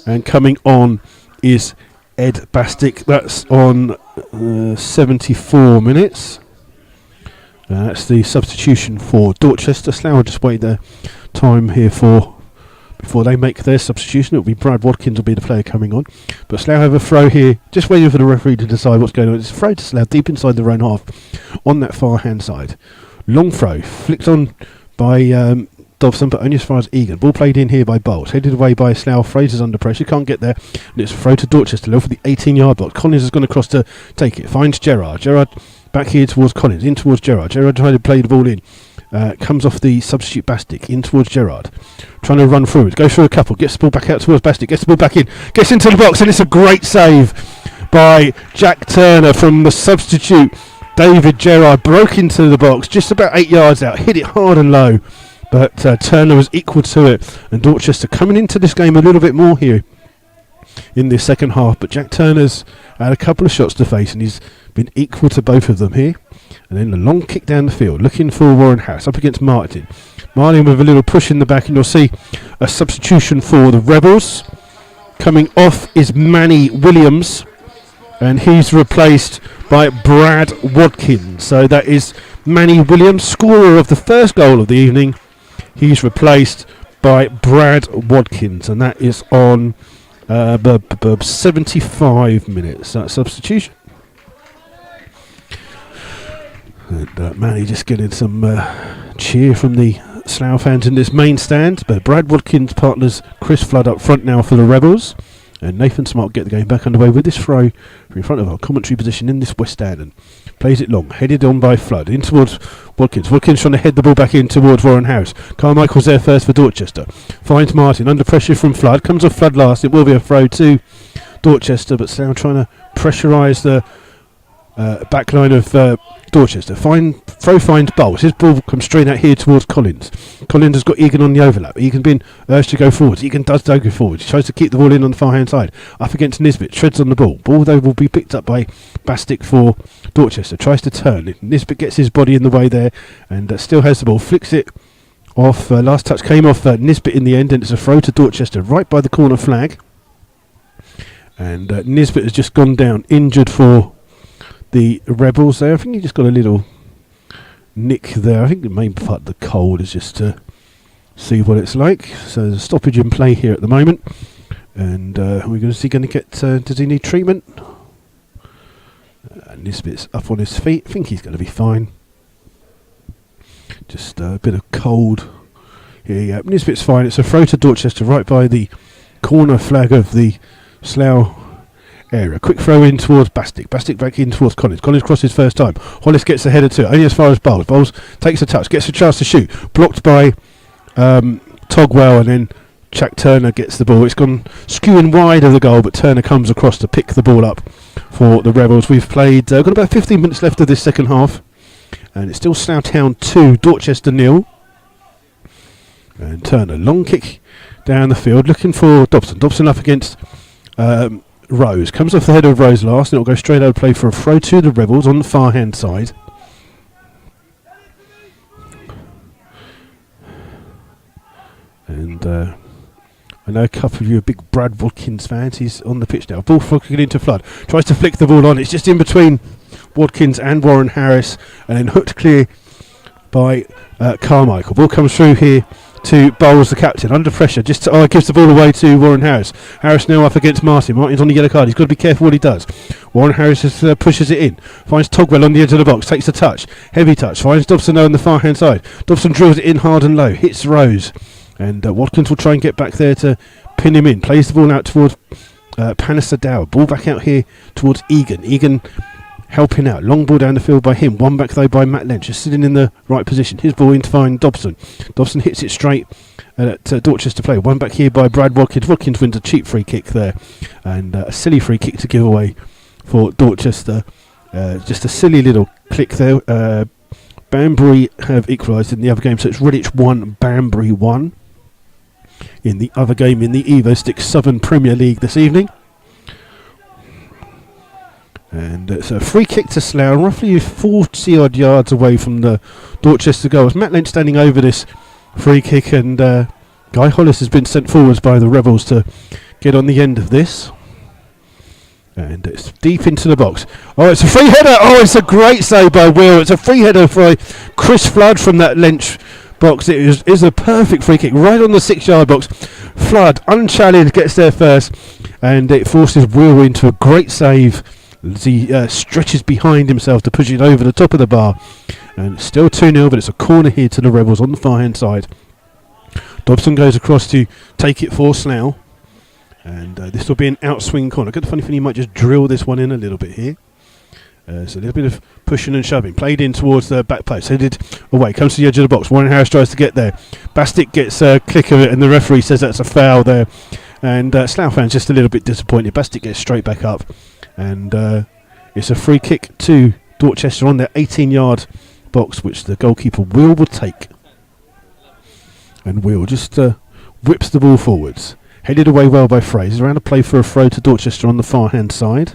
and coming on is Ed Bastick. That's on 74 minutes. That's the substitution for Dorchester. Slough will just wait their time here before they make their substitution. It'll be Brad Watkins will be the player coming on. But Slough have a throw here, just waiting for the referee to decide what's going on. It's a throw to Slough deep inside their own half on that far hand side. Long throw, flicked on by Dobson, but only as far as Egan. Ball played in here by Bowles, headed away by Slough. Fraser's under pressure, can't get there, and it's a throw to Dorchester, low for the 18-yard box. Collins has gone across to take it, finds Gerard. Gerard back here towards Collins, in towards Gerard. Gerard trying to play the ball in. Comes off the substitute Bastick, in towards Gerard. Trying to run through it, goes through a couple, gets the ball back out towards Bastick, gets the ball back in, gets into the box, and it's a great save by Jack Turner from the substitute. David Gerard broke into the box, just about 8 yards out, hit it hard and low. But Turner was equal to it, and Dorchester coming into this game a little bit more here in this second half. But Jack Turner's had a couple of shots to face, and he's been equal to both of them here. And then a long kick down the field, looking for Warren Harris up against Martin. Martin with a little push in the back, and you'll see a substitution for the Rebels. Coming off is Manny Williams, and he's replaced by Brad Watkins. So that is Manny Williams, scorer of the first goal of the evening. He's replaced by Brad Watkins, and that is on 75 minutes. That substitution. And Manny just getting some cheer from the Slough fans in this main stand. But Brad Watkins partners Chris Flood up front now for the Rebels. And Nathan Smart get the game back underway with this throw in front of our commentary position in this west stand, and plays it long, headed on by Flood in towards Watkins. Watkins trying to head the ball back in towards Warren Harris. Carmichael's there first for Dorchester. Finds Martin under pressure from Flood. Comes off Flood last. It will be a throw to Dorchester, but Slough trying to pressurise the back line of Dorchester. Throw finds Bowles. His ball comes straight out here towards Collins. Collins has got Egan on the overlap. Egan been urged to go forwards. Egan does go forwards. He tries to keep the ball in on the far hand side. Up against Nisbet. Treads on the ball. Ball though will be picked up by Bastick for Dorchester. Tries to turn. Nisbet gets his body in the way there, and still has the ball. Flicks it off. Last touch came off Nisbet in the end, and it's a throw to Dorchester right by the corner flag. And Nisbet has just gone down injured for the Rebels there. I think he just got a little nick there. I think the main part of the cold is just to see what it's like. So there's a stoppage in play here at the moment, and we're going to get does he need treatment? Nisbet's up on his feet. I think he's going to be fine. Just a bit of cold here. Yeah, Nisbet's fine. It's a throw to Dorchester right by the corner flag of the Slough area. Quick throw in towards Bastick. Bastick back in towards Collins. Collins crosses first time. Hollis gets the header too, only as far as Bowles. Bowles takes a touch, gets a chance to shoot. Blocked by Togwell, and then Jack Turner gets the ball. It's gone skewing wide of the goal, but Turner comes across to pick the ball up for the Rebels. We've played, got about 15 minutes left of this second half, and it's still Slough Town 2, Dorchester 0. And Turner, long kick down the field, looking for Dobson. Dobson up against Rose. Comes off the head of Rose last, and it'll go straight out of play for a throw to the Rebels on the far hand side. And I know a couple of you are big Brad Watkins fans. He's on the pitch now. Ball flicking into Flood. Tries to flick the ball on. It's just in between Watkins and Warren Harris, and then hooked clear by Carmichael. Ball comes through here to Bowles, the captain, under pressure. Just gives the ball away to Warren Harris. Harris now up against Martin. Martin's on the yellow card. He's got to be careful what he does. Warren Harris pushes it in. Finds Togwell on the edge of the box. Takes a touch. Heavy touch. Finds Dobson now on the far hand side. Dobson drills it in hard and low. Hits Rose. And Watkins will try and get back there to pin him in. Plays the ball out towards Panasadao. Ball back out here towards Egan. Egan helping out. Long ball down the field by him. One back though by Matt Lynch. Just sitting in the right position. His ball in to find Dobson. Dobson hits it straight at Dorchester play. One back here by Brad Watkins. Watkins wins a cheap free kick there. And a silly free kick to give away for Dorchester. Just a silly little click there. Banbury have equalised in the other game. So it's Redditch 1, Banbury 1. In the other game in the Evo Sticks Southern Premier League this evening. And it's a free kick to Slough, roughly 40 odd yards away from the Dorchester goals. Matt Lynch standing over this free kick, and Guy Hollis has been sent forwards by the Rebels to get on the end of this. And it's deep into the box. Oh, it's a free header. Oh, it's a great save by Will. It's a free header by Chris Flood from that Lynch box. It is a perfect free kick right on the 6-yard box. Flood, unchallenged, gets there first, and it forces Will into a great save as he stretches behind himself to push it over the top of the bar. And it's still 2-0, but it's a corner here to the Rebels on the far hand side. Dobson goes across to take it for Slough, and this will be an outswing corner. Got the funny feeling he might just drill this one in a little bit here. So a little bit of pushing and shoving. Played in towards the back post. Headed away. Comes to the edge of the box. Warren Harris tries to get there. Bastick gets a click of it, and the referee says that's a foul there. And Slough fans just a little bit disappointed. Bastick gets straight back up. And it's a free kick to Dorchester on their 18-yard box, which the goalkeeper Will take. And Will just whips the ball forwards. Headed away well by Fraser. Around a play for a throw to Dorchester on the far-hand side.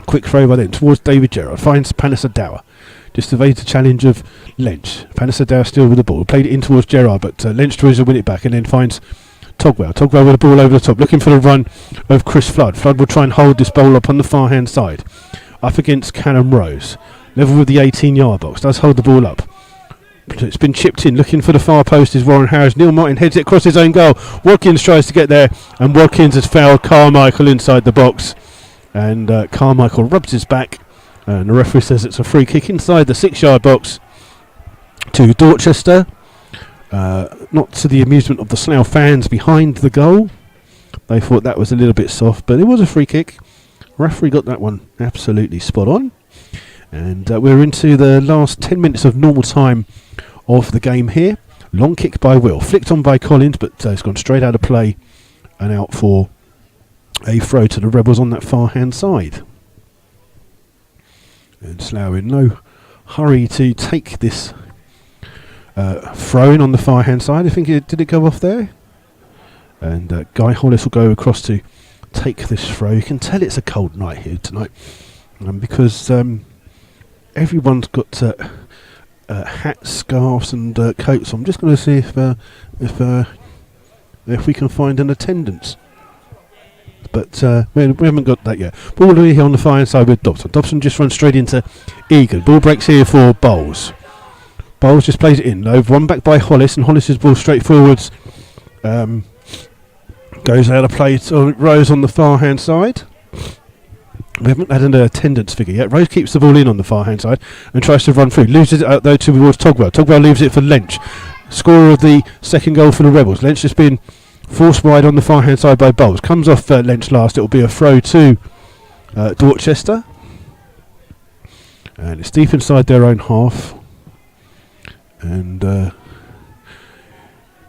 Quick throw by then towards David Gerrard. Finds Panasadao. Just evades the challenge of Lynch. Panasadao still with the ball. Played it in towards Gerrard, but Lynch tries to win it back and then finds Togwell. Togwell with the ball over the top. Looking for the run of Chris Flood. Flood will try and hold this ball up on the far-hand side. Up against Callum Rose. Level with the 18-yard box. Does hold the ball up. It's been chipped in. Looking for the far post is Warren Harris. Neil Martin heads it across his own goal. Watkins tries to get there, and Watkins has fouled Carmichael inside the box. And Carmichael rubs his back, and the referee says it's a free kick inside the 6-yard box to Dorchester. Not to the amusement of the Slough fans behind the goal. They thought that was a little bit soft, but it was a free kick. Referee got that one absolutely spot on. And we're into the last 10 minutes of normal time of the game here. Long kick by Will. Flicked on by Collins, but it's gone straight out of play and out for a throw to the Rebels on that far hand side. And Slough in no hurry to take this throw in on the far hand side. I think did it go off there? And Guy Hollis will go across to take this throw. You can tell it's a cold night here tonight, because everyone's got hats, scarves and coats. I'm just going to see if we can find an attendance. But we haven't got that yet. Ball here on the far hand side with Dobson. Dobson just runs straight into Egan. Ball breaks here for Bowles. Bowles just plays it in. Over one back by Hollis, and Hollis's ball straight forwards. Goes out of play to Rose on the far hand side. We haven't had an attendance figure yet. Rose keeps the ball in on the far hand side and tries to run through. Loses it out though towards Togwell. Togwell leaves it for Lynch. Scorer of the second goal for the Rebels. Lynch has been forced wide on the far hand side by Bowles. Comes off Lynch last. It will be a throw to Dorchester. And it's deep inside their own half. And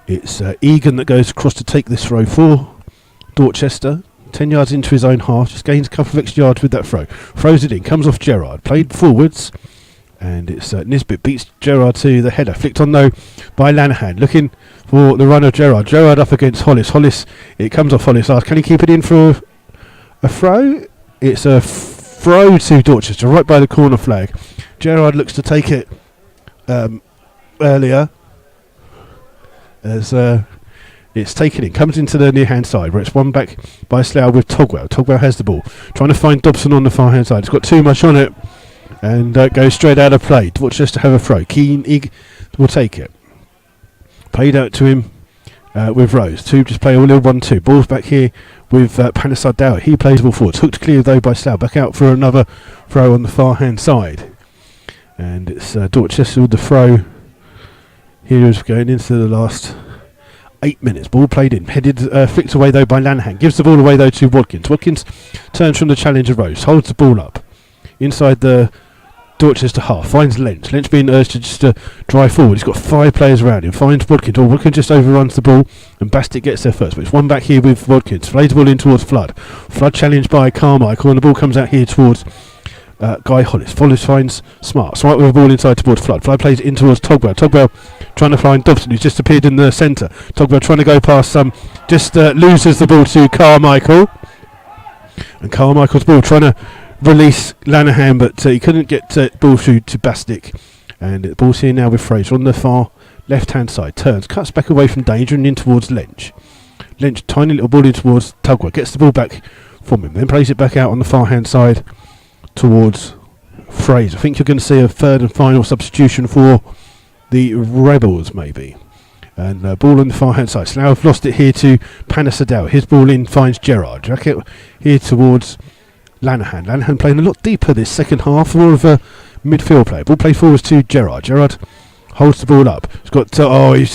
it's Egan that goes across to take this throw for Dorchester. 10 yards into his own half, just gains a couple of extra yards with that throw. Throws it in, comes off Gerrard, played forwards, and it's Nisbet beats Gerrard to the header. Flicked on though by Lanahan, looking for the run of Gerrard. Gerrard up against Hollis. Hollis, it comes off Hollis last. Can he keep it in for a throw? It's a throw to Dorchester, right by the corner flag. Gerrard looks to take it earlier as it's taken in, comes into the near hand side where it's won back by Slough with Togwell. Togwell has the ball, trying to find Dobson on the far hand side. It's got too much on it and goes straight out of play. Dorchester have a throw. Keane will take it. Played out to him with Rose. Two just play a little 1-2. Ball's back here with Panasadao. He plays the ball forwards. Hooked clear though by Slough. Back out for another throw on the far hand side. And it's Dorchester with the throw. Here is going into the last 8 minutes. Ball played in. Headed, flicked away though by Lanahan. Gives the ball away though to Watkins. Watkins turns from the challenge of Rose. Holds the ball up. Inside the Dorchester half. Finds Lynch. Lynch being urged to just drive forward. He's got 5 players around him. Finds Watkins. Watkins just overruns the ball. And Bastick gets there first. But it's one back here with Watkins. Plays the ball in towards Flood. Flood challenged by Carmichael. And the ball comes out here towards Guy Hollis. Hollis finds Smart. Smart with the ball inside towards Flood. Flood plays it in towards Togwell. Togwell trying to find Dobson, who's just appeared in the centre. Togwell trying to go past some. Just loses the ball to Carmichael. And Carmichael's ball trying to release Lanahan, but he couldn't get ball through to Bastick. And the ball's here now with Fraser on the far left hand side. Turns, cuts back away from danger and in towards Lynch. Lynch, tiny little ball in towards Tugwell. Gets the ball back from him. Then plays it back out on the far hand side towards Fraser. I think you're going to see a third and final substitution for the Rebels, maybe. And ball on the far hand side. Slough have lost it here to Panasadao. His ball in finds Gerard. Jacket here towards Lanahan. Lanahan playing a lot deeper this second half. More of a midfield play. Ball played forwards to Gerard. Gerard holds the ball up.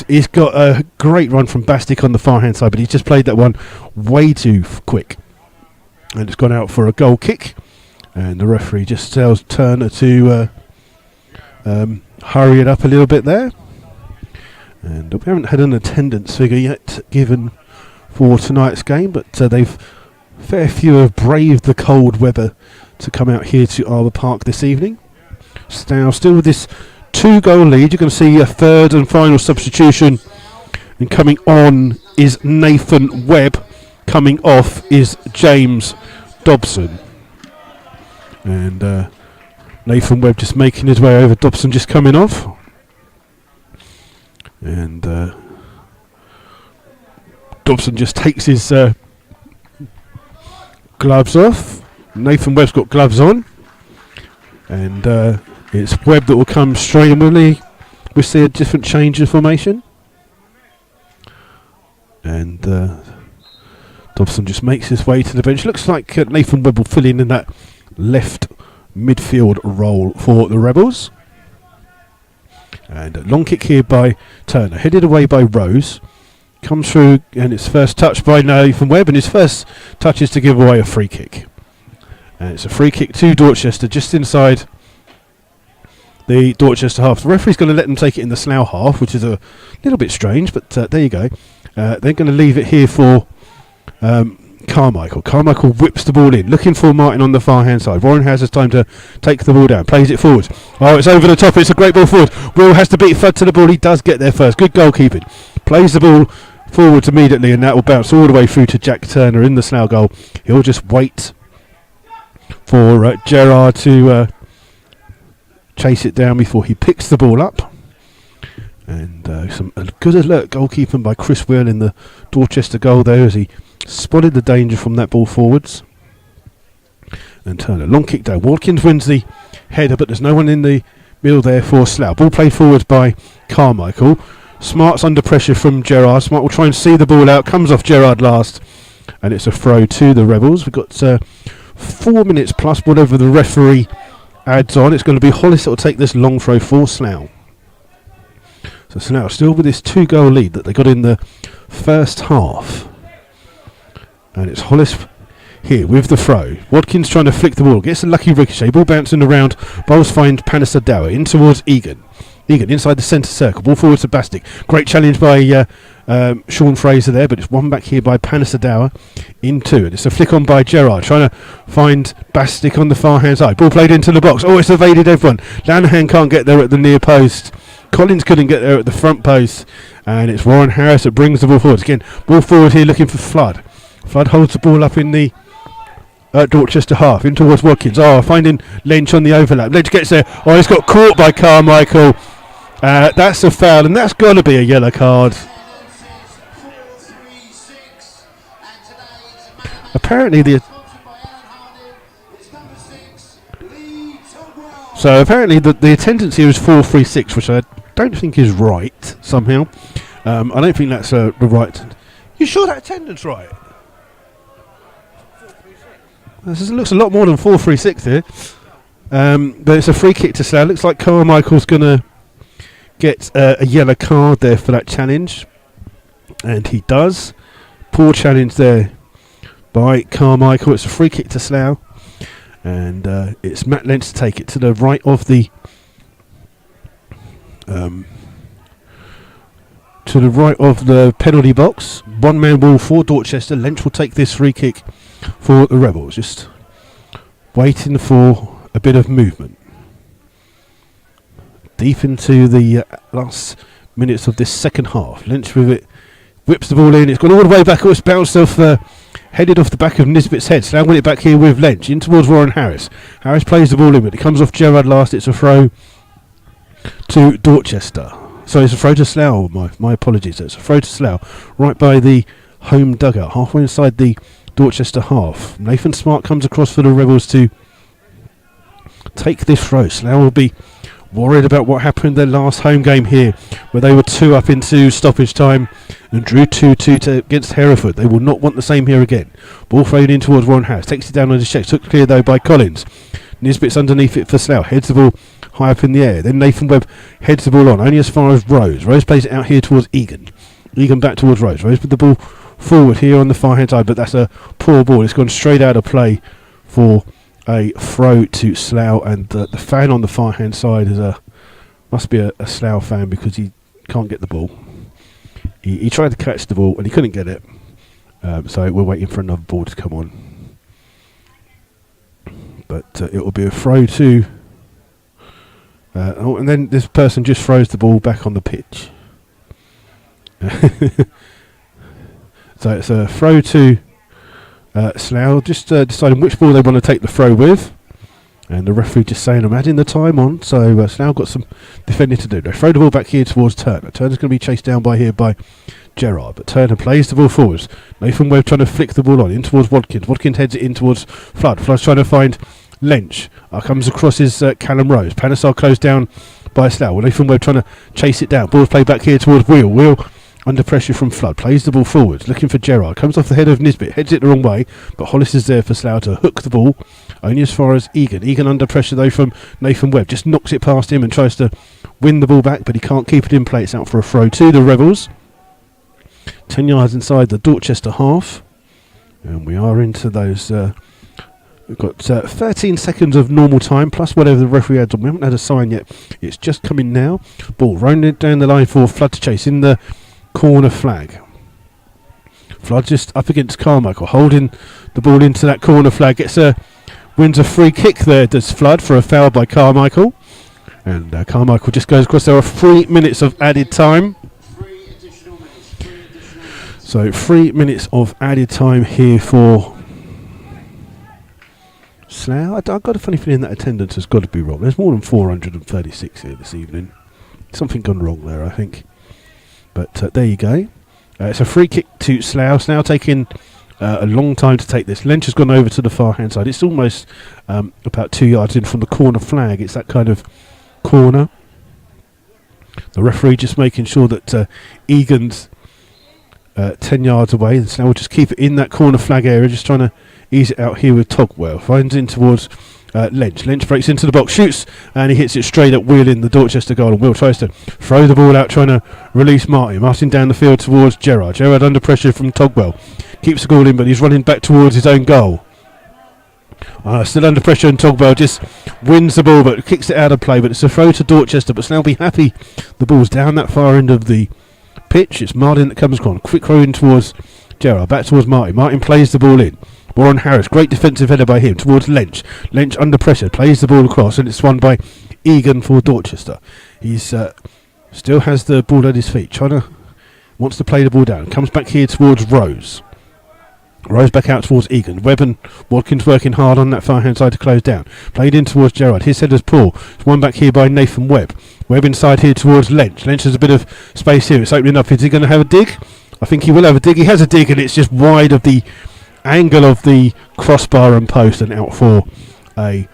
He's got a great run from Bastick on the far hand side, but he's just played that one way too quick. And it's gone out for a goal kick. And the referee just tells Turner to hurry it up a little bit there. And we haven't had an attendance figure yet given for tonight's game, but they've fair few have braved the cold weather to come out here to Arbour Park this evening. Now still with this 2-goal lead, you're going to see a third and final substitution. And coming on is Nathan Webb. Coming off is James Dobson. And Nathan Webb just making his way over. Dobson just coming off. And Dobson just takes his gloves off. Nathan Webb's got gloves on. And it's Webb that will come straight in. Will we see a different change in formation? And Dobson just makes his way to the bench. Looks like Nathan Webb will fill in that left midfield role for the Rebels. And a long kick here by Turner, headed away by Rose. Comes through, and it's first touch by Nathan Webb, and his first touch is to give away a free kick. And it's a free kick to Dorchester, just inside the Dorchester half. The referee's going to let them take it in the Slough half, which is a little bit strange, but there you go. They're going to leave it here for Carmichael. Carmichael whips the ball in, looking for Martin on the far hand side. Warren has his time to take the ball down, plays it forward. Oh, it's over the top, it's a great ball forward. Will has to beat Flood to the ball, he does get there first. Good goalkeeping. Plays the ball forwards immediately, and that will bounce all the way through to Jack Turner in the Slough goal. He'll just wait for Gerard to chase it down before he picks the ball up. And a good alert goalkeeping by Chris Wheel in the Dorchester goal there, as he spotted the danger from that ball forwards. And Turner, long kick down. Watkins wins the header, but there's no one in the middle there for Slough. Ball played forwards by Carmichael. Smart's under pressure from Gerard. Smart will try and see the ball out. Comes off Gerard last. And it's a throw to the Rebels. We've got 4 minutes plus whatever the referee adds on. It's going to be Hollis that will take this long throw for Slough. So Slough still with this 2-goal lead that they got in the first half. And it's Hollis here with the throw. Watkins trying to flick the ball. Gets a lucky ricochet. Ball bouncing around. Bowles finds Panasadao in towards Egan. Egan inside the centre circle. Ball forward to Bastick. Great challenge by Sean Fraser there, but it's one back here by Panasadao into it. It's a flick on by Gerard. Trying to find Bastick on the far hand side. Ball played into the box. Oh, it's evaded everyone. Lanahan can't get there at the near post. Collins couldn't get there at the front post. And it's Warren Harris that brings the ball forward. Again, ball forward here looking for Flood. Flood holds the ball up in the Dorchester half, in towards Watkins. Oh, finding Lynch on the overlap. Lynch gets there. Oh, he's got caught by Carmichael. That's a foul, and that's got to be a yellow card. Apparently the attendance here is 436, which I don't think is right somehow. I don't think that's the right. You sure that attendance right? This looks a lot more than 436 here. But it's a free kick to Slough. Looks like Carmichael's going to get a yellow card there for that challenge. And he does. Poor challenge there by Carmichael. It's a free kick to Slough. And it's Matt Lentz to take it to the right of the penalty box. One man ball for Dorchester. Lentz will take this free kick for the Rebels. Just waiting for a bit of movement. Deep into the last minutes of this second half. Lentz with it. Whips the ball in. It's gone all the way back. It's bounced off. Headed off the back of Nisbet's head. So now win it back here with Lentz. In towards Warren Harris. Harris plays the ball in, but it comes off Gerard last. It's a throw to Dorchester. So it's a throw to Slough. My apologies. It's a throw to Slough. Right by the home dugout. Halfway inside the Dorchester half. Nathan Smart comes across for the Rebels to take this throw. Slough will be worried about what happened in their last home game here, where they were 2 up into stoppage time and drew 2-2 against Hereford. They will not want the same here again. Ball thrown in towards Warren Harris. Takes it down on his check. Took clear though by Collins. Nisbet's underneath it for Slough. Heads the ball high up in the air. Then Nathan Webb heads the ball on, only as far as Rose. Rose plays it out here towards Egan. Egan back towards Rose. Rose with the ball forward here on the far hand side, but that's a poor ball. It's gone straight out of play for a throw to Slough, and the fan on the far hand side is must be a Slough fan, because he can't get the ball. He tried to catch the ball and he couldn't get it, so we're waiting for another ball to come on. But it will be a throw to and then this person just throws the ball back on the pitch. So it's a throw to Slough, just deciding which ball they want to take the throw with. And the referee just saying I'm adding the time on. So Slough got some defending to do. They throw the ball back here towards Turner. Turner's going to be chased down by Gerard. But Turner plays the ball forwards. Nathan Webb trying to flick the ball on in towards Watkins. Watkins heads it in towards Flood. Flood's trying to find Lynch. Comes across his Callum Rose. Panesar closed down by Slough. Nathan Webb trying to chase it down. Ball's played back here towards Wheel. Wheel under pressure from Flood. Plays the ball forwards. Looking for Gerard. Comes off the head of Nisbet. Heads it the wrong way. But Hollis is there for Slough to hook the ball. Only as far as Egan. Egan under pressure though from Nathan Webb. Just knocks it past him and tries to win the ball back. But he can't keep it in play. It's out for a throw to the Rebels. 10 yards inside the Dorchester half. And we are into those... we've got 13 seconds of normal time, plus whatever the referee adds on. We haven't had a sign yet. It's just coming now. Ball running down the line for Flood to chase in the corner flag. Flood just up against Carmichael, holding the ball into that corner flag. Wins a free kick there, does Flood, for a foul by Carmichael. And Carmichael just goes across. There are 3 minutes of added time. 3 additional minutes. So 3 minutes of added time here for Slough. I've got a funny feeling that attendance has got to be wrong. There's more than 436 here this evening. Something gone wrong there, I think. But there you go. It's a free kick to Slough. Slough taking a long time to take this. Lynch has gone over to the far hand side. It's almost about 2 yards in from the corner flag. It's that kind of corner. The referee just making sure that Egan's 10 yards away. And Slough will just keep it in that corner flag area, just trying to ease it out here with Togwell. Finds in towards Lynch. Lynch breaks into the box, shoots, and he hits it straight at Wheel in the Dorchester goal. And Will tries to throw the ball out, trying to release Martin. Martin down the field towards Gerard. Gerard under pressure from Togwell. Keeps the ball in, but he's running back towards his own goal. Still under pressure, and Togwell just wins the ball, but kicks it out of play. But it's a throw to Dorchester, but Slough will be happy. The ball's down that far end of the pitch. It's Martin that comes on. Quick throw in towards Gerard. Back towards Martin. Martin plays the ball in. Warren Harris, great defensive header by him towards Lynch. Lynch under pressure, plays the ball across, and it's won by Egan for Dorchester. He's still has the ball at his feet, wants to play the ball down. Comes back here towards Rose. Rose back out towards Egan. Webb and Watkins working hard on that far hand side to close down. Played in towards Gerard. His header's poor. It's one back here by Nathan Webb. Webb inside here towards Lynch. Lynch has a bit of space here. It's opening up. Is he going to have a dig? I think he will have a dig. He has a dig, and it's just wide of the angle of the crossbar and post, and out for a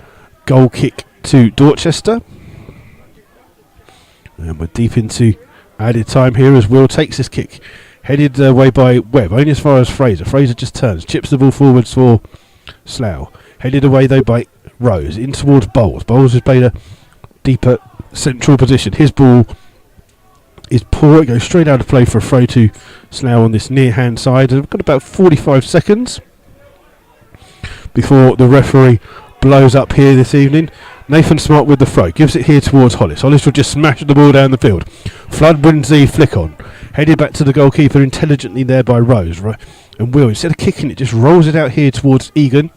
goal kick to Dorchester. And we're deep into added time here as Will takes this kick. Headed away by Webb, only as far as Fraser. Fraser just turns, chips the ball forwards for Slough. Headed away though by Rose, in towards Bowles. Bowles has played a deeper central position. His ball is poor. It goes straight out of play for a throw to Slough on this near hand side. And we've got about 45 seconds before the referee blows up here this evening. Nathan Smart with the throw, gives it here towards Hollis. Hollis will just smash the ball down the field. Flood wins the flick on. Headed back to the goalkeeper intelligently there by Rose. And Will, instead of kicking it, just rolls it out here towards Egan.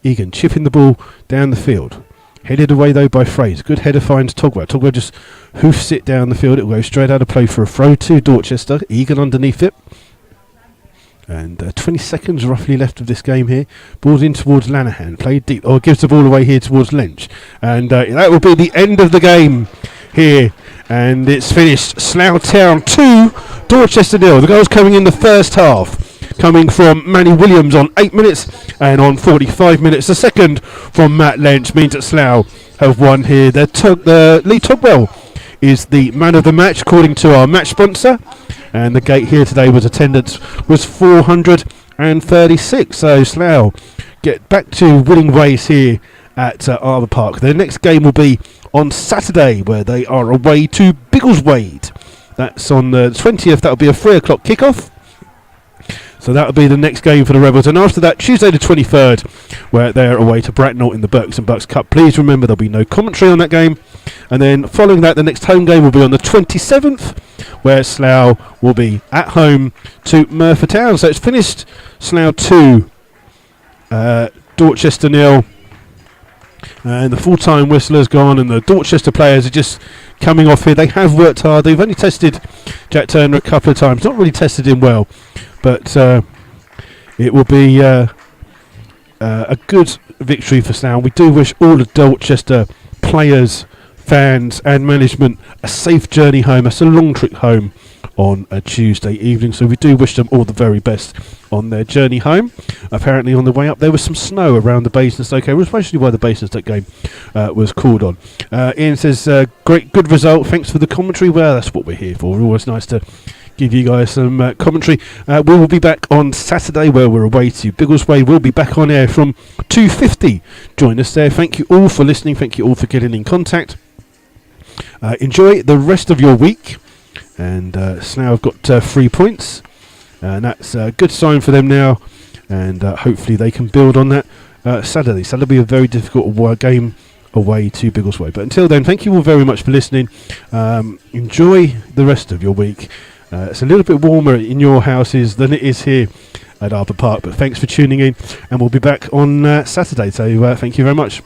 Egan chipping the ball down the field. Headed away though by Fraser. Good header finds Togwell. Togwell just hoofs it down the field. It will go straight out of play for a throw to Dorchester. Egan underneath it. And 20 seconds roughly left of this game here. Ball's in towards Lanahan. Played deep. Or gives the ball away here towards Lynch. And that will be the end of the game here. And it's finished. Slough Town 2, Dorchester 0. The goals coming in the first half. Coming from Manny Williams on 8 minutes. And on 45 minutes. The second from Matt Lynch means that Slough have won here. Lee Togwell is the man of the match according to our match sponsor. And the gate here today attendance was 436. So Slough get back to winning ways here at Arbour Park. Their next game will be on Saturday, where they are away to Biggleswade. That's on the 20th. That'll be a 3 o'clock kickoff. So that'll be the next game for the Rebels. And after that, Tuesday the 23rd, where they're away to Bracknell in the Berks and Bucks Cup. Please remember there'll be no commentary on that game. And then following that, the next home game will be on the 27th, where Slough will be at home to Merthyr Town. So it's finished Slough 2, Dorchester 0. And the full-time whistler's gone, and the Dorchester players are just coming off here. They have worked hard. They've only tested Jack Turner a couple of times. Not really tested him well. But it will be a good victory for Slough. We do wish all the Dorchester players, fans and management a safe journey home. It's a long trip home on a Tuesday evening, so we do wish them all the very best on their journey home. Apparently on the way up there was some snow around the Basingstoke. It was mostly why the Basingstoke game was called on. Ian says, good result, thanks for the commentary. Well, that's what we're here for. Always nice to give you guys some commentary. We will be back on Saturday, where we're away to Biggleswade. We'll be back on air from 2:50. Join us there. Thank you all for listening. Thank you all for getting in contact. Enjoy the rest of your week. And Slough have got 3 points. And that's a good sign for them now. And hopefully they can build on that Saturday. So that'll be a very difficult game away to Biggleswade. But until then, thank you all very much for listening. Enjoy the rest of your week. It's a little bit warmer in your houses than it is here at Arbour Park, but thanks for tuning in, and we'll be back on Saturday, so thank you very much.